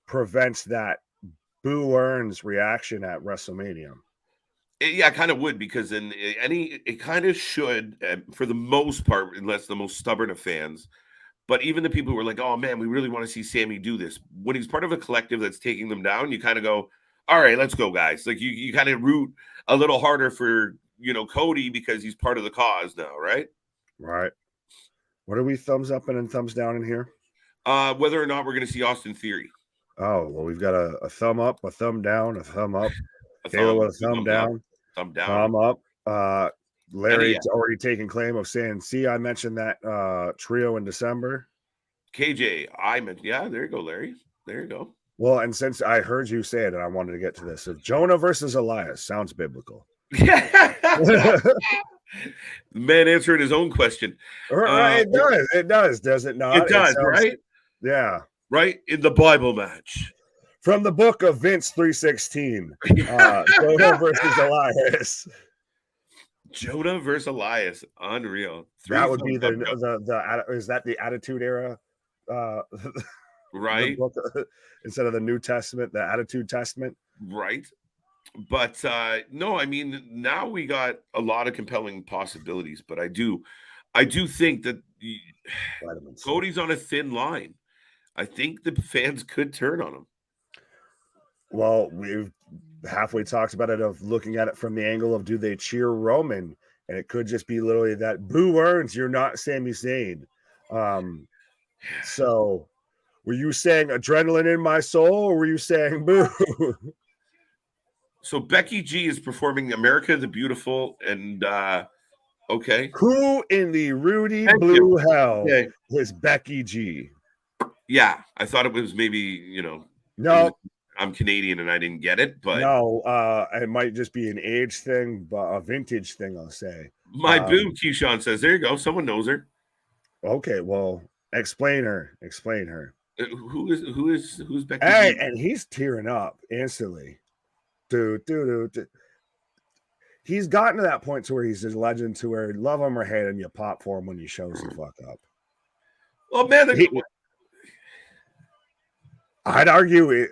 prevents that Boo Earns reaction at WrestleMania. Yeah, it kind of would, because it kind of should, for the most part, unless the most stubborn of fans. But even the people who are like, oh man, we really want to see Sami do this. When he's part of a collective that's taking them down, you kind of go, all right, let's go, guys. Like you kind of root a little harder for, Cody, because he's part of the cause now, right? Right. What are we thumbs up and thumbs down in here? Whether or not we're going to see Austin Theory. Oh, well, we've got a thumb up, a thumb down, a thumb up. Kayla with a thumb down. Thumb down. Thumb up. Larry's already taken claim of saying, see, I mentioned that trio in December. KJ, I mentioned, yeah, there you go, Larry. There you go. Well, and since I heard you say it, and I wanted to get to this, so Jonah versus Elias sounds biblical. The man answered his own question. It does it not? It does, right? Yeah. Right? In the Bible match. From the book of Vince 316, Jonah versus Elias. Jonah versus Elias. Unreal. That would be the is that the Attitude Era? Right. Book, instead of the New Testament, the Attitude Testament. Right. But no, I mean, now we got a lot of compelling possibilities, but I do think that Cody's on a thin line. I think the fans could turn on him. Well, we've halfway talked about it, of looking at it from the angle of, do they cheer Roman? And it could just be literally that Boo Earns, you're not Sami Zayn. So were you saying adrenaline in my soul, or were you saying boo? So Becky G is performing America the Beautiful, and okay. Who in the Rudy Blue hell is Becky G? Yeah, I thought it was maybe, no. I'm Canadian and I didn't get it, but no, it might just be an age thing, but a vintage thing, I'll say. My boo, Keyshawn says, there you go. Someone knows her. Okay, well, explain her. Who's Becky? Hey, and he's tearing up instantly. Dude. He's gotten to that point to where he's a legend, to where love him or hate him, you pop for him when he shows the fuck up. Well, man, I'd argue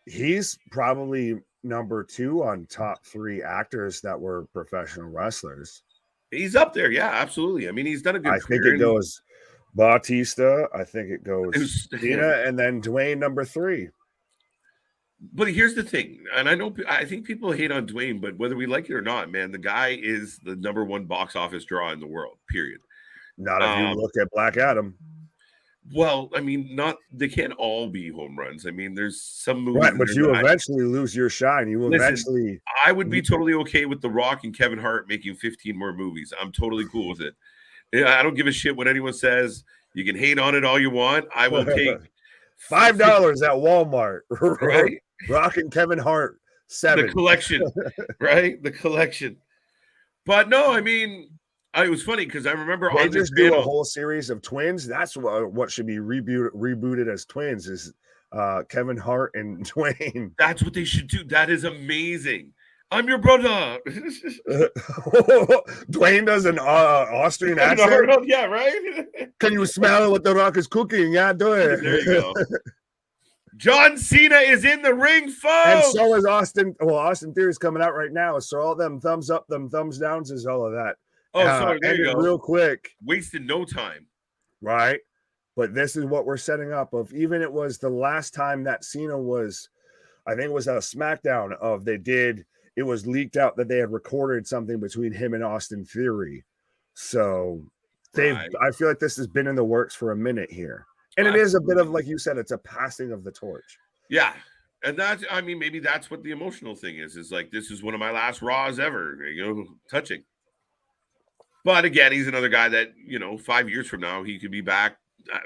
he's probably number 2 on top 3 actors that were professional wrestlers. He's up there, yeah, absolutely. I mean, he's done a good career. I think it goes Bautista. I think it goes Cena, and then Dwayne number 3. But here's the thing, and I think people hate on Dwayne, but whether we like it or not, man, the guy is the number 1 box office draw in the world, period. Not if you look at Black Adam. Well, I mean, they can't all be home runs. I mean, there's some movies. Right, but you eventually lose your shine. Eventually. I would be totally okay with The Rock and Kevin Hart making 15 more movies. I'm totally cool with it. I don't give a shit what anyone says. You can hate on it all you want. I will take $5 at Walmart. Right? Rock and Kevin Hart, 7. The collection, right? The collection. But no, I mean, it was funny because I remember they just do a whole series of twins. That's what should be rebooted as twins, is Kevin Hart and Dwayne. That's what they should do. That is amazing. I'm your brother. Dwayne does an Austrian accent. Yeah, right? Can you smell what The Rock is cooking? Yeah, do it. There you go. John Cena is in the ring, folks. And so is Austin. Well, Austin Theory's coming out right now. So all them thumbs up, them thumbs downs is all of that. Oh, sorry. There you go. Real quick. Wasted no time. Right. But this is what we're setting up of. Even it was the last time that Cena was, I think it was a SmackDown of it was leaked out that they had recorded something between him and Austin Theory. So I feel like this has been in the works for a minute here. And it is a bit of, like you said, it's a passing of the torch. Yeah. And maybe that's what the emotional thing is like, this is one of my last Raws ever, touching. But again, he's another guy that, 5 years from now, he could be back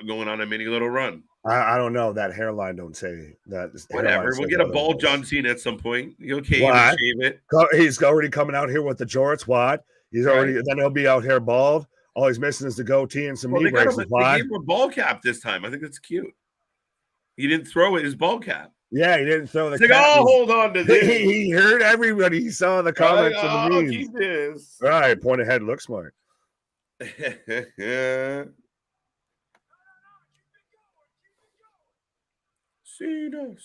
going on a mini little run. I don't know. That hairline don't say that. Whatever. We'll get a bald John Cena at some point. He'll shave it. He's already coming out here with the jorts. What? Then he'll be out here bald. All he's missing is the goatee and some knee braces. They gave him a ball cap this time. I think that's cute. He didn't throw it, his ball cap. Yeah, he didn't throw the It's like, cap. oh, hold on to this. He heard everybody. He saw the comments and the I'll memes. keep this. All right, point ahead, look smart. Cena.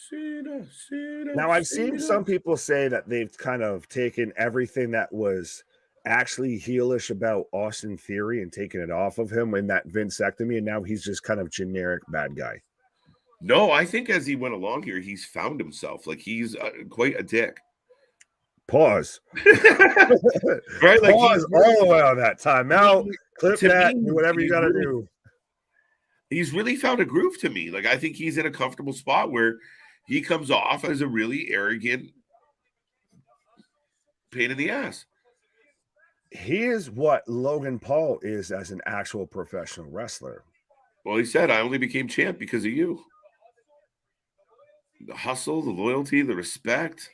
Now, I've seen some people say that they've kind of taken everything that was actually heelish about Austin Theory and taken it off of him in that Vincectomy, and now he's just kind of generic bad guy. No, I think as he went along here, he's found himself. Like, he's quite a dick. Pause. Right? Like, pause all the way on that time. Now, clip that, me, do whatever you got to really, do. He's really found a groove to me. Like, I think he's in a comfortable spot where he comes off as a really arrogant pain in the ass. He is what Logan Paul is as an actual professional wrestler. Well, he said, I only became champ because of you. The hustle, the loyalty, the respect.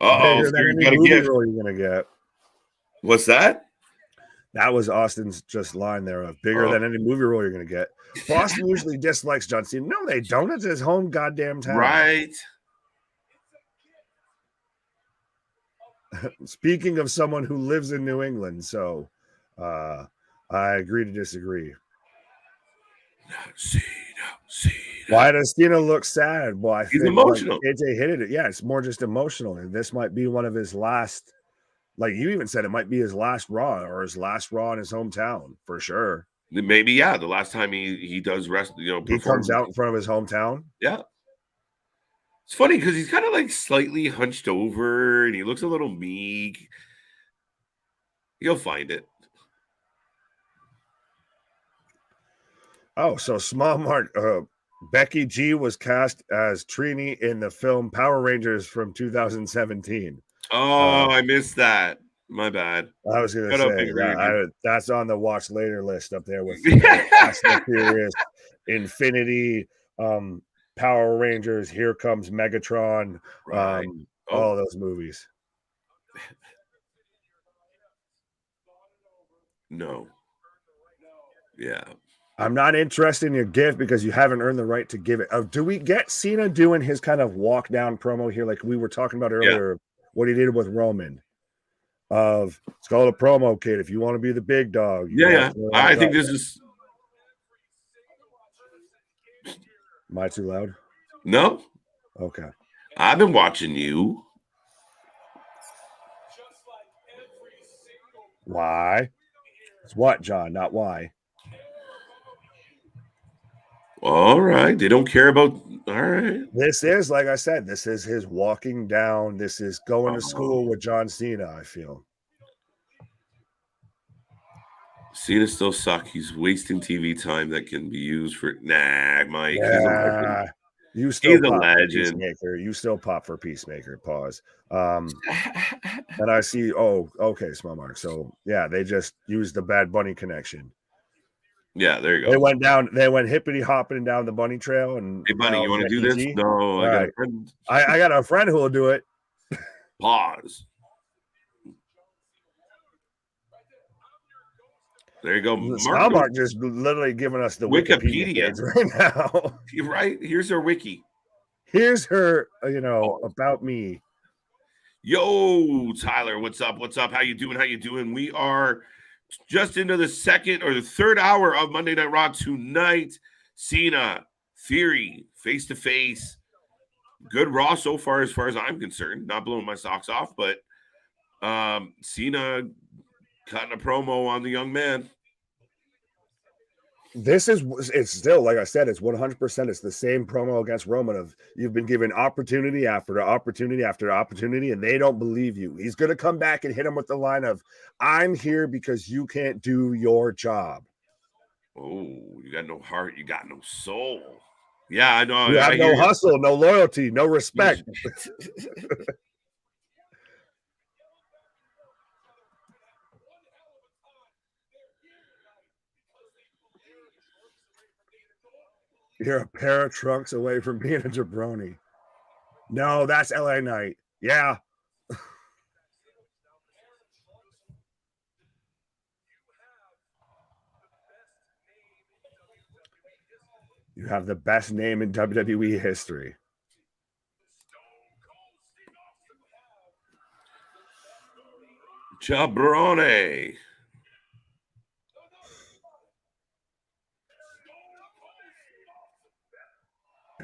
Bigger than any movie role you're gonna get. What's that? That was Austin's just line there of bigger than any movie role you're gonna get. Boston usually dislikes John Cena. No, they don't. It's his home goddamn town. Right. Speaking of someone who lives in New England, so I agree to disagree. Cena. Why does Cena look sad? Well, I He's think emotional. Like AJ hit it. Yeah, it's more just emotional. And this might be one of his last, like you even said, it might be his last Raw or his last Raw in his hometown for sure. Maybe, yeah. The last time he does rest, he comes out in front of his hometown. Yeah. It's funny because he's kind of like slightly hunched over and he looks a little meek. You'll find it. Oh, so small mark. Becky G was cast as Trini in the film Power Rangers from 2017. Oh, I missed that. My bad. I was going to say that's on the watch later list up there with Fast and Furious, Infinity, Power Rangers, Here Comes Megatron, right. all those movies. No. Yeah. I'm not interested in your gift because you haven't earned the right to give it. Do we get Cena doing his kind of walk down promo here, like we were talking about earlier, what he did with Roman? It's called a promo, kid. If you want to be the big dog, I think this is. Am I too loud? No. Okay. I've been watching you. Why? It's what, John? Not why. All right. They don't care about. All right. This is, like I said, this is his walking down. This is going to school with John Cena, I feel. Cena still suck. He's wasting TV time that can be used for. Nah, Mike. Yeah. You still pop for Peacemaker. You still pop for Peacemaker. Pause. And I see. Oh, okay, small mark. So yeah, they just used the Bad Bunny connection. Yeah, there you go. They went down. They went hippity hopping down the bunny trail. And hey, Bunny, you want to do this? No, I got a friend. I got a friend who will do it. Pause. There you go. Mark just literally giving us the Wikipedia right now. You're right. Here's her wiki. Here's her, about me. Yo, Tyler, what's up? What's up? How you doing? We are just into the second or the third hour of Monday Night Raw tonight. Cena, Theory, face-to-face. Good Raw so far as I'm concerned. Not blowing my socks off, but Cena cutting a promo on the young man. It's still, like I said, it's 100%. It's the same promo against Roman of you've been given opportunity after opportunity after opportunity, and they don't believe you. He's going to come back and hit him with the line of, I'm here because you can't do your job. Oh, you got no heart. You got no soul. Yeah, I know. You have no hustle, no loyalty, no respect. You're a pair of trunks away from being a jabroni. No, that's LA Knight. Yeah. You have the best name in WWE history. Jabroni.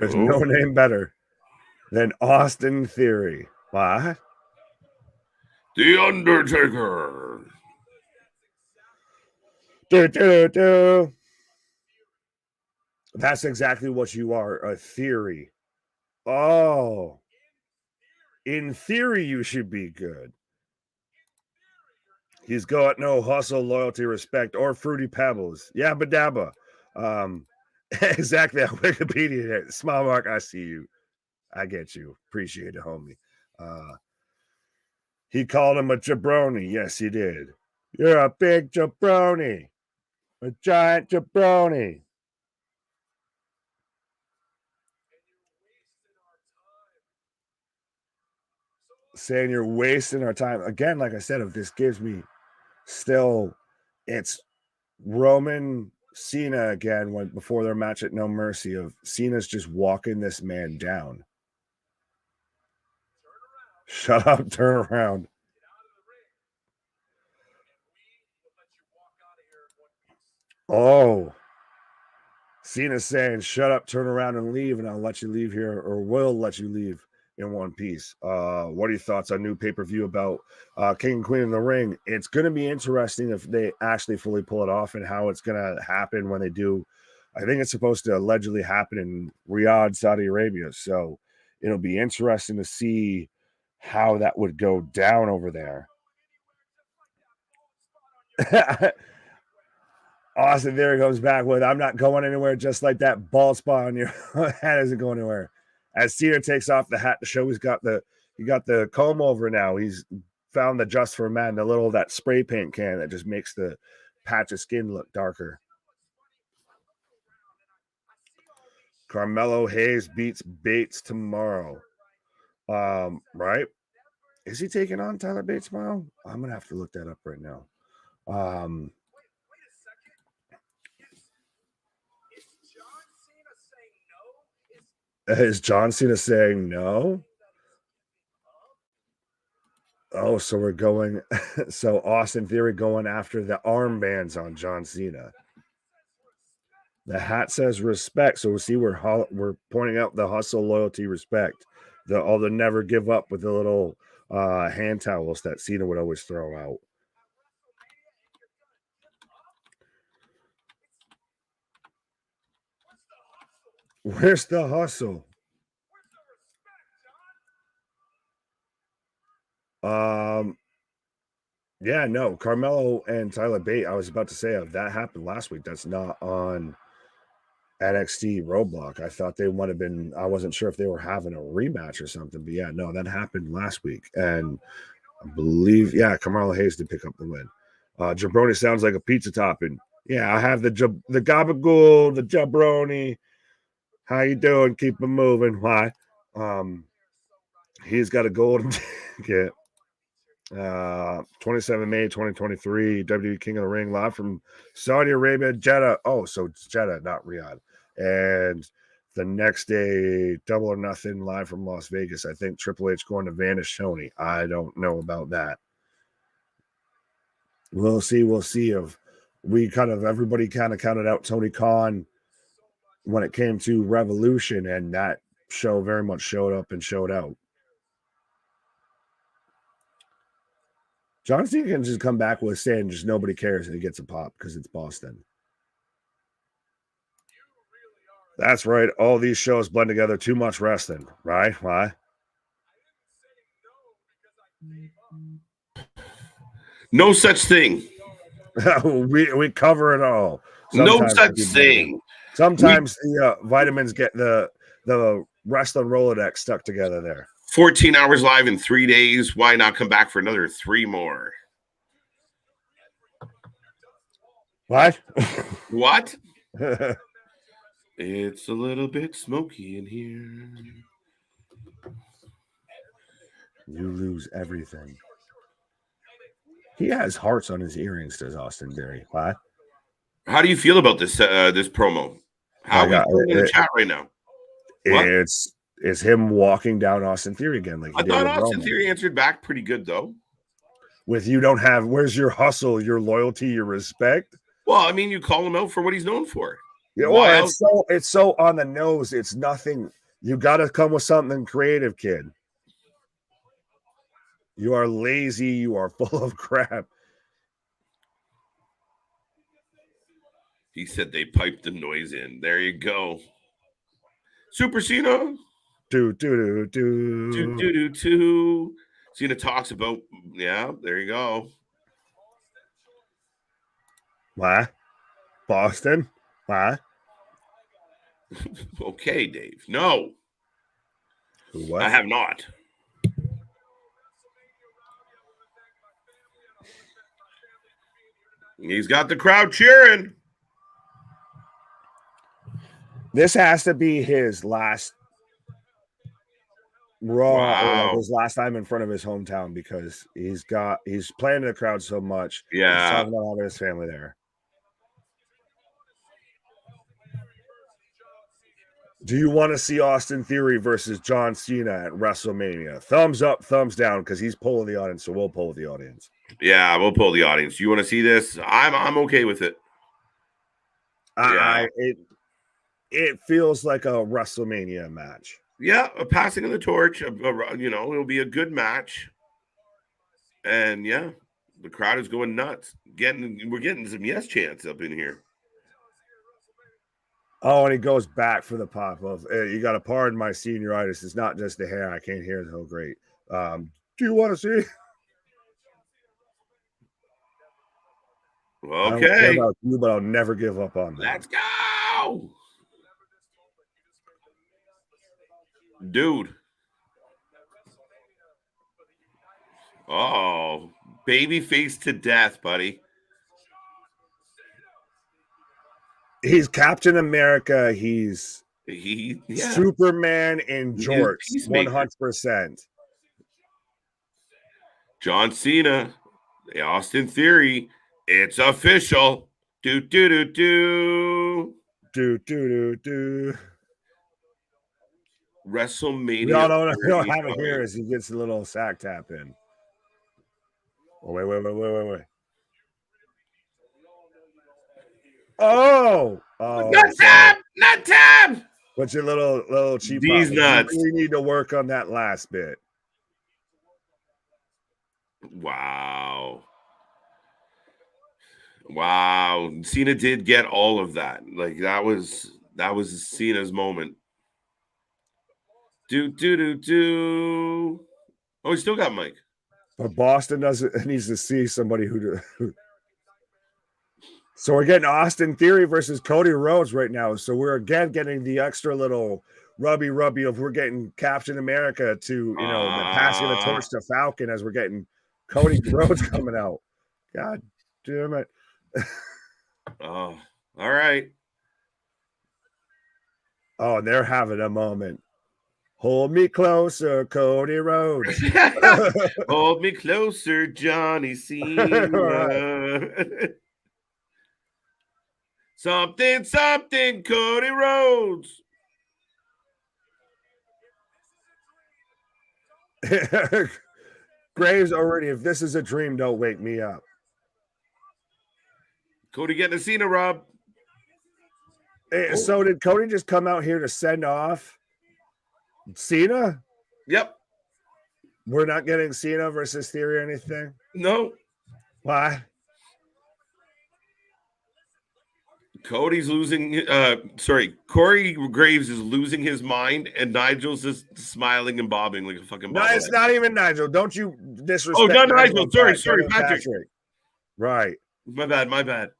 There's no name better than Austin Theory. What? The Undertaker. That's exactly what you are, a theory. Oh. In theory, you should be good. He's got no hustle, loyalty, respect, or fruity pebbles. Yabba dabba. Exactly how Wikipedia. Smile mark, I see you. I get you. Appreciate it, homie. He called him a jabroni. Yes, he did. You're a big jabroni. A giant jabroni. Saying you're wasting our time. Again, like I said, if this gives me still, it's Roman Cena again before their match at No Mercy of Cena's just walking this man down. Shut up, turn around. Oh. Cena's saying, shut up, turn around and leave, and I'll let you leave here, or will let you leave in one piece. What are your thoughts on new pay-per-view about King and Queen in the Ring? It's going to be interesting if they actually fully pull it off and how it's going to happen when they do. I think it's supposed to allegedly happen in Riyadh, Saudi Arabia. So it'll be interesting to see how that would go down over there. Austin Theory comes back with, I'm not going anywhere, just like that bald spot on your hat isn't going anywhere. As Cena takes off the hat to show he got the comb over now. He's found the Just for Men, that spray paint can that just makes the patch of skin look darker. Carmelo Hayes beats Bates tomorrow. Right? Is he taking on Tyler Bates tomorrow? I'm gonna have to look that up right now. Is John Cena saying no? Oh, so we're going. So Austin Theory going after the armbands on John Cena. The hat says respect. So we'll see we're pointing out the hustle, loyalty, respect. The never give up with the little hand towels that Cena would always throw out. Where's the hustle? Yeah, no, Carmelo and Tyler Bate. I was about to say that happened last week. That's not on NXT Roadblock. I thought they might have been. I wasn't sure if they were having a rematch or something. But yeah, no, that happened last week, and I believe Carmelo Hayes did pick up the win. Jabroni sounds like a pizza topping. Yeah, I have the gabagool, the jabroni. How you doing? Keep it moving. Why? He's got a golden ticket. 27 May 2023, WWE King of the Ring, live from Saudi Arabia, Jeddah. Oh, so it's Jeddah, not Riyadh. And the next day, Double or Nothing, live from Las Vegas. I think Triple H going to Vanish Tony. I don't know about that. We'll see. If everybody kind of counted out Tony Khan when it came to Revolution, and that show very much showed up and showed out. John Cena can just come back with saying just nobody cares and he gets a pop because it's Boston. That's right. All these shows blend together. Too much wrestling, right? Why? No such thing. we cover it all. Sometimes no such thing. Sometimes the vitamins get the wrestling Rolodex stuck together there. 14 hours live in 3 days. Why not come back for another 3 more? What? What? It's a little bit smoky in here. You lose everything. He has hearts on his earrings, does Austin Theory. What? How do you feel about this this promo? How are we doing in the chat right now? What? It's him walking down Austin Theory again. Like I thought Austin Theory answered back pretty good though. With you don't have, where's your hustle, your loyalty, your respect? Well, I mean, you call him out for what he's known for. Yeah, well, it's so on the nose. It's nothing. You got to come with something creative, kid. You are lazy. You are full of crap. He said they piped the noise in. There you go. Super Cena. Do. Cena talks about, yeah, there you go. What? Boston? What? Okay, Dave. No. What? I have not. He's got the crowd cheering. This has to be his last Raw, wow. or his last time in front of his hometown, because he's playing to the crowd so much. Yeah. He's talking about having his family there. Do you want to see Austin Theory versus John Cena at WrestleMania? Thumbs up, thumbs down, because he's pulling the audience, so we'll pull the audience. Yeah, we'll pull the audience. You want to see this? I'm okay with it. It feels like a WrestleMania match. Yeah, a passing of the torch. It'll be a good match. And yeah, the crowd is going nuts. We're getting some yes chants up in here. Oh, and he goes back for the pop of, you got to pardon my senioritis. It's not just the hair. I can't hear it so great. Do you want to see? Okay. I don't care about you, but I'll never give up on that. Let's go. Dude. Oh, baby face to death, buddy. He's Captain America. He's Superman and Jorts, 100%. John Cena, the Austin Theory. It's official. Do. WrestleMania. No, we don't have it here as he gets a little sack tap in. Oh, wait. Oh, not tab. What's your little cheap? These nuts. We need to work on that last bit. Wow. Cena did get all of that. Like that was Cena's moment. Do. Oh, he still got Mike. But Boston needs to see somebody who. So we're getting Austin Theory versus Cody Rhodes right now. So we're again getting the extra little rubby of, we're getting Captain America to, the passing of the torch to Falcon as we're getting Cody Rhodes coming out. God damn it. Oh, all right. Oh, and they're having a moment. Hold me closer, Cody Rhodes. Hold me closer, Johnny Cena. Something, Cody Rhodes. Graves already, if this is a dream, don't wake me up. Cody getting a Cena, Rob. So did Cody just come out here to send off Cena? Yep. We're not getting Cena versus Theory or anything? No. Why? Cody's losing. Corey Graves is losing his mind, and Nigel's just smiling and bobbing like a fucking. No, it's not even Nigel. Don't you disrespect? Oh, not Nigel. Sorry, Patrick. Right. My bad.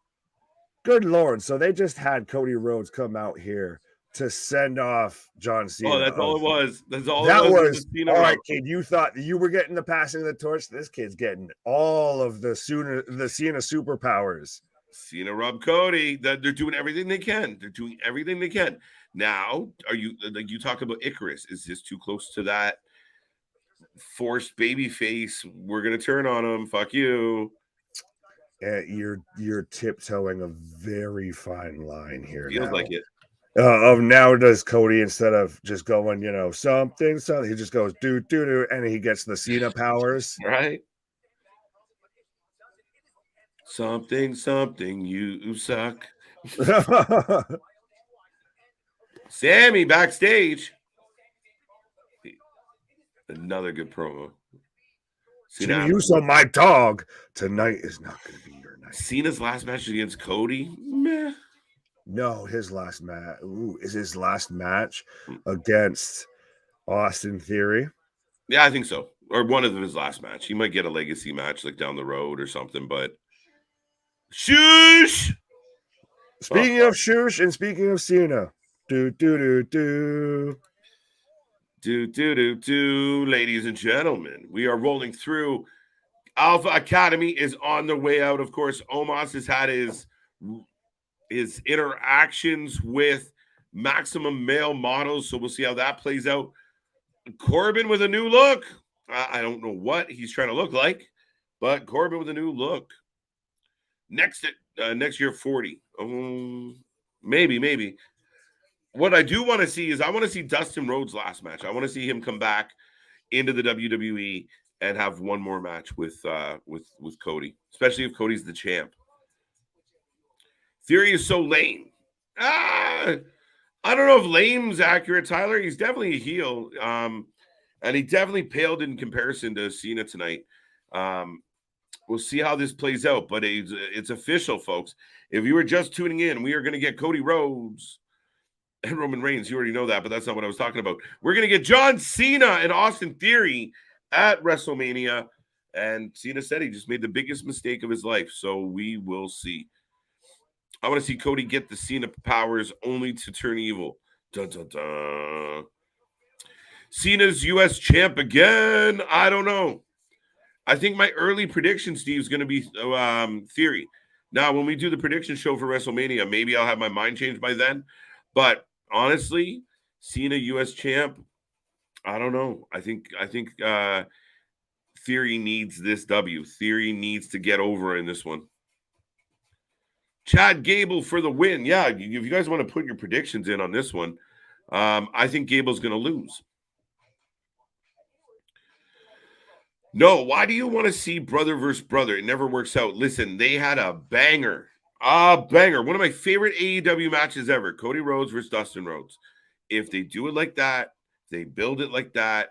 Good Lord. So they just had Cody Rhodes come out here to send off John Cena. Oh, that's all it was. That's all that it was. All right, kid. You thought you were getting the passing of the torch. This kid's getting all of the Cena superpowers. Cena, Rob, Cody. They're doing everything they can. Now, are you like you talk about Icarus? Is this too close to that forced baby face? We're gonna turn on him. Fuck you. You're tiptoeing a very fine line here. Feels like it. Of now does Cody, instead of just going, something, he just goes do, and he gets the Cena powers. Right? Something, you suck. Sami backstage. Another good promo. Cena, you saw my dog. Tonight is not going to be your night. Cena's last match against Cody? Meh. No, his last match is his last match against Austin Theory. Yeah, I think so. Or one of his last match. He might get a legacy match like down the road or something, but Shush! Speaking of Shush and speaking of Cena. Do. Ladies and gentlemen, we are rolling through. Alpha Academy is on the way out. Of course, Omos has had his interactions with maximum male models, so we'll see how that plays out. Corbin with a new look. I don't know what he's trying to look like, but Corbin with a new look. Next year, 40. Maybe. What I do want to see is I want to see Dustin Rhodes' last match. I want to see him come back into the WWE and have one more match with Cody, especially if Cody's the champ. Theory is so lame. I don't know if lame's accurate, Tyler. He's definitely a heel. And he definitely paled in comparison to Cena tonight. We'll see how this plays out, but it's official, folks. If you were just tuning in, we are going to get Cody Rhodes and Roman Reigns. You already know that, but that's not what I was talking about. We're going to get John Cena and Austin Theory at WrestleMania. And Cena said he just made the biggest mistake of his life, so we will see. I want to see Cody get the Cena powers only to turn evil. Dun, dun, dun. Cena's U.S. champ again? I don't know. I think my early prediction, Steve, is going to be Theory. Now, when we do the prediction show for WrestleMania, maybe I'll have my mind changed by then. But honestly, Cena U.S. champ, I don't know. I think Theory needs this W. Theory needs to get over in this one. Chad Gable for the win. Yeah, if you guys want to put your predictions in on this one, I think Gable's going to lose. No, why do you want to see brother versus brother? It never works out. Listen, they had a banger. One of my favorite AEW matches ever. Cody Rhodes versus Dustin Rhodes. If they do it like that, they build it like that,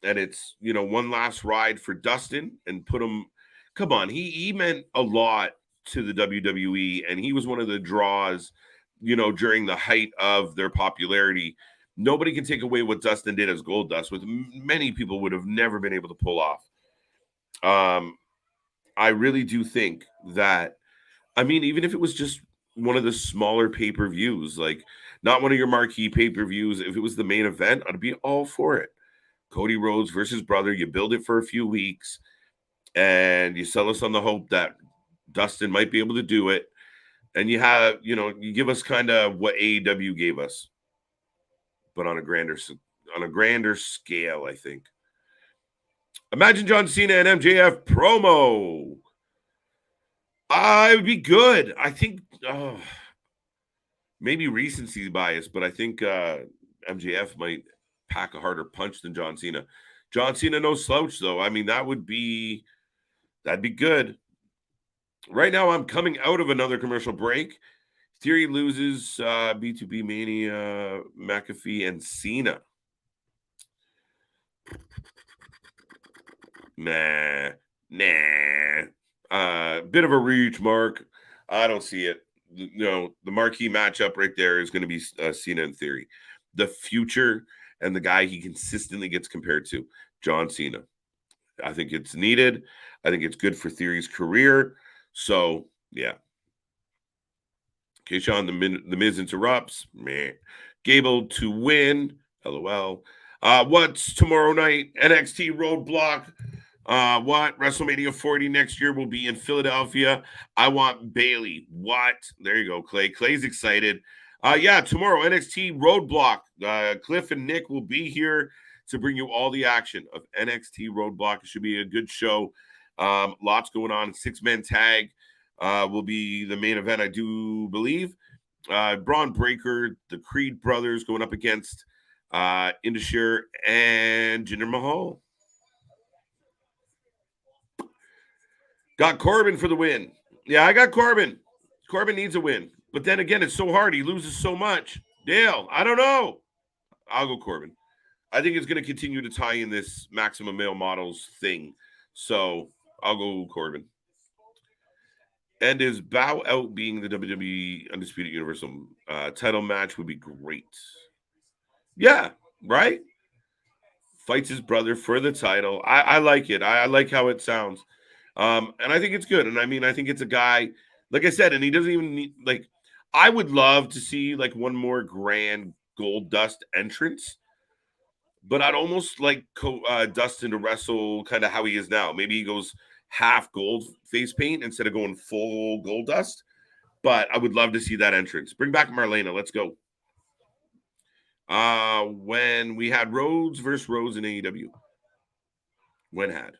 and it's, one last ride for Dustin and put him. Come on, he meant a lot to the WWE, and he was one of the draws, during the height of their popularity. Nobody can take away what Dustin did as Goldust, which many people would have never been able to pull off. I really do think that, even if it was just one of the smaller pay-per-views, like not one of your marquee pay-per-views, if it was the main event, I'd be all for it. Cody Rhodes versus brother, you build it for a few weeks, and you sell us on the hope that Dustin might be able to do it. And you have, you give us kind of what AEW gave us, but on a grander scale, I think. Imagine John Cena and MJF promo. I would be good. I think maybe recency bias, but I think MJF might pack a harder punch than John Cena. John Cena, no slouch, though. That'd be good. Right now, I'm coming out of another commercial break. Theory loses B2B Mania, McAfee, and Cena. Nah. Bit of a reach, Mark. I don't see it. The marquee matchup right there is going to be Cena and Theory. The future and the guy he consistently gets compared to, John Cena. I think it's needed. I think it's good for Theory's career. So, yeah. Okay, Sean, the Miz interrupts. Meh. Gable to win. LOL. What's tomorrow night? NXT Roadblock. What? WrestleMania 40 next year will be in Philadelphia. I want Bailey. What? There you go, Clay. Clay's excited. Yeah, tomorrow, NXT Roadblock. Cliff and Nick will be here to bring you all the action of NXT Roadblock. It should be a good show. Lots going on. 6-man tag will be the main event, I do believe. Braun Breaker, the Creed brothers going up against Indusher and Jinder Mahal. Got Corbin for the win. Yeah, I got Corbin. Corbin needs a win. But then again, it's so hard. He loses so much. Dale, I don't know. I'll go Corbin. I think it's going to continue to tie in this Maximum Male Models thing. So I'll go Corbin. And his bow out being the WWE Undisputed Universal title match would be great. Yeah, right? Fights his brother for the title. I like it. I like how it sounds. And I think it's good. And I mean, I think it's a guy, like I said, and he doesn't even need, like, I would love to see like one more grand Gold Dust entrance. But I'd almost like Dustin to wrestle kind of how he is now. Maybe he goes half gold face paint instead of going full Gold Dust. But I would love to see that entrance. Bring back Marlena. Let's go. When we had Rhodes versus Rhodes in AEW. When had?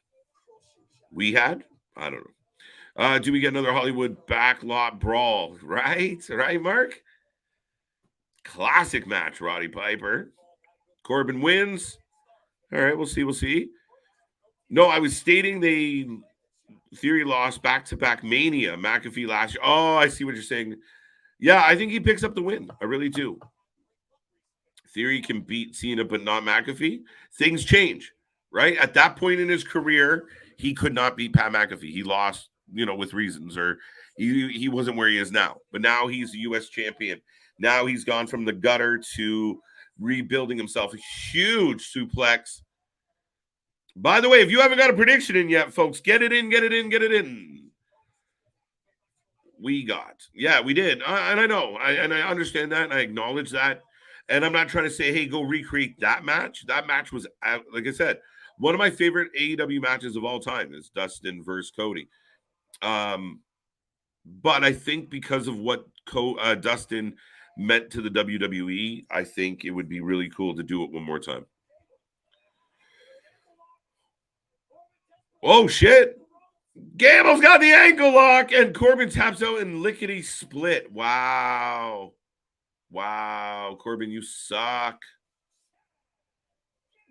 We had? I don't know. Do we get another Hollywood backlot brawl? Right? Right, Mark? Classic match, Roddy Piper. Corbin wins. All right, we'll see. We'll see. No, I was stating Theory lost back-to-back Mania. McAfee last year. Oh, I see what you're saying. Yeah, I think he picks up the win. I really do. Theory can beat Cena, but not McAfee. Things change, right? At that point in his career, he could not beat Pat McAfee. He lost, with reasons, or he wasn't where he is now. But now he's the U.S. champion. Now he's gone from the gutter to rebuilding himself. A huge suplex. By the way, if you haven't got a prediction in yet, folks, get it in. We did. And I know. I understand that, and I acknowledge that. And I'm not trying to say, hey, go recreate that match. That match was, like I said, one of my favorite AEW matches of all time is Dustin versus Cody. But I think because of what Dustin meant to the WWE, I think it would be really cool to do it one more time. Oh, shit. Gable's got the ankle lock, and Corbin taps out and lickety split. Wow. Corbin, you suck.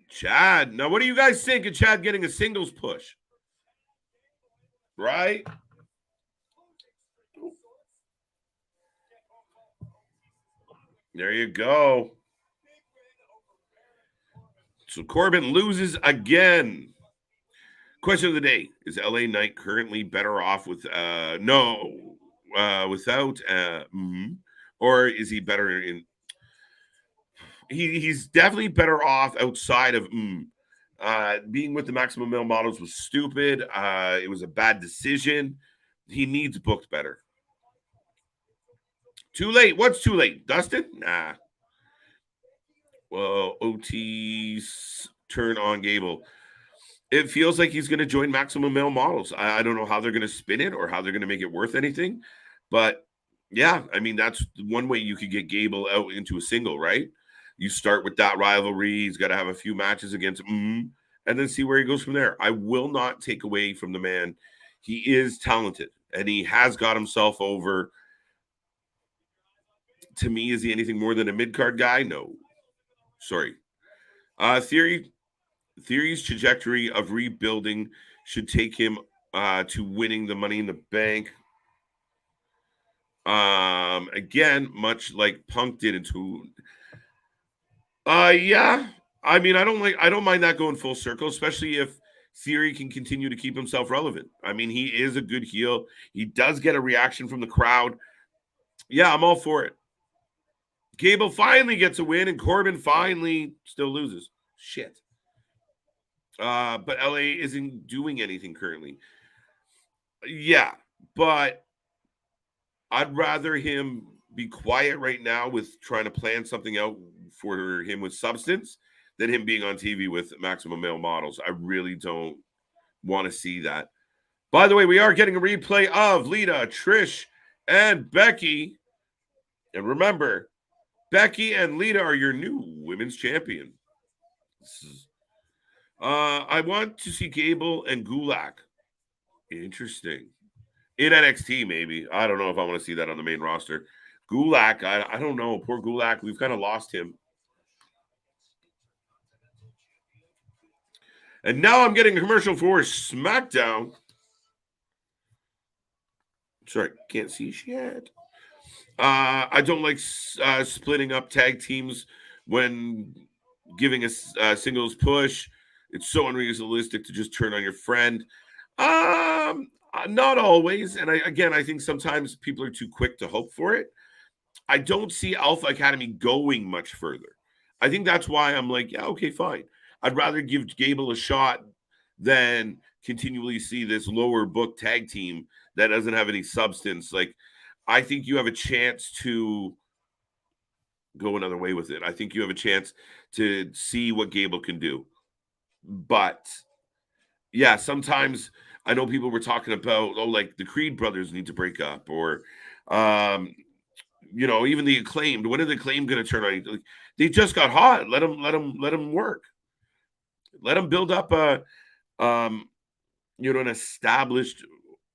Chad. Now, what do you guys think of Chad getting a singles push? Right? There you go. So Corbin loses again. Question of the day: is LA Knight currently better off with without or is he better in? He's definitely better off outside of being with the Maximum Male Models was stupid. It was a bad decision. He needs booked better. Too late. What's too late? Dustin? Nah. Well, OT's turn on Gable. It feels like he's going to join Maximum Male Models. I don't know how they're going to spin it or how they're going to make it worth anything. But, yeah, I mean, that's one way you could get Gable out into a single, right? You start with that rivalry. He's got to have a few matches against and then see where he goes from there. I will not take away from the man. He is talented, and he has got himself over. To me, is he anything more than a mid-card guy? No. Sorry. Theory's trajectory of rebuilding should take him to winning the Money in the Bank. Again, much like Punk did into. Yeah. I mean, I don't mind that going full circle, especially if Theory can continue to keep himself relevant. I mean, he is a good heel. He does get a reaction from the crowd. Yeah, I'm all for it. Gable finally gets a win, and Corbin finally still loses. Shit. But LA isn't doing anything currently. Yeah, but I'd rather him be quiet right now with trying to plan something out for him with substance than him being on TV with Maximum Male Models. I really don't want to see that. By the way, we are getting a replay of Lita, Trish, and Becky. And remember, Becky and Lita are your new women's champion. I want to see Gable and Gulak. Interesting. In NXT, maybe. I don't know if I want to see that on the main roster. Gulak, I don't know. Poor Gulak. We've kind of lost him. And now I'm getting a commercial for SmackDown. Sorry, can't see shit. I don't like splitting up tag teams when giving a singles push. It's so unrealistic to just turn on your friend. Not always. And I think sometimes people are too quick to hope for it. I don't see Alpha Academy going much further. I think that's why I'm like, yeah, okay, fine. I'd rather give Gable a shot than continually see this lower book tag team that doesn't have any substance. Like, I think you have a chance to go another way with it. I think you have a chance to see what Gable can do. But yeah, sometimes I know people were talking about, like the Creed brothers need to break up, or even the Acclaimed. When are the Acclaimed going to turn on? Like, they just got hot. Let them work. Let them build up an established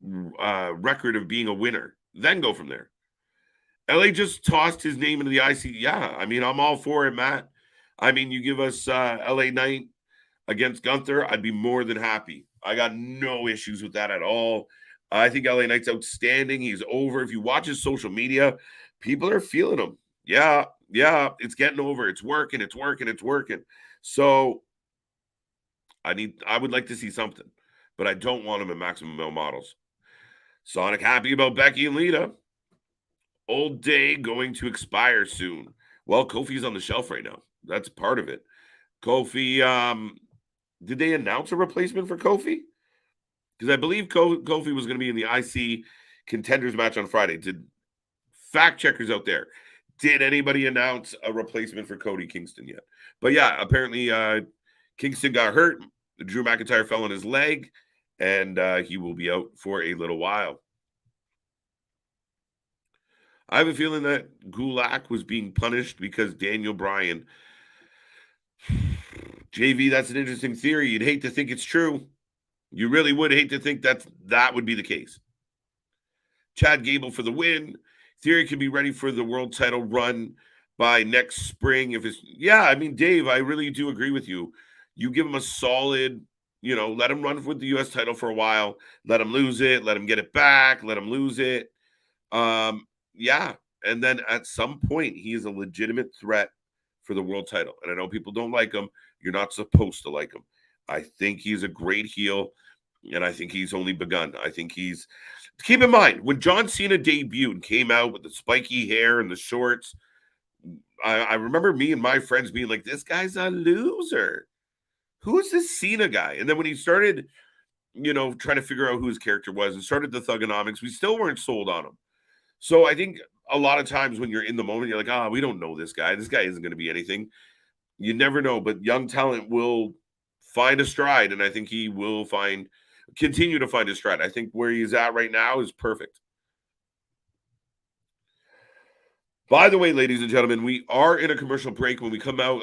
record of being a winner. Then go from there. LA just tossed his name into the IC. Yeah, I mean, I'm all for it, Matt. I mean, you give us LA Knight against Gunther, I'd be more than happy. I got no issues with that at all. I think LA Knight's outstanding. He's over. If you watch his social media, people are feeling him. Yeah, it's getting over. It's working. So I would like to see something, but I don't want him in Maximum Male Models. Sonic happy about Becky and Lita. Old Day going to expire soon. Well, Kofi's on the shelf right now. That's part of it. Kofi, did they announce a replacement for Kofi? Because I believe Kofi was going to be in the IC contenders match on Friday. Did fact checkers out there, did anybody announce a replacement for Cody Kingston yet? But yeah, apparently Kingston got hurt. Drew McIntyre fell on his leg, and he will be out for a little while. I have a feeling that Gulak was being punished because Daniel Bryan. JV, that's an interesting theory. You'd hate to think it's true. You really would hate to think that would be the case. Chad Gable for the win. Theory could be ready for the world title run by next spring. I mean, Dave, I really do agree with you. You give him a solid, let him run with the U.S. title for a while. Let him lose it. Let him get it back. Let him lose it. Yeah. And then at some point, he is a legitimate threat for the world title. And I know people don't like him. You're not supposed to like him. I think he's a great heel, and I think he's only begun. I think keep in mind, when John Cena debuted and came out with the spiky hair and the shorts, I remember me and my friends being like, this guy's a loser. Who's this Cena guy? And then when he started, trying to figure out who his character was and started the Thugonomics, we still weren't sold on him. So I think a lot of times when you're in the moment, you're like, we don't know this guy. This guy isn't going to be anything. You never know, but young talent will find a stride, and I think he will continue to find a stride. I think where he's at right now is perfect. By the way, ladies and gentlemen, we are in a commercial break. When we come out,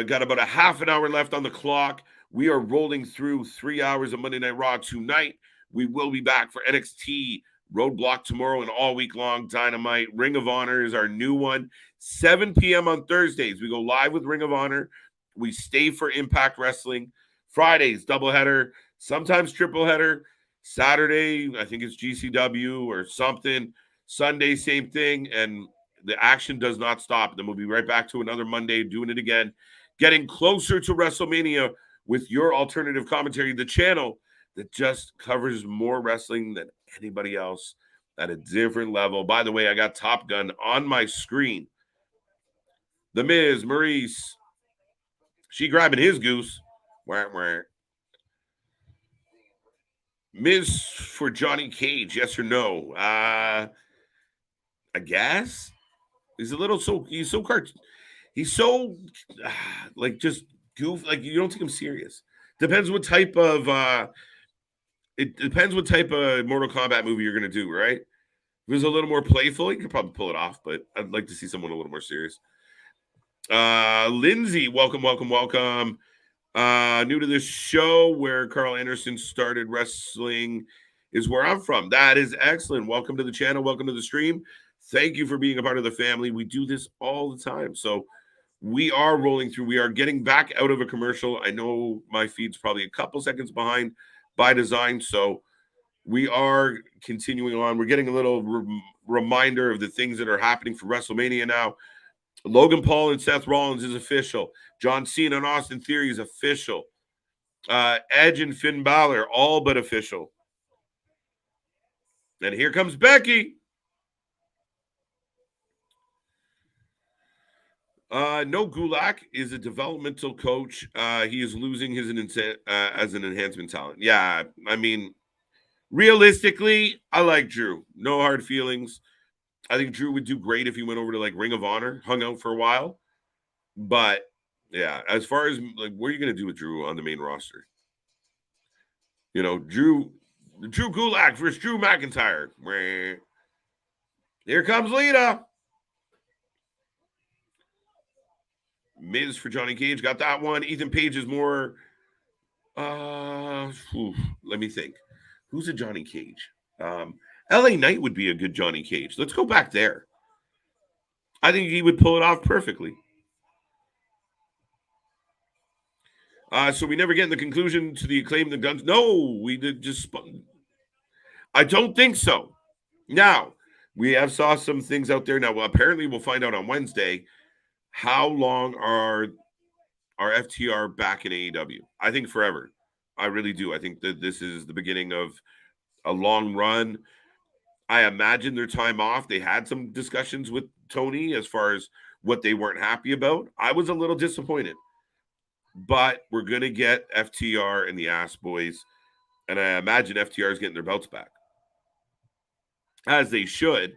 got about a half an hour left on the clock. We are rolling through 3 hours of Monday Night Raw tonight. We will be back for NXT Roadblock tomorrow and all week long. Dynamite. Ring of Honor is our new one. 7 p.m. on Thursdays. We go live with Ring of Honor. We stay for Impact Wrestling. Fridays, doubleheader, sometimes tripleheader. Saturday, I think it's GCW or something. Sunday, same thing. And the action does not stop. Then we'll be right back to another Monday doing it again. Getting closer to WrestleMania with your alternative commentary, the channel that just covers more wrestling than anybody else at a different level. By the way, I got Top Gun on my screen. The Miz, Maurice, she grabbing his goose. Miz for Johnny Cage, yes or no? I guess. He's so like just goof. Like you don't take him serious. Depends what type of Mortal Kombat movie you're gonna do, right? If it was a little more playful, you could probably pull it off, but I'd like to see someone a little more serious. Lindsay, welcome. New to this show where Carl Anderson started wrestling is where I'm from. That is excellent. Welcome to the channel. Welcome to the stream. Thank you for being a part of the family. We do this all the time. So we are rolling through. We are getting back out of a commercial. I know my feed's probably a couple seconds behind by design. So we are continuing on. We're getting a little reminder of the things that are happening for WrestleMania now. Logan Paul and Seth Rollins is official. John Cena and Austin Theory is official. Edge and Finn Balor, all but official. And here comes Becky. No, Gulak is a developmental coach. He is losing his as an enhancement talent. Yeah, I mean, realistically, I like Drew. No hard feelings. I think Drew would do great if he went over to like Ring of Honor, hung out for a while. But yeah, as far as like, what are you going to do with Drew on the main roster? You know, Drew Gulak versus Drew McIntyre. Here comes Lita. Miz for Johnny Cage, got that one. Ethan Page is more. Let me think. Who's a Johnny Cage? LA Knight would be a good Johnny Cage. Let's go back there. I think he would pull it off perfectly. So we never get in the conclusion to the Acclaim, the Guns. No, we did just. I don't think so. Now we have saw some things out there. Now, well, apparently, we'll find out on Wednesday. How long are FTR back in AEW? I think forever. I really do. I think that this is the beginning of a long run. I imagine their time off. They had some discussions with Tony as far as what they weren't happy about. I was a little disappointed. But we're going to get FTR and the Ass Boys. And I imagine FTR is getting their belts back. As they should.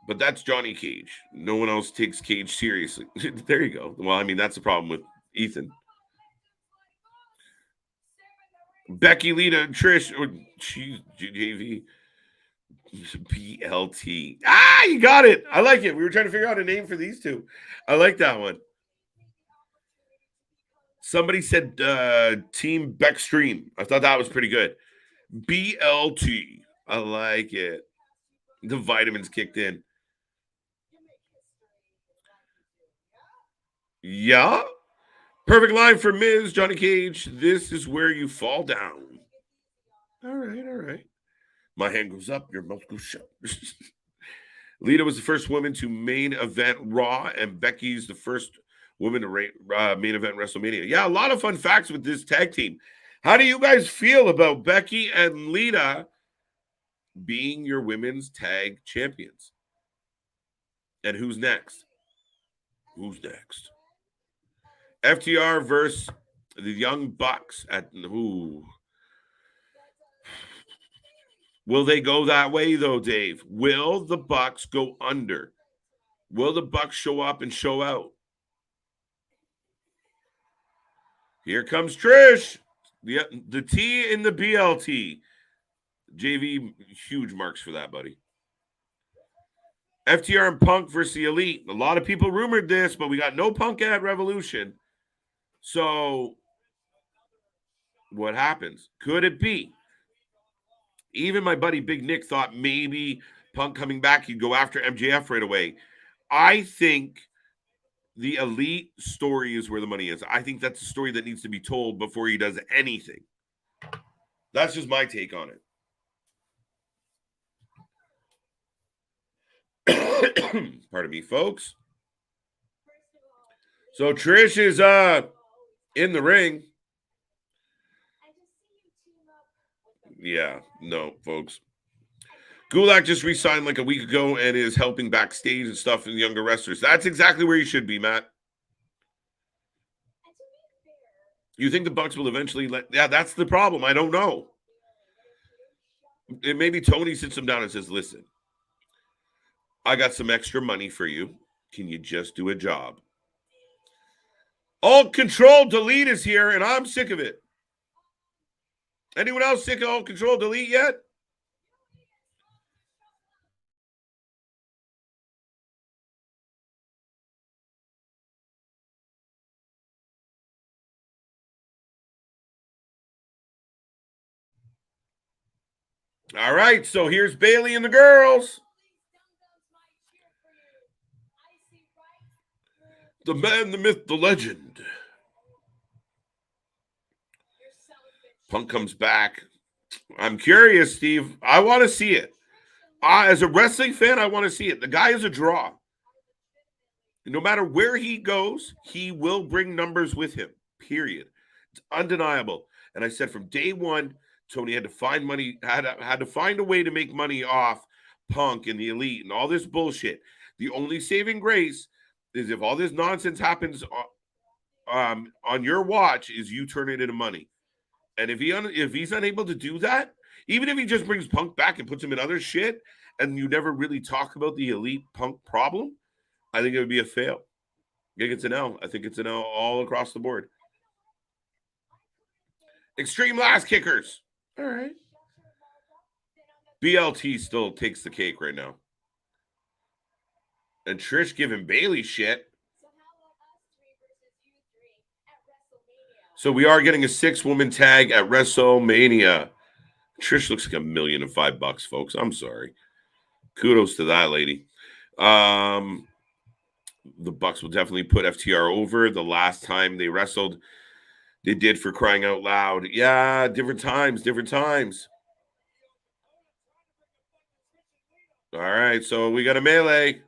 But that's Johnny Cage. No one else takes Cage seriously. There you go. Well, I mean, that's the problem with Ethan. Becky, Lita, Trish, or JV, BLT. Ah, you got it. I like it. We were trying to figure out a name for these two. I like that one. Somebody said Team Beckstream. I thought that was pretty good. BLT. I like it. The vitamins kicked in. Yeah. Perfect line for Miz, Johnny Cage. This is where you fall down. All right. My hand goes up, your mouth goes shut. Lita was the first woman to main event Raw, and Becky's the first woman to main event WrestleMania. Yeah, a lot of fun facts with this tag team. How do you guys feel about Becky and Lita being your women's tag champions? And who's next? FTR versus the Young Bucks at who? Will they go that way though, Dave? Will the Bucks go under? Will the Bucks show up and show out? Here comes Trish. The T in the BLT. JV, huge marks for that, buddy. FTR and Punk versus the Elite. A lot of people rumored this, but we got no Punk at Revolution. So, what happens? Could it be? Even my buddy Big Nick thought maybe Punk coming back, he'd go after MJF right away. I think the Elite story is where the money is. I think that's a story that needs to be told before he does anything. That's just my take on it. Pardon me, folks. So Trish is in the ring. Yeah, no, folks. Gulak just re-signed like a week ago and is helping backstage and stuff in the younger wrestlers. That's exactly where you should be, Matt. You think the Bucks will eventually yeah, that's the problem. I don't know. And maybe Tony sits him down and says, listen, I got some extra money for you. Can you just do a job? Alt Control Delete is here, and I'm sick of it. Anyone else sick of Alt Control Delete yet? All right, so here's Bailey and the girls. The man, the myth, the legend. Punk comes back. I'm curious, Steve. I want to see it. As a wrestling fan, I want to see it. The guy is a draw. No matter where he goes, he will bring numbers with him, period. It's undeniable. And I said from day one, Tony had to find money, had to find a way to make money off Punk and the Elite and all this bullshit. The only saving grace is if all this nonsense happens on your watch, is you turn it into money. And if he's unable to do that, even if he just brings Punk back and puts him in other shit, and you never really talk about the Elite Punk problem, I think it would be a fail. I think it's an L. I think it's an L all across the board. Extreme last kickers. All right. BLT still takes the cake right now. And Trish giving Bailey shit. So we are getting a 6-woman tag at WrestleMania. Trish looks like $1,005,000, folks. I'm sorry. Kudos to that lady. The Bucks will definitely put FTR over. The last time they wrestled, they did, for crying out loud. Yeah, different times. All right, so we got a melee.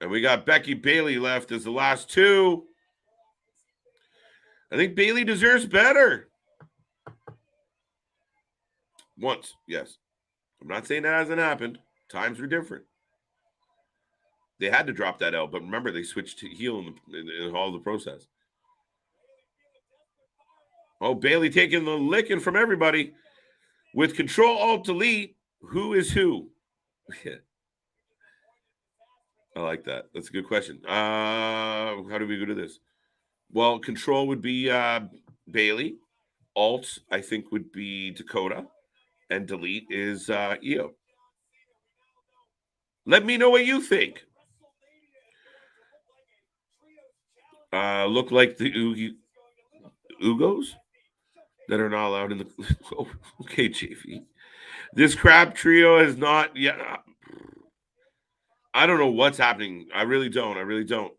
And we got Becky Bailey left as the last two. I think Bailey deserves better. Once, yes. I'm not saying that hasn't happened. Times were different. They had to drop that L, but remember, they switched to heel in all the process. Oh, Bailey taking the licking from everybody. With Control-Alt-Delete, who is who? I like that. That's a good question. How do we go to this? Well, Control would be Bailey. Alt, I think, would be Dakota. And Delete is Io. Let me know what you think. Look like the Ugos that are not allowed in the. Oh, okay, JV. This crab trio is not yet. I don't know what's happening. I really don't.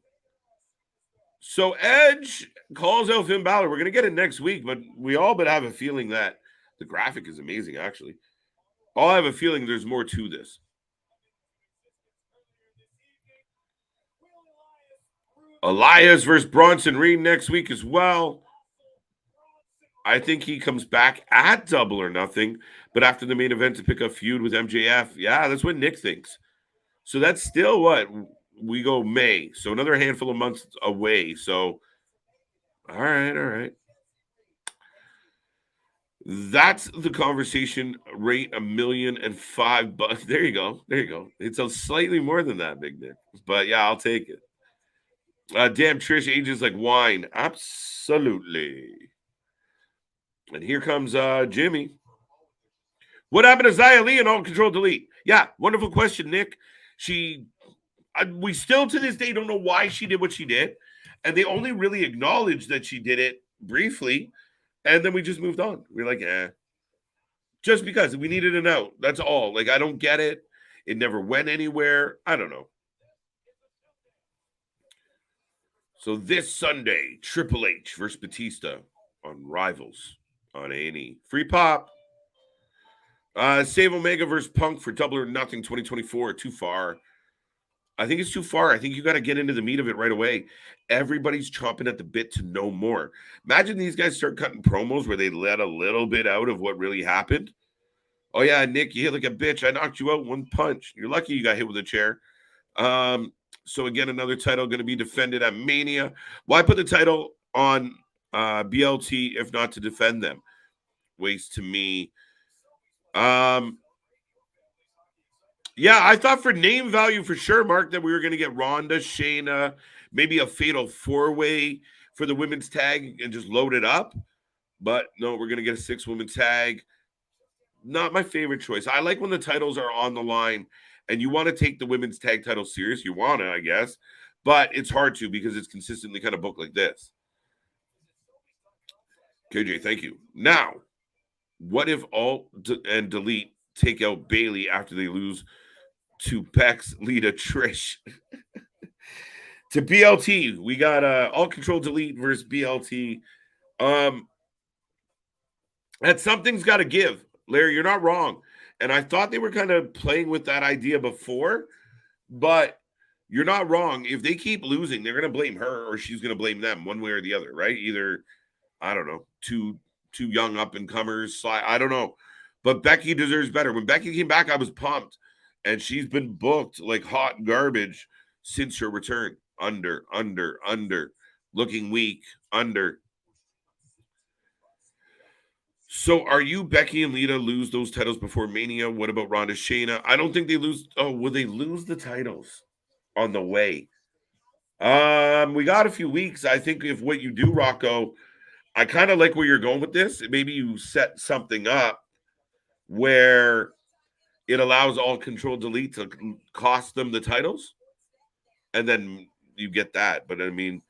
So Edge calls out Finn Balor. We're gonna get it next week, but we all but have a feeling that the graphic is amazing. Actually, I have a feeling there's more to this. Elias versus Bronson Reed next week as well. I think he comes back at Double or Nothing, but after the main event to pick up feud with MJF. Yeah, that's what Nick thinks. So that's still what? We go May. So another handful of months away. So, all right. That's the conversation. Rate $1,005,000. There you go. It's a slightly more than that, Big Nick. But yeah, I'll take it. Damn, Trish ages like wine. Absolutely. And here comes Jimmy. What happened to Xia Li and All Control Delete? Yeah, wonderful question, Nick. We still to this day don't know why she did what she did. And they only really acknowledged that she did it briefly. And then we just moved on. We're like, just because we needed an out. That's all. Like, I don't get it. It never went anywhere. I don't know. So this Sunday, Triple H versus Batista on Rivals on A&E. Free pop. Save Omega versus Punk for Double or Nothing 2024. Too far. I think it's too far. I think you got to get into the meat of it right away. Everybody's chomping at the bit to know more. Imagine these guys start cutting promos where they let a little bit out of what really happened. Oh, yeah, Nick, you hit like a bitch. I knocked you out one punch. You're lucky you got hit with a chair. So, again, another title going to be defended at Mania. Why put the title on BLT if not to defend them? Waste to me. Yeah, I thought for name value for sure, Mark, that we were going to get Ronda, Shayna, maybe a fatal 4-way for the women's tag and just load it up. But no, we're going to get a 6-woman tag. Not my favorite choice. I like when the titles are on the line and you want to take the women's tag title serious. You want to, I guess. But it's hard to because it's consistently kind of booked like this. KJ, thank you. Now, What if Alt and Delete take out Bailey after they lose to Bex, Lita, Trish? To BLT, we got Alt Control Delete versus BLT. And something's got to give. Larry, you're not wrong. And I thought they were kind of playing with that idea before, but you're not wrong. If they keep losing, they're going to blame her or she's going to blame them one way or the other, right? Either, I don't know, two young up-and-comers. I don't know. But Becky deserves better. When Becky came back, I was pumped. And she's been booked like hot garbage since her return. Under. Looking weak. Under. So are you Becky and Lita lose those titles before Mania? What about Ronda, Shayna? I don't think they lose. Oh, will they lose the titles on the way? We got a few weeks. I think if what you do, Rocco, I kind of like where you're going with this. Maybe you set something up where it allows All Control Delete to cost them the titles, and then you get that. But I mean,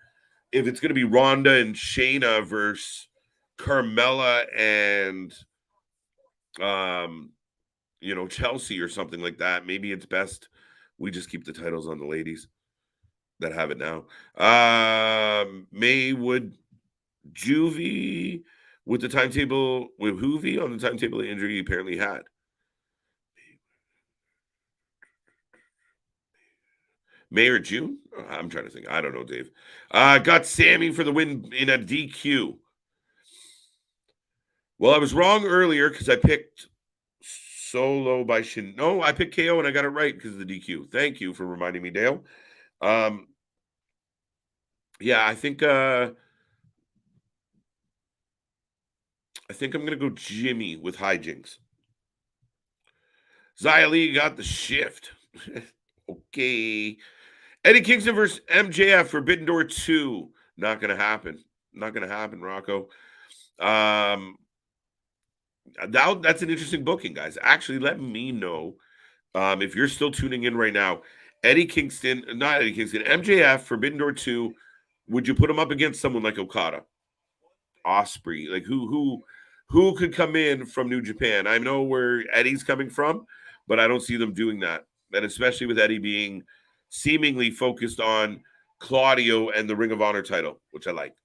if it's going to be Ronda and Shayna versus Carmella and Chelsea or something like that, maybe it's best we just keep the titles on the ladies that have it now. Maywood Juvie with the timetable with Hoovy on the timetable of injury he apparently had. May or June? I'm trying to think. I don't know, Dave. Got Sami for the win in a DQ. Well, I was wrong earlier because I picked Solo by Shin. No, I picked KO and I got it right because of the DQ. Thank you for reminding me, Dale. Yeah, I think I'm gonna go Jimmy with hijinks. Xia Li got the shift. Okay. Eddie Kingston versus MJF, Forbidden Door 2. Not gonna happen. Not gonna happen, Rocco. That's an interesting booking, guys. Actually, let me know if you're still tuning in right now. MJF, Forbidden Door 2. Would you put him up against someone like Okada, Osprey? Like who could come in from New Japan? I know where Eddie's coming from, but I don't see them doing that. And especially with Eddie being seemingly focused on Claudio and the Ring of Honor title, which I like.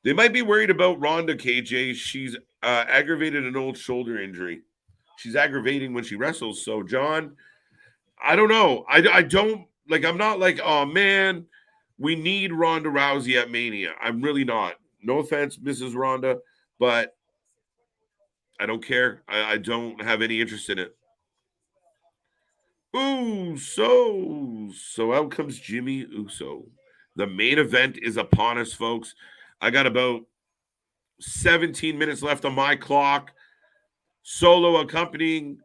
They might be worried about Ronda, KJ. She's aggravated an old shoulder injury. She's aggravating when she wrestles. So, John, I don't know. I don't, like, I'm not like, oh, man, we need Ronda Rousey at Mania. I'm really not. No offense, Mrs. Ronda, but I don't care. I don't have any interest in it. So out comes Jimmy Uso. The main event is upon us, folks. I got about 17 minutes left on my clock. Solo accompanying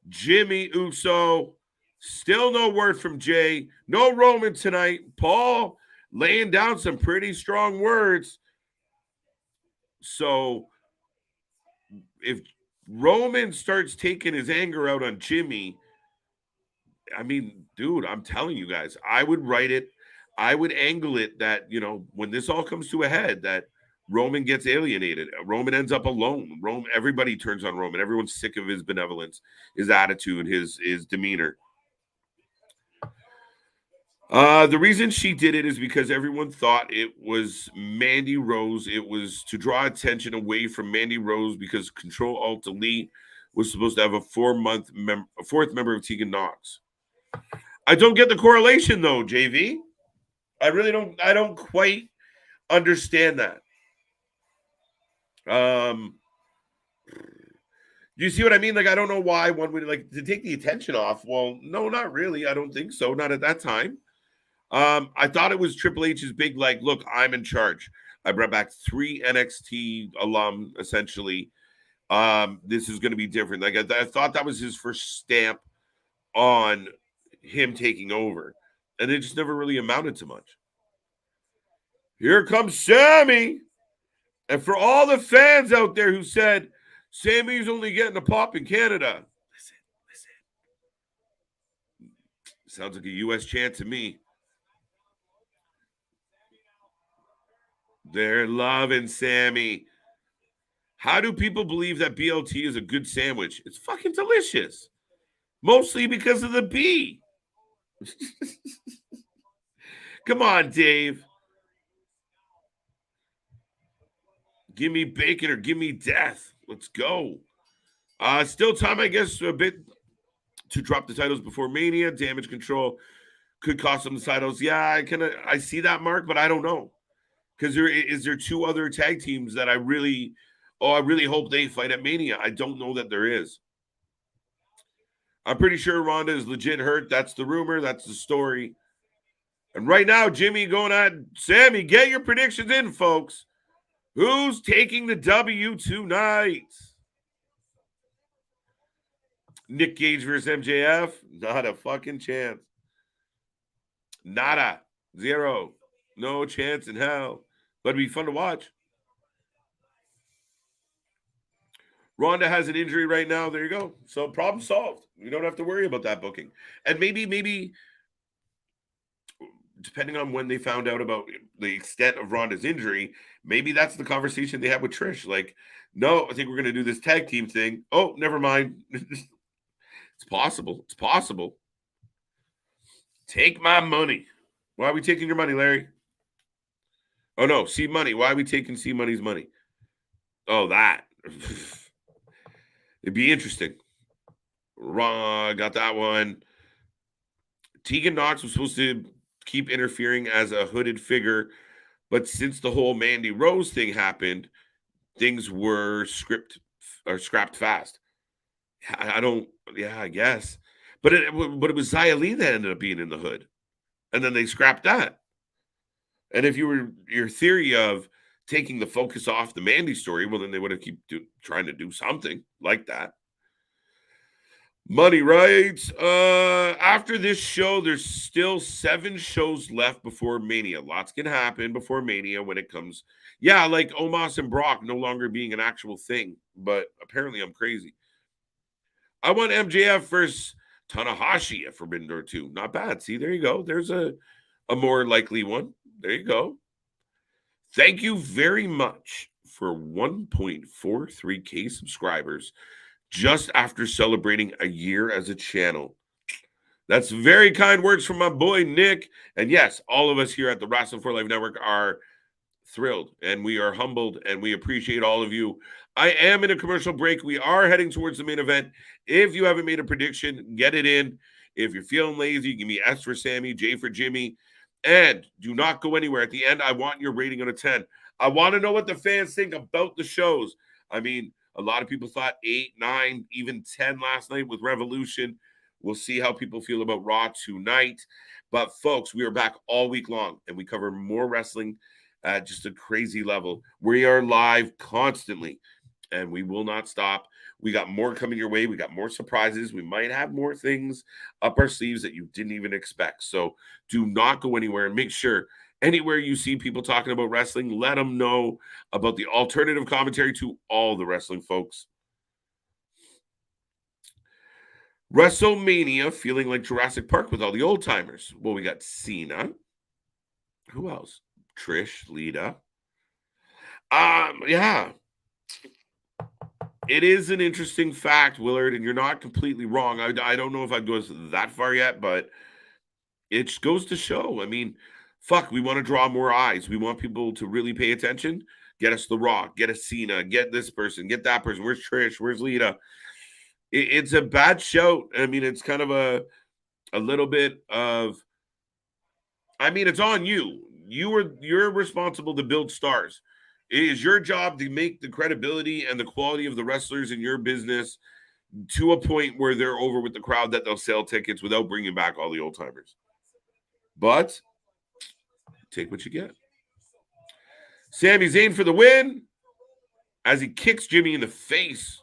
Jimmy Uso. Still no word from Jay. No Roman tonight. Paul laying down some pretty strong words. So if Roman starts taking his anger out on Jimmy, I mean, dude, I'm telling you guys, I would write it. I would angle it that, when this all comes to a head, that Roman gets alienated. Roman ends up alone. Everybody turns on Roman. Everyone's sick of his benevolence, his attitude, his demeanor. The reason she did it is because everyone thought it was Mandy Rose. It was to draw attention away from Mandy Rose because Control Alt Delete was supposed to have a fourth member of Tegan Knox. I don't get the correlation though, JV. I really don't. I don't quite understand that. Do you see what I mean? Like, I don't know why one would like to take the attention off. Well, no, not really. I don't think so. Not at that time. I thought it was Triple H's big, like, look, I'm in charge. I brought back 3 NXT alum, essentially. This is going to be different. Like, I thought that was his first stamp on him taking over. And it just never really amounted to much. Here comes Sami. And for all the fans out there who said, Sami's only getting a pop in Canada. Listen. Sounds like a U.S. chant to me. They're loving Sami. How do people believe that BLT is a good sandwich? It's fucking delicious. Mostly because of the B. Come on, Dave. Give me bacon or give me death. Let's go. Still time, I guess, a bit to drop the titles before Mania. Damage control could cost them the titles. Yeah, I see that, Mark, but I don't know. Because there two other tag teams that I really hope they fight at Mania. I don't know that there is. I'm pretty sure Ronda is legit hurt. That's the rumor. That's the story. And right now, Jimmy going at Sami. Get your predictions in, folks. Who's taking the W tonight? Nick Gage versus MJF? Not a fucking chance. Nada. Zero. No chance in hell. But it'd be fun to watch. Ronda has an injury right now. There you go. So problem solved. You don't have to worry about that booking. And maybe depending on when they found out about the extent of Ronda's injury, maybe that's the conversation they had with Trish. Like, no, I think we're going to do this tag team thing. Oh, never mind. It's possible. It's possible. Take my money. Why are we taking your money, Larry? Oh, no, C Money. Why are we taking C Money's money? Oh, that. It'd be interesting. Wrong. Got that one. Tegan Knox was supposed to keep interfering as a hooded figure, but since the whole Mandy Rose thing happened, things were scrapped fast. I guess. But it was Xia Li that ended up being in the hood. And then they scrapped that. And if you were your theory of taking the focus off the Mandy story, well, then they would have trying to do something like that. Money rights. After this show, there's still 7 shows left before Mania. Lots can happen before Mania when it comes. Yeah, like Omos and Brock no longer being an actual thing. But apparently I'm crazy. I want MJF versus Tanahashi at Forbidden Door 2. Not bad. See, there you go. There's a more likely one. There you go. Thank you very much for 1.43K subscribers just after celebrating a year as a channel. That's very kind words from my boy, Nick. And yes, all of us here at the Wrestling for Life Network are thrilled and we are humbled and we appreciate all of you. I am in a commercial break. We are heading towards the main event. If you haven't made a prediction, get it in. If you're feeling lazy, give me S for Sami, J for Jimmy. And do not go anywhere. At the end, I want your rating out of 10. I want to know what the fans think about the shows. I mean, a lot of people thought 8, 9, even 10 last night with Revolution. We'll see how people feel about Raw tonight. But, folks, we are back all week long, and we cover more wrestling at just a crazy level. We are live constantly, and we will not stop. We got more coming your way. We got more surprises. We might have more things up our sleeves that you didn't even expect. So do not go anywhere, and make sure anywhere you see people talking about wrestling, let them know about the alternative commentary to all the wrestling folks. WrestleMania feeling like Jurassic Park with all the old timers. Well, we got Cena. Who else? Trish, Lita. Yeah. It is an interesting fact, Willard, and you're not completely wrong. I don't know if I'd go that far yet, but it goes to show. I mean, fuck, we want to draw more eyes. We want people to really pay attention. Get us The Rock, get us Cena, get this person, get that person. Where's Trish? Where's Lita? It's a bad show. I mean, it's kind of a little bit of, I mean, it's on you. You're responsible to build stars. It is your job to make the credibility and the quality of the wrestlers in your business to a point where they're over with the crowd that they'll sell tickets without bringing back all the old timers. But take what you get. Sami Zayn for the win as he kicks Jimmy in the face.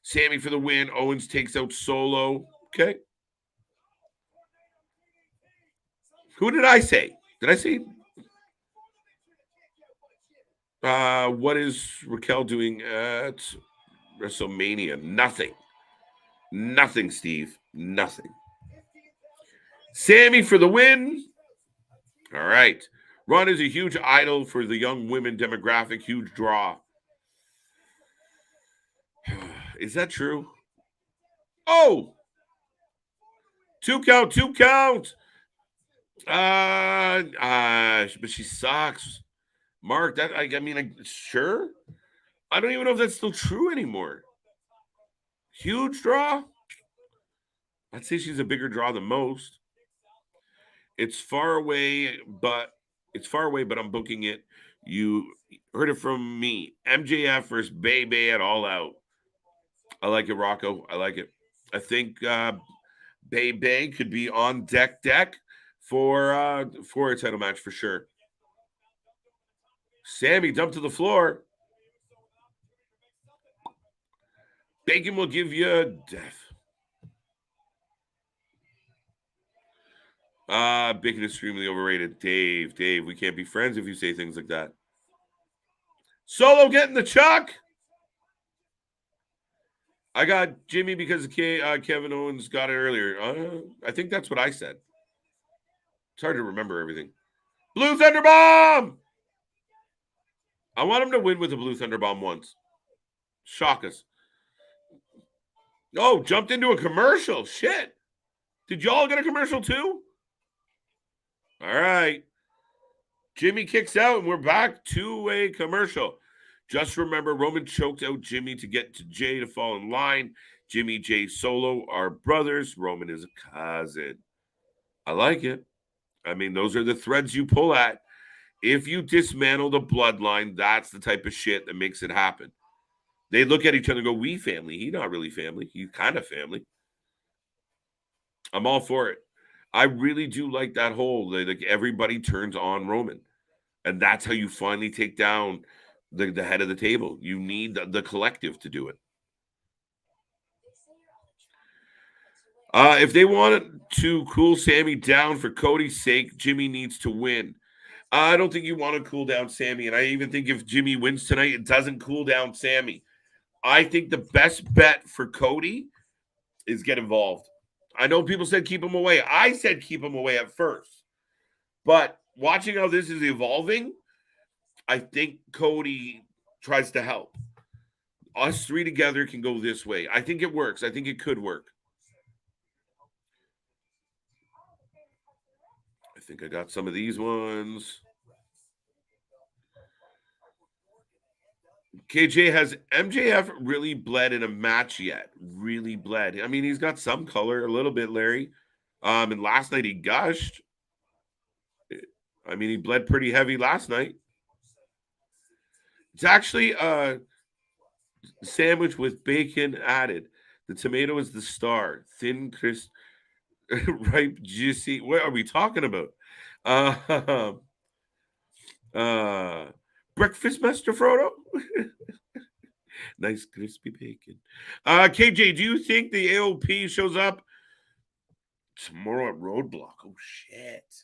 Sami for the win. Owens takes out Solo. Okay. Who did I say? Did I say? What is Raquel doing at WrestleMania? Nothing. Nothing, Steve. Nothing. Sami for the win. All right. Ron is a huge idol for the young women demographic. Huge draw. Is that true? Oh! 2 count, 2 count. But she sucks. Mark, that I mean, sure. I don't even know if that's still true anymore. Huge draw. I'd say she's a bigger draw than most. It's far away, but I'm booking it. You heard it from me. MJF versus Bay at All Out. I like it, Rocco. I like it. I think Bay could be on deck for a title match for sure. Sami dumped to the floor. Bacon will give you death. Bacon is extremely overrated. Dave, we can't be friends if you say things like that. Solo getting the chuck. I got Jimmy because Kevin Owens got it earlier. I think that's what I said. It's hard to remember everything. Blue Thunder Bomb! I want him to win with a Blue Thunder Bomb once. Shock us. Oh, jumped into a commercial. Shit. Did y'all get a commercial too? All right. Jimmy kicks out and we're back to a commercial. Just remember, Roman choked out Jimmy to get to Jay to fall in line. Jimmy, Jay, Solo are brothers. Roman is a cousin. I like it. I mean, those are the threads you pull at. If you dismantle the bloodline, that's the type of shit that makes it happen. They look at each other and go, we family. He's not really family. He's kind of family. I'm all for it. I really do like that whole, like everybody turns on Roman. And that's how you finally take down the head of the table. You need the collective to do it. If they wanted to cool Sami down for Cody's sake, Jimmy needs to win. I don't think you want to cool down Sami. And I even think if Jimmy wins tonight, it doesn't cool down Sami. I think the best bet for Cody is get involved. I know people said keep him away. I said keep him away at first. But watching how this is evolving, I think Cody tries to help. Us three together can go this way. I think it works. I think it could work. I think I got some of these ones. KJ, has MJF really bled in a match yet? Really bled. I mean, he's got some color a little bit, Larry. And last night he gushed. I mean, he bled pretty heavy last night. It's actually a sandwich with bacon added. The tomato is the star. Thin, crisp, ripe, juicy. What are we talking about? Breakfast Master Frodo? Nice crispy bacon. KJ, do you think the AOP shows up tomorrow at Roadblock? Oh, shit.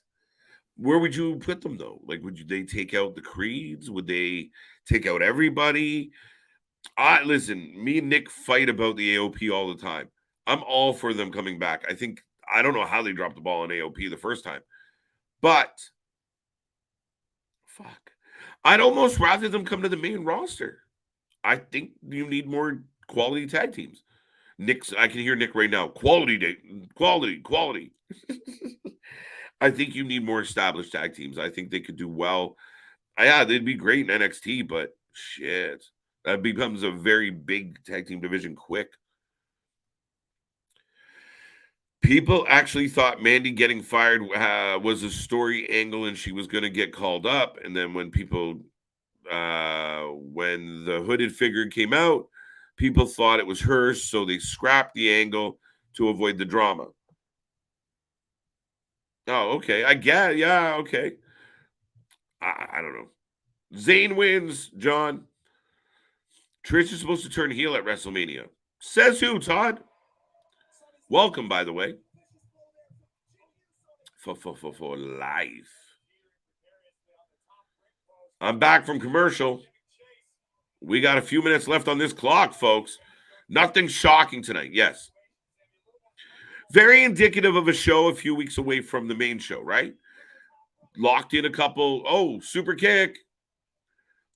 Where would you put them, though? Like, they take out the Creeds? Would they take out everybody? Listen, me and Nick fight about the AOP all the time. I'm all for them coming back. I don't know how they dropped the ball on AOP the first time. But, fuck. I'd almost rather them come to the main roster. I think you need more quality tag teams. I can hear Nick right now. Quality. I think you need more established tag teams. I think they could do well. Yeah, they'd be great in NXT, but shit. That becomes a very big tag team division quick. People actually thought Mandy getting fired was a story angle and she was going to get called up. And then when when the hooded figure came out, people thought it was her. So they scrapped the angle to avoid the drama. Oh, okay. I get it. Yeah, okay. I don't know. Zayn wins, John. Trish is supposed to turn heel at WrestleMania. Says who, Todd? Welcome, by the way. For life. I'm back from commercial. We got a few minutes left on this clock, folks. Nothing shocking tonight. Yes. Very indicative of a show a few weeks away from the main show, right? Locked in a couple. Oh, super kick.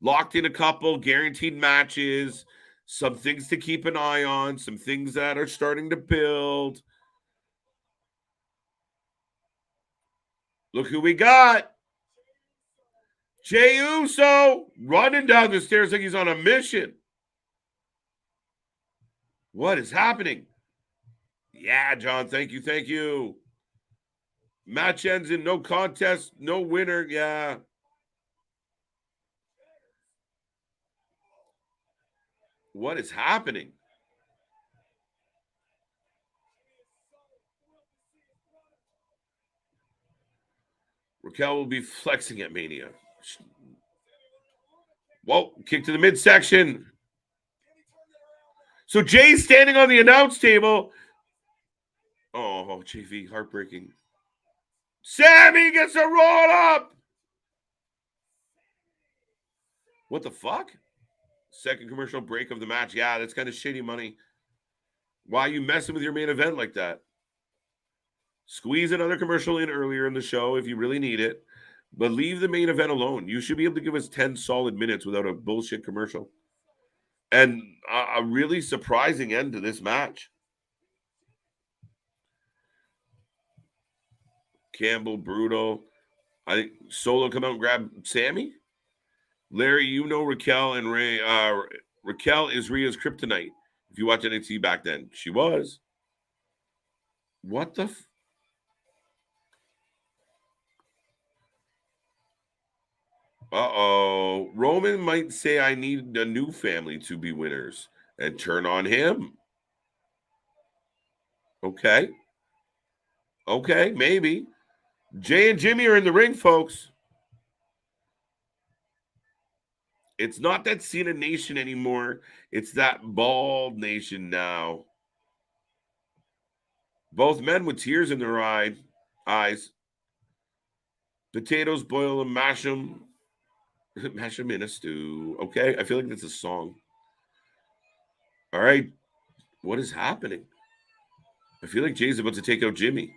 Locked in a couple guaranteed matches. some things to keep an eye on, some things that are starting to build. Look who we got. Jey Uso running down the stairs like he's on a mission. What is happening? Yeah, John, thank you, thank you. Match ends in no contest, no winner. Yeah. What is happening? Raquel will be flexing at Mania. Whoa, kick to the midsection. So Jay's standing on the announce table. Oh, JV, heartbreaking. Sami gets a roll up. What the fuck? Second commercial break of the match. Yeah, that's kind of shitty money. Why are you messing with your main event like that? Squeeze another commercial in earlier in the show if you really need it, but leave the main event alone. You should be able to give us 10 solid minutes without a bullshit commercial. And a really surprising end to this match. Campbell, brutal. I think Solo come out and grab Sami. Larry, you know Raquel and Ray. Raquel is Rhea's kryptonite. If you watch NXT back then, she was. What the? Uh-oh. Roman might say I need a new family to be winners and turn on him. Okay. Okay, maybe. Jay and Jimmy are in the ring, folks. It's not that Cena Nation anymore. It's that bald nation now. Both men with tears in their eyes. Potatoes, boil them, mash them. Mash them in a stew. Okay, I feel like that's a song. All right. What is happening? I feel like Jay's about to take out Jimmy.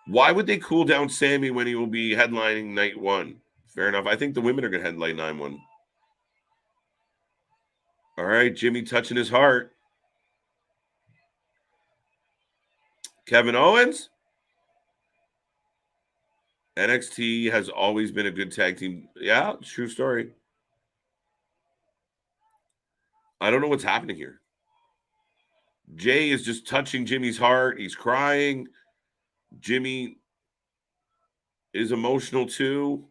Why would they cool down Sami when he will be headlining night one? Fair enough. I think the women are going to headline night one. All right, Jimmy touching his heart. Kevin Owens. NXT has always been a good tag team. Yeah, true story. I don't know what's happening here. Jay is just touching Jimmy's heart. He's crying. Jimmy is emotional too.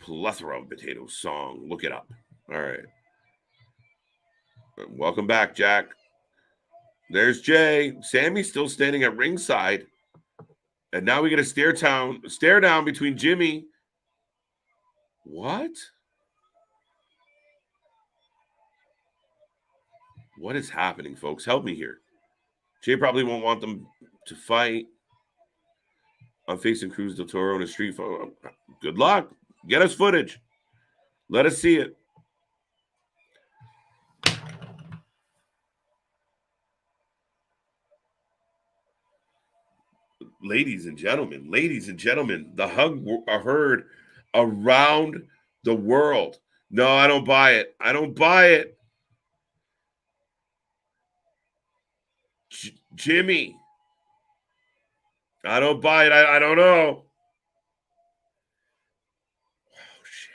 Plethora of potatoes song. Look it up. All right. Welcome back, Jack. There's Jay. Sami's still standing at ringside. And now we get a stare down between Jimmy. What? What is happening, folks? Help me here. Jay probably won't want them to fight. I'm facing Cruz del Toro in a street photo. Good luck. Get us footage. Let us see it. Ladies and gentlemen, the hug heard around the world. No, I don't buy it. I don't buy it. Jimmy. I don't buy it. I don't know. Oh, shit.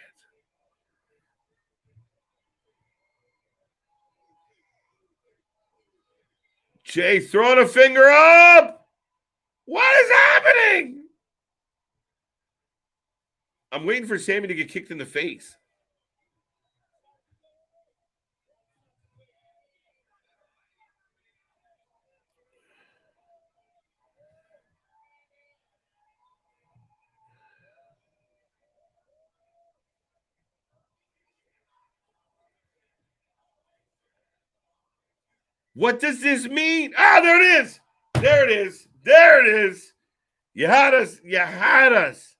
Jay throwing a finger up. What is happening? I'm waiting for Sami to get kicked in the face. What does this mean? Ah, there it is. There it is. There it is. You had us. You had us.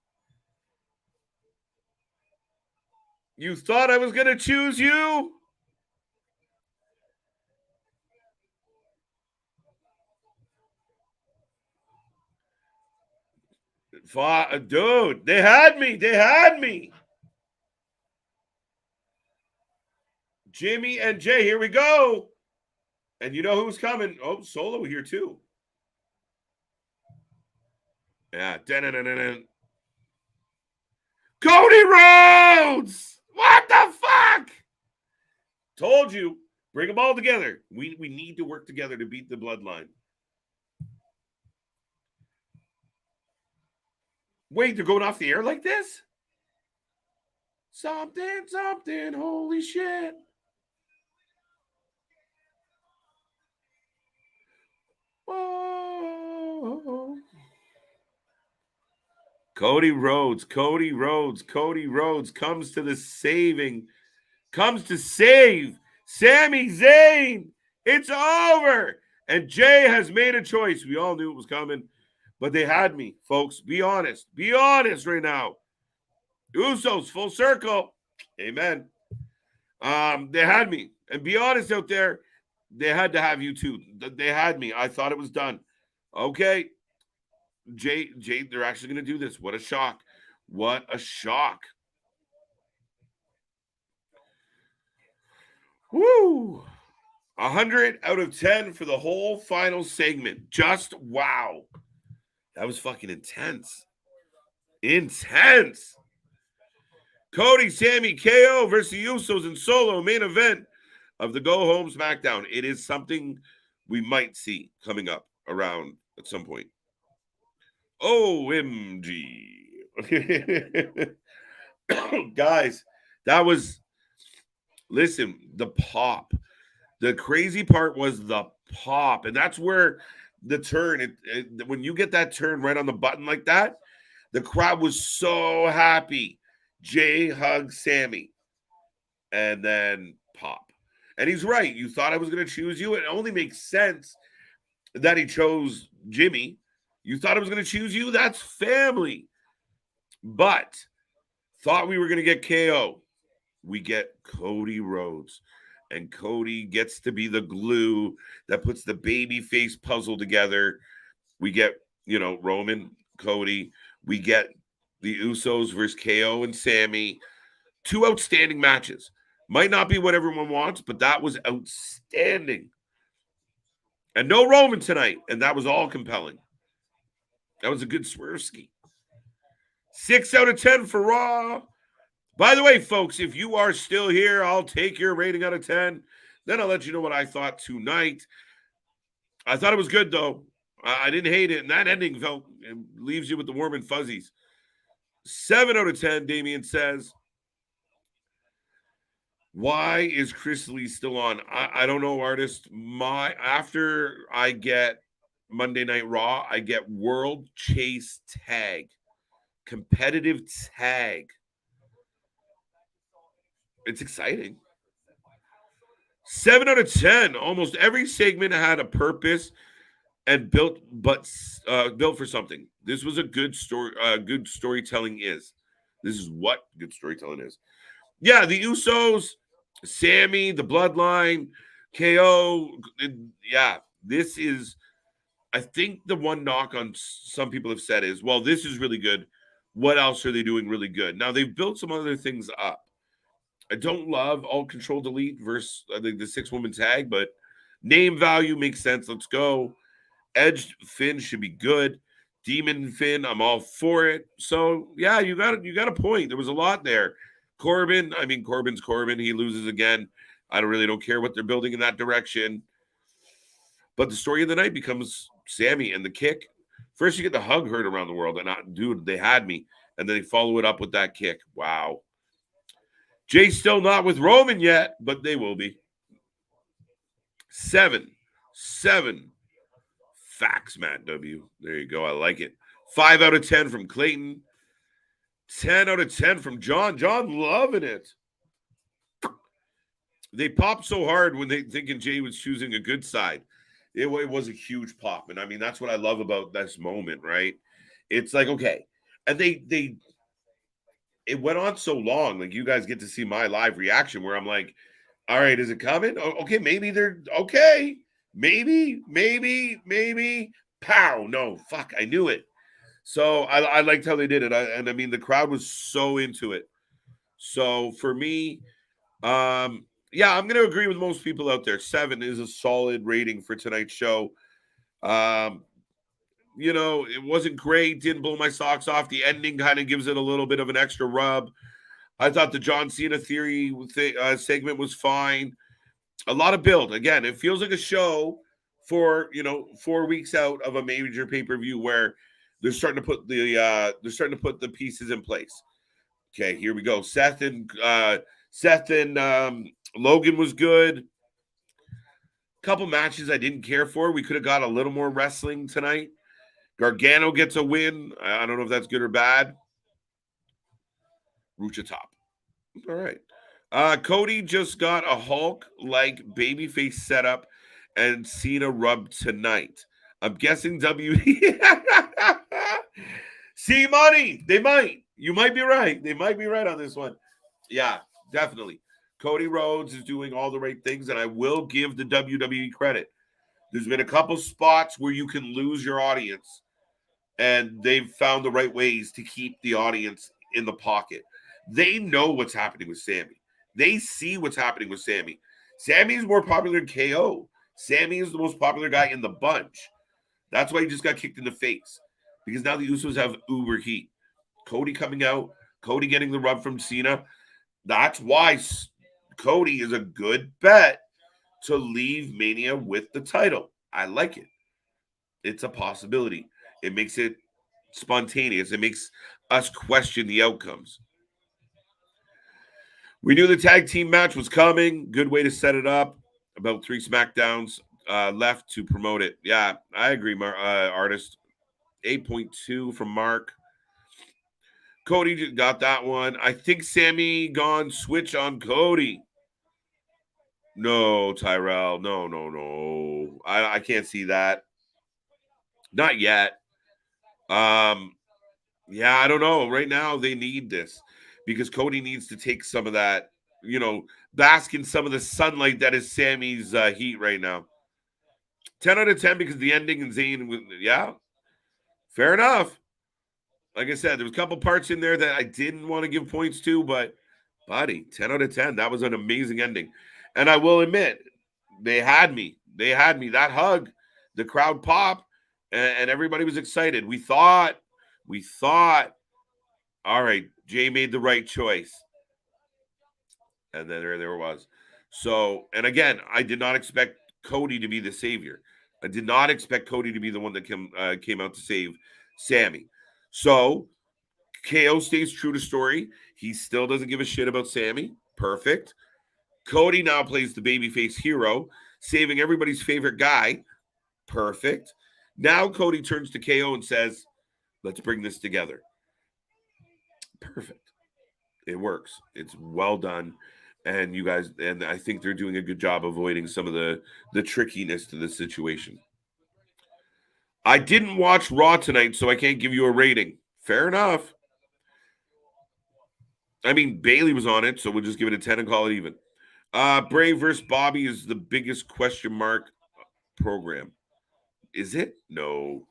You thought I was going to choose you? Dude, they had me. They had me. Jimmy and Jay, here we go. And you know who's coming? Oh, Solo here too. Yeah. Dun-dun-dun-dun-dun. Cody Rhodes! What the fuck? Told you. Bring them all together. We need to work together to beat the Bloodline. Wait, they're going off the air like this? Something, holy shit. Whoa. Cody Rhodes comes to save Sami Zayn. It's over. And Jay has made a choice. We all knew it was coming, but they had me, folks. Be honest. Be honest right now. Usos, full circle. Amen. They had me. And be honest out there, they had to have you too. They had me. I thought it was done. Okay. Jay, they're actually going to do this. What a shock. What a shock. Woo. 100 out of 10 for the whole final segment. Just wow. That was fucking intense. Intense. Cody, Sami, KO versus the Usos and Solo main event of the Go Home SmackDown. It is something we might see coming up around at some point. OMG. Guys, that was, listen, the pop. The crazy part was the pop. And that's where the turn, when you get that turn right on the button like that, the crowd was so happy. Jay hugs Sami. And then pop. And he's right. You thought I was going to choose you. It only makes sense that he chose Jimmy. You thought I was going to choose you? That's family. But thought we were going to get KO. We get Cody Rhodes. And Cody gets to be the glue that puts the baby face puzzle together. We get, Roman, Cody. We get the Usos versus KO and Sami. 2 outstanding matches. Might not be what everyone wants, but that was outstanding. And no Roman tonight. And that was all compelling. That was a good Swerski. 6 out of 10 for Raw. By the way, folks, if you are still here, I'll take your rating out of 10. Then I'll let you know what I thought tonight. I thought it was good, though. I didn't hate it. And that ending leaves you with the warm and fuzzies. 7 out of 10, Damien says. Why is Chris Lee still on? I don't know, artist. After I get Monday Night Raw, I get World Chase Tag. Competitive tag. It's exciting. 7 out of 10. Almost every segment had a purpose and built for something. This was a good story. Good storytelling is. This is what good storytelling is. Yeah, the Usos, Sami, the Bloodline, KO. Yeah, this is. I think the one knock on some people have said is, well, this is really good. What else are they doing really good? Now, they've built some other things up. I don't love all control delete versus the 6-woman tag, but name value makes sense. Let's go. Edge Finn should be good. Demon Finn, I'm all for it. So, yeah, you got a point. There was a lot there. Corbin's Corbin. He loses again. I really don't care what they're building in that direction. But the story of the night becomes Sami and the kick. First, you get the hug heard around the world. And dude, they had me. And then they follow it up with that kick. Wow. Jay's still not with Roman yet, but they will be. 7. Facts, Matt W. There you go. I like it. 5 out of 10 from Clayton. 10 out of 10 from John. John loving it. They popped so hard when they thinking Jay was choosing a good side. It was a huge pop. And I mean, that's what I love about this moment, right? It's like, okay. And it went on so long. Like, you guys get to see my live reaction where I'm like, all right, is it coming? Okay, maybe they're okay. Maybe. Pow. No, fuck, I knew it. So I liked how they did it. I mean, the crowd was so into it. So for me, yeah, I'm going to agree with most people out there. 7 is a solid rating for tonight's show. Um, it wasn't great. Didn't blow my socks off. The ending kind of gives it a little bit of an extra rub. I thought the John Cena theory segment was fine. A lot of build. Again, it feels like a show for 4 weeks out of a major pay per view where they're starting to put the pieces in place. Okay, here we go. Seth and Logan was good. Couple matches I didn't care for. We could have got a little more wrestling tonight. Gargano gets a win. I don't know if that's good or bad. Rucha top. All right. Cody just got a Hulk-like babyface setup and Cena rub tonight. I'm guessing See money. They might. You might be right. They might be right on this one. Yeah, definitely. Cody Rhodes is doing all the right things, and I will give the WWE credit. There's been a couple spots where you can lose your audience, and they've found the right ways to keep the audience in the pocket. They know what's happening with Sami. They see what's happening with Sami. Sami's more popular than KO. Sami is the most popular guy in the bunch. That's why he just got kicked in the face. Because now the Usos have uber heat. Cody coming out, Cody getting the rub from Cena. That's why Cody is a good bet to leave Mania with the title. I like it. It's a possibility. It makes it spontaneous. It makes us question the outcomes. We knew the tag team match was coming. Good way to set it up. About 3 SmackDowns left to promote it. Yeah, I agree, artist. 8.2 from Mark. Cody got that one. I think Sami gone switch on Cody. No, Tyrell. No. I can't see that. Not yet. Yeah, I don't know. Right now, they need this because Cody needs to take some of that, bask in some of the sunlight that is Sami's heat right now. 10 out of 10 because the ending and Zayn, yeah, fair enough. Like I said, there was a couple parts in there that I didn't want to give points to, but buddy, 10 out of 10. That was an amazing ending. And I will admit, they had me. That hug, the crowd pop, and everybody was excited. We thought, all right, Jay made the right choice. And then there was. So, and again, I did not expect Cody to be the savior. I did not expect Cody to be the one that came out to save Sami. So, KO stays true to story. He still doesn't give a shit about Sami. Perfect. Cody now plays the babyface hero, saving everybody's favorite guy. Perfect. Now Cody turns to KO and says, let's bring this together. Perfect. It works. It's well done. And you guys, and I think they're doing a good job avoiding some of the trickiness to the situation. I didn't watch Raw tonight, so I can't give you a rating. Fair enough. I mean, Bailey was on it, so we'll just give it a 10 and call it even. Bray versus Bobby is the biggest question mark program. Is it? No.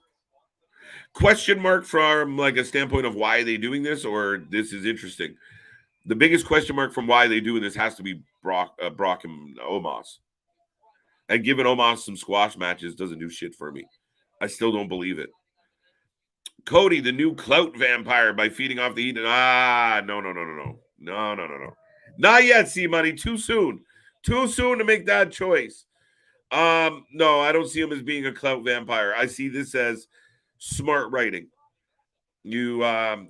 Question mark from like a standpoint of why are they doing this, or this is interesting. The biggest question mark from why they doing this has to be Brock and Omos. And giving Omos some squash matches doesn't do shit for me. I still don't believe it. Cody, the new clout vampire, by feeding off the heat. No. Not yet, C-Money. Too soon. Too soon to make that choice. No, I don't see him as being a clout vampire. I see this as smart writing. To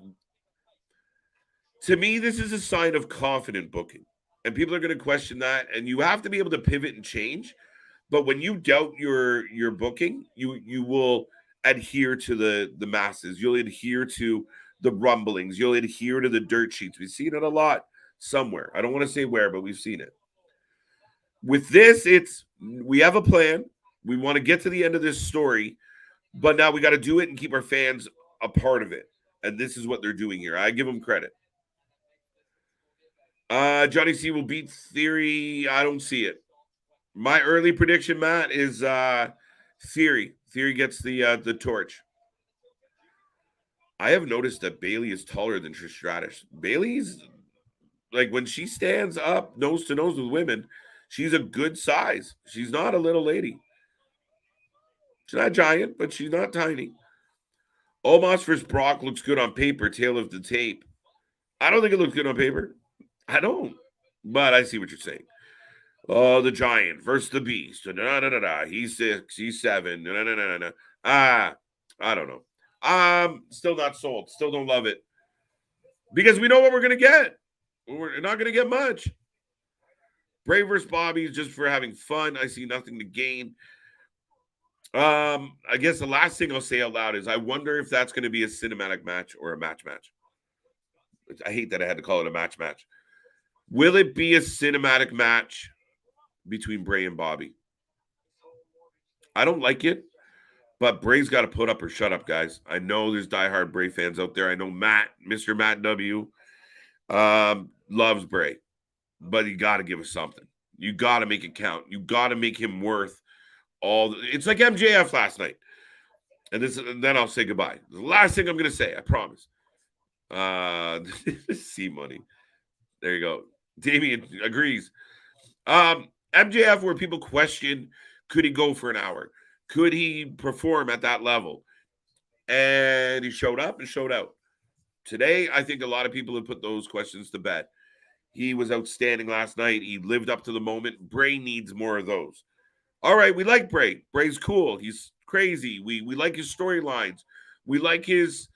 me, this is a sign of confident booking. And people are going to question that. And you have to be able to pivot and change. But when you doubt your booking, you will adhere to the masses. You'll adhere to the rumblings. You'll adhere to the dirt sheets. We've seen it a lot somewhere. I don't want to say where, but we've seen it. With this, we have a plan. We want to get to the end of this story, but now we got to do it and keep our fans a part of it. And this is what they're doing here. I give them credit. Johnny C will beat Theory. I don't see it. My early prediction, Matt, is Theory. Theory gets the torch. I have noticed that Bayley is taller than Trish Stratus. Bayley's like when she stands up nose to nose with women, she's a good size. She's not a little lady. She's not giant, but she's not tiny. Omos versus Brock looks good on paper, tail of the tape. I don't think it looks good on paper. I don't. But I see what you're saying. Oh, the Giant versus the Beast. He's 6, he's 7. I don't know. Still not sold. Still don't love it. Because we know what we're going to get. We're not going to get much. Bray versus Bobby is just for having fun. I see nothing to gain. I guess the last thing I'll say out loud is I wonder if that's going to be a cinematic match or a match. I hate that I had to call it a match. Will it be a cinematic match between Bray and Bobby? I don't like it, but Bray's got to put up or shut up, guys. I know there's diehard Bray fans out there. I know Mr. Matt W. Loves Bray, but you got to give us something. You got to make it count. You got to make him worth it's like MJF last night. And then I'll say goodbye. The last thing I'm going to say, I promise. C money. There you go. Damien agrees. MJF, where people question, could he go for an hour? Could he perform at that level? And he showed up and showed out. Today, I think a lot of people have put those questions to bed. He was outstanding last night. He lived up to the moment. Bray needs more of those. All right, we like Bray. Bray's cool. He's crazy. We like his storylines. We like his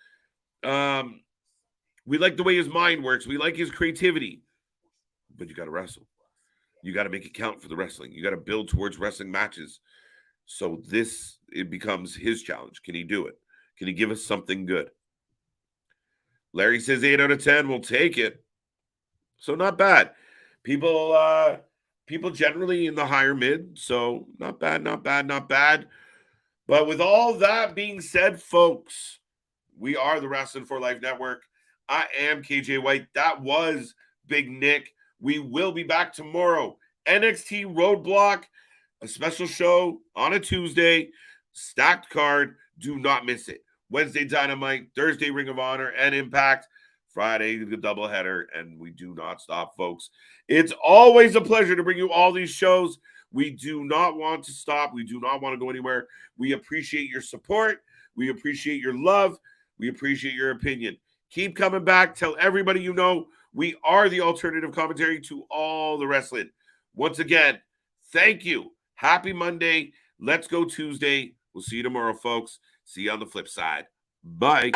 we like the way his mind works. We like his creativity. But you got to wrestle. You got to make it count for the wrestling. You got to build towards wrestling matches. So it becomes his challenge. Can he do it? Can he give us something good? Larry says 8 out of 10. We'll take it. So not bad. People generally in the higher mid. So not bad. But with all that being said, folks, we are the Wrestling for Life Network. I am KJ White. That was Big Nick. We will be back tomorrow. NXT Roadblock, a special show on a Tuesday. Stacked card. Do not miss it. Wednesday, Dynamite. Thursday, Ring of Honor and Impact. Friday, the doubleheader. And we do not stop, folks. It's always a pleasure to bring you all these shows. We do not want to stop. We do not want to go anywhere. We appreciate your support. We appreciate your love. We appreciate your opinion. Keep coming back. Tell everybody you know we are the alternative commentary to all the wrestling. Once again, thank you. Happy Monday. Let's go Tuesday. We'll see you tomorrow, folks. See you on the flip side. Bye.